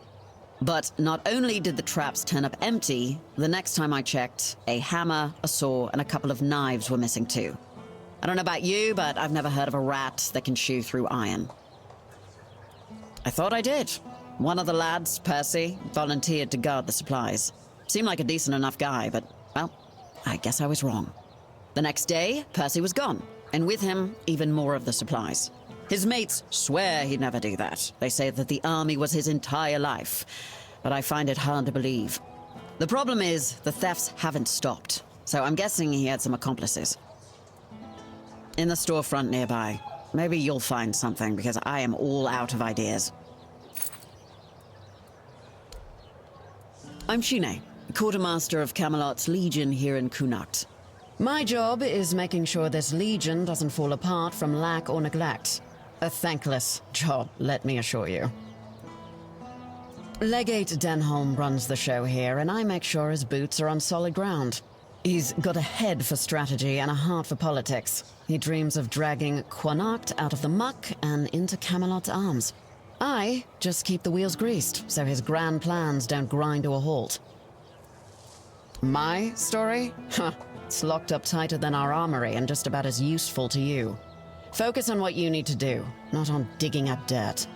But not only did the traps turn up empty, the next time I checked, a hammer, a saw, and a couple of knives were missing too. I don't know about you, but I've never heard of a rat that can chew through iron. I thought I did. One of the lads, Percy, volunteered to guard the supplies. Seemed like a decent enough guy, but, well, I guess I was wrong. The next day, Percy was gone, and with him, even more of the supplies. His mates swear he'd never do that. They say that the army was his entire life, but I find it hard to believe. The problem is, the thefts haven't stopped, so I'm guessing he had some accomplices. In the storefront nearby. Maybe you'll find something, because I am all out of ideas. I'm Shine, quartermaster of Camelot's Legion here in Cuanacht. My job is making sure this Legion doesn't fall apart from lack or neglect. A thankless job, let me assure you. Legate Denholm runs the show here, and I make sure his boots are on solid ground. He's got a head for strategy and a heart for politics. He dreams of dragging Cuanacht out of the muck and into Camelot's arms. I just keep the wheels greased, so his grand plans don't grind to a halt. My story? Huh. It's locked up tighter than our armory and just about as useful to you. Focus on what you need to do, not on digging up dirt.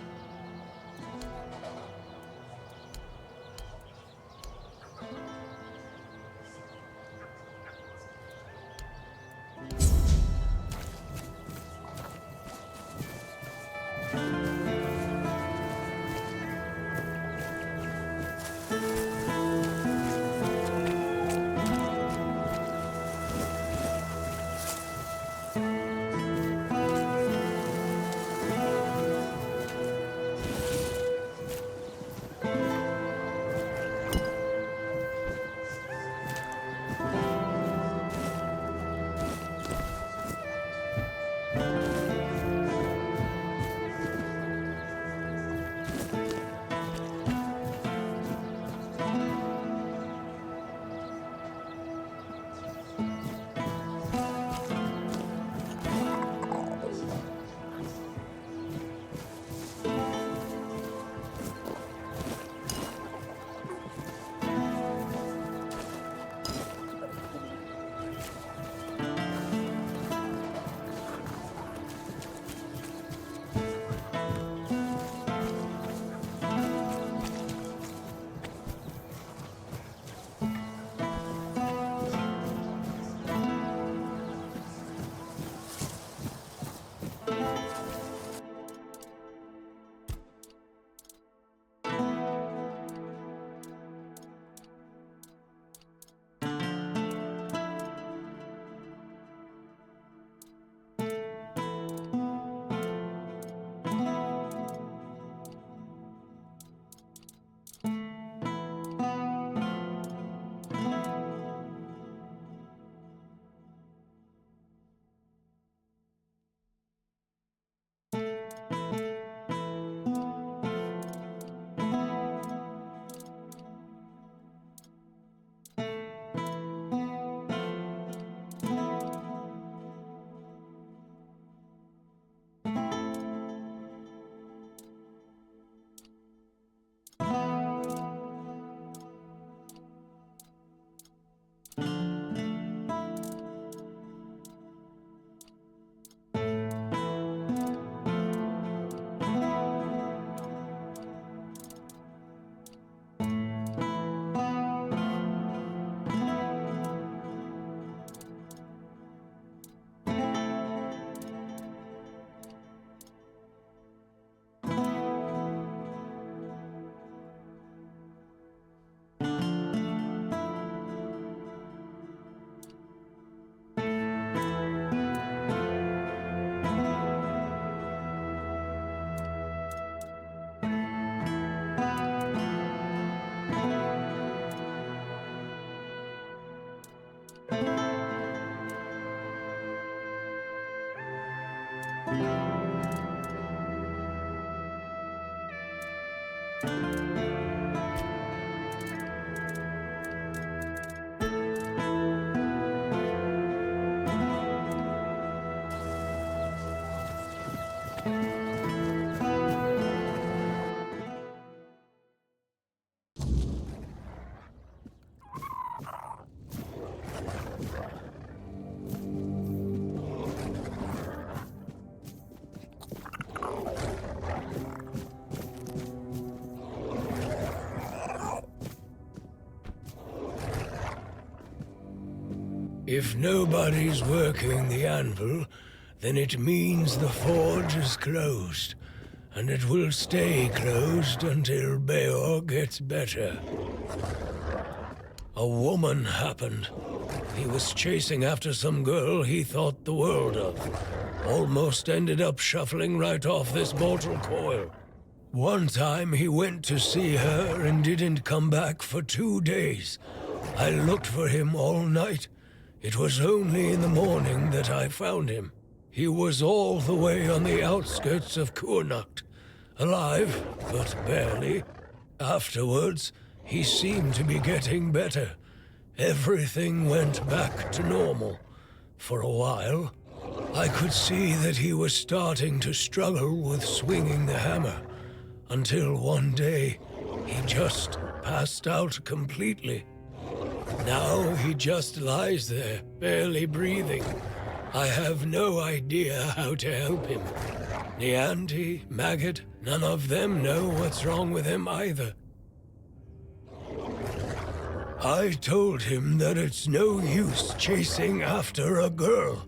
If nobody's working the anvil, then it means the forge is closed, and it will stay closed until Beor gets better. A woman happened. He was chasing after some girl he thought the world of. Almost ended up shuffling right off this mortal coil. One time he went to see her and didn't come back for 2 days. I looked for him all night. It was only in the morning that I found him. He was all the way on the outskirts of Cuanacht. Alive, but barely. Afterwards, he seemed to be getting better. Everything went back to normal. For a while, I could see that he was starting to struggle with swinging the hammer. Until one day, he just passed out completely. Now he just lies there, barely breathing. I have no idea how to help him. The auntie, Maggot, none of them know what's wrong with him either. I told him that it's no use chasing after a girl,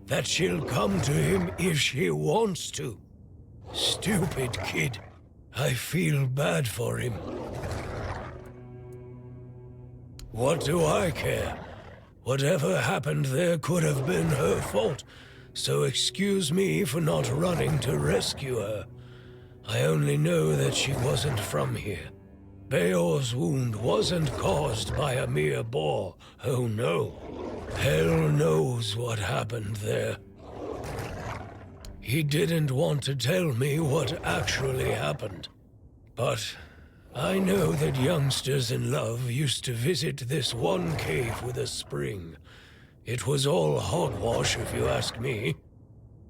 that she'll come to him if she wants to. Stupid kid. I feel bad for him. What do I care? Whatever happened there could have been her fault, so excuse me for not running to rescue her. I only know that she wasn't from here. Beor's wound wasn't caused by a mere boar, oh no. Hell knows what happened there. He didn't want to tell me what actually happened. But I know that youngsters in love used to visit this one cave with a spring. It was all hogwash, if you ask me.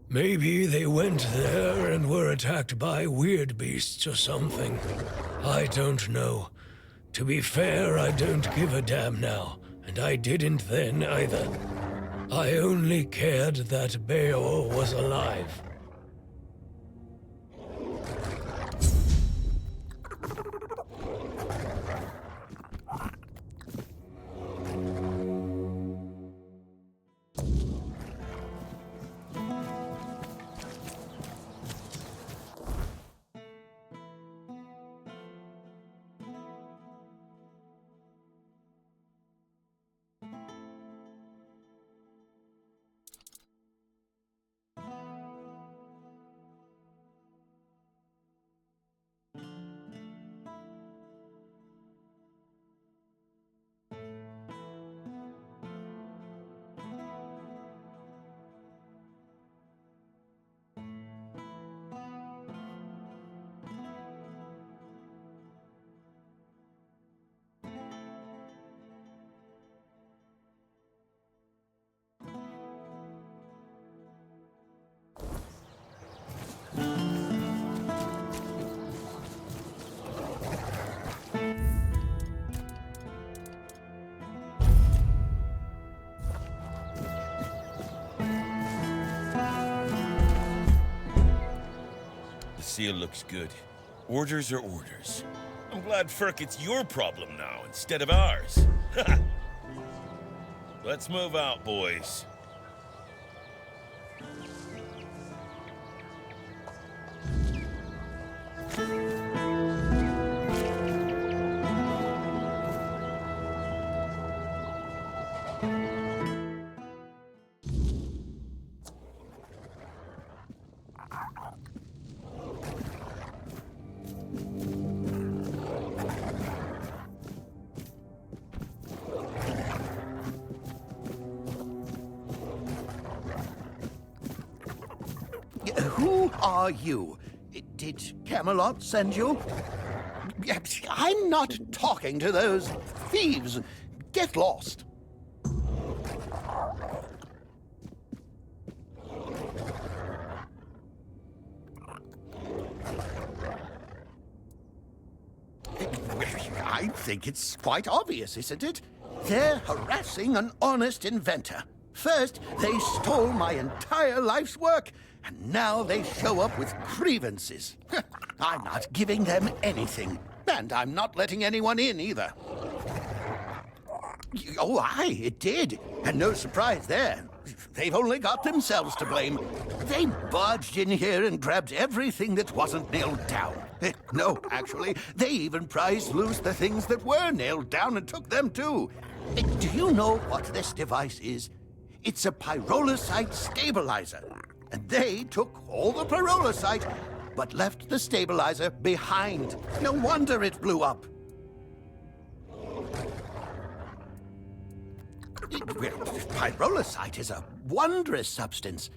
Maybe they went there and were attacked by weird beasts or something. I don't know. To be fair, I don't give a damn now, and I didn't then either. I only cared that Beor was alive. Seal looks good. Orders are orders. I'm glad, Firk, it's your problem now instead of ours. Let's move out, boys. Who are you? Did Camelot send you? I'm not talking to those thieves. Get lost. I think it's quite obvious, isn't it? They're harassing an honest inventor. First, they stole my entire life's work, and now they show up with grievances. I'm not giving them anything, and I'm not letting anyone in either. Oh, aye, it did. And no surprise there. They've only got themselves to blame. They barged in here and grabbed everything that wasn't nailed down. No, actually, they even prized loose the things that were nailed down and took them too. Do you know what this device is? It's a pyrolusite stabilizer. And they took all the pyrolusite, but left the stabilizer behind. No wonder it blew up. Pyrolusite is a wondrous substance.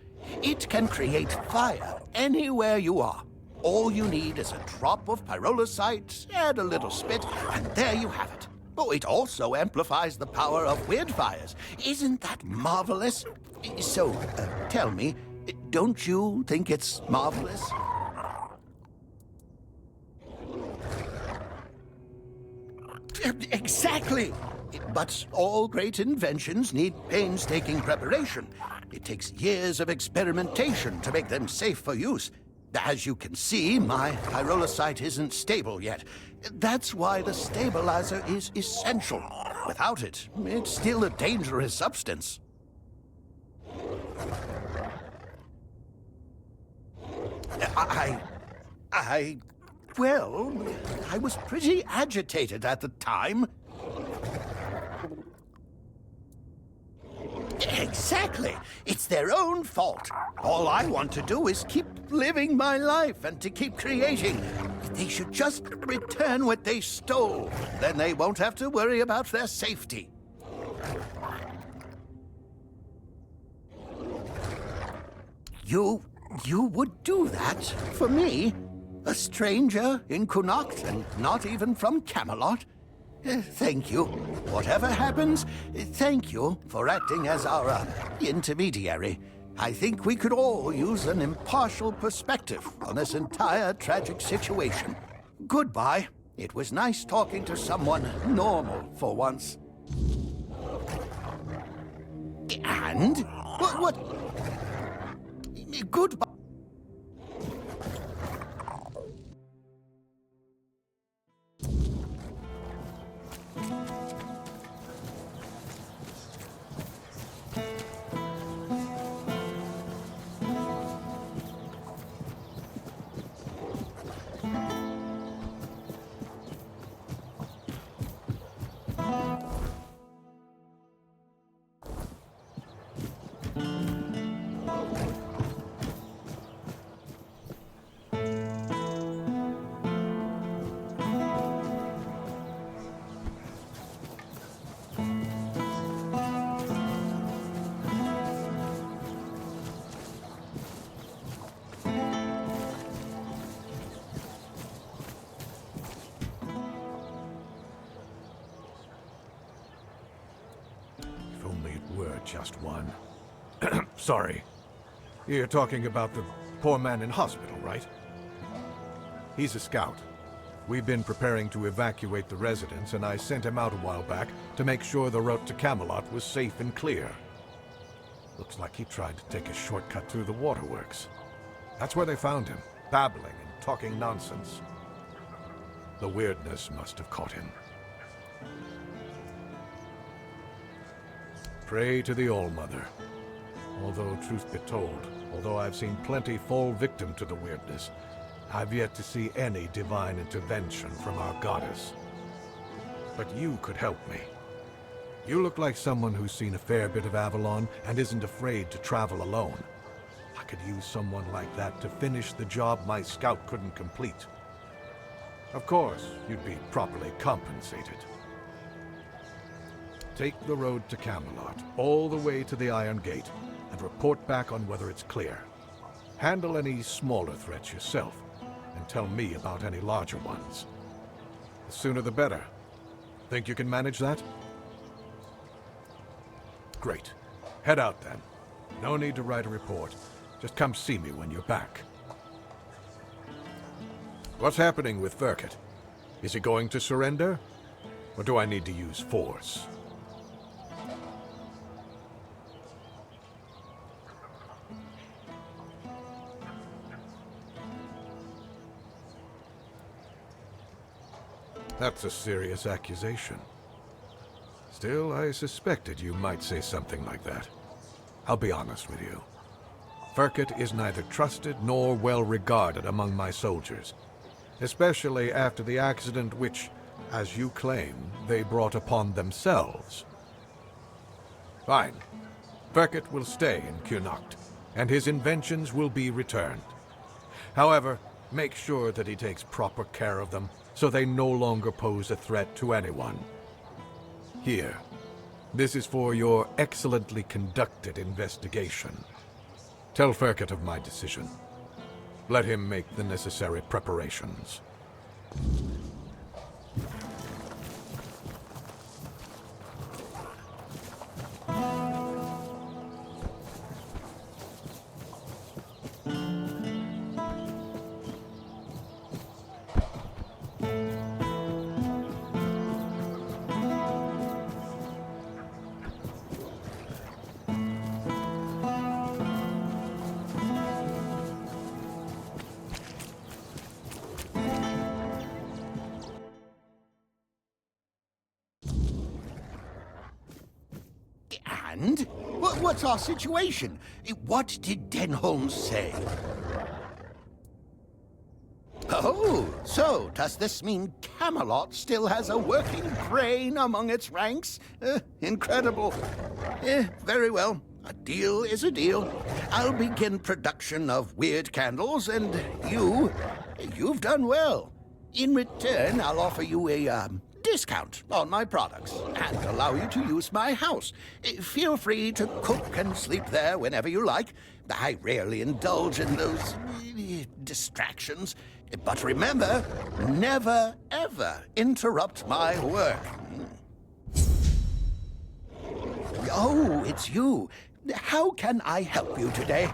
It can create fire anywhere you are. All you need is a drop of pyrolusite, add a little spit, and there you have it. Oh, it also amplifies the power of weird fires. Isn't that marvelous? So, tell me, don't you think it's marvelous? Exactly! But all great inventions need painstaking preparation. It takes years of experimentation to make them safe for use. As you can see, my pyrolusite isn't stable yet. That's why the stabilizer is essential. Without it, it's still a dangerous substance. Well, I was pretty agitated at the time. Exactly. It's their own fault. All I want to do is keep living my life and to keep creating. They should just return what they stole. Then they won't have to worry about their safety. You would do that for me? A stranger in Cuanacht and not even from Camelot? Thank you. Whatever happens, thank you for acting as our intermediary. I think we could all use an impartial perspective on this entire tragic situation. Goodbye. It was nice talking to someone normal for once. And? What? Goodbye. Just one. Sorry. You're talking about the poor man in hospital, right? He's a scout. We've been preparing to evacuate the residence, and I sent him out a while back to make sure the route to Camelot was safe and clear. Looks like he tried to take a shortcut through the waterworks. That's where they found him, babbling and talking nonsense. The weirdness must have caught him. Pray to the All-Mother. Although, truth be told, although I've seen plenty fall victim to the weirdness, I've yet to see any divine intervention from our goddess. But you could help me. You look like someone who's seen a fair bit of Avalon and isn't afraid to travel alone. I could use someone like that to finish the job my scout couldn't complete. Of course, you'd be properly compensated. Take the road to Camelot, all the way to the Iron Gate, and report back on whether it's clear. Handle any smaller threats yourself, and tell me about any larger ones. The sooner the better. Think you can manage that? Great. Head out then. No need to write a report. Just come see me when you're back. What's happening with Verket? Is he going to surrender? Or do I need to use force? That's a serious accusation. Still, I suspected you might say something like that. I'll be honest with you. Firket is neither trusted nor well regarded among my soldiers, especially after the accident which, as you claim, they brought upon themselves. Fine. Firket will stay in Cuanacht, and his inventions will be returned. However, make sure that he takes proper care of them, so they no longer pose a threat to anyone. Here. This is for your excellently conducted investigation. Tell Firket of my decision. Let him make the necessary preparations. And? What's our situation? What did Denholm say? Oh, so does this mean Camelot still has a working brain among its ranks? Incredible. Very well. A deal is a deal. I'll begin production of weird candles, and you've done well. In return, I'll offer you a discount on my products and allow you to use my house. Feel free to cook and sleep there whenever you like. I rarely indulge in those distractions. But remember, never, ever interrupt my work. Oh, it's you. How can I help you today?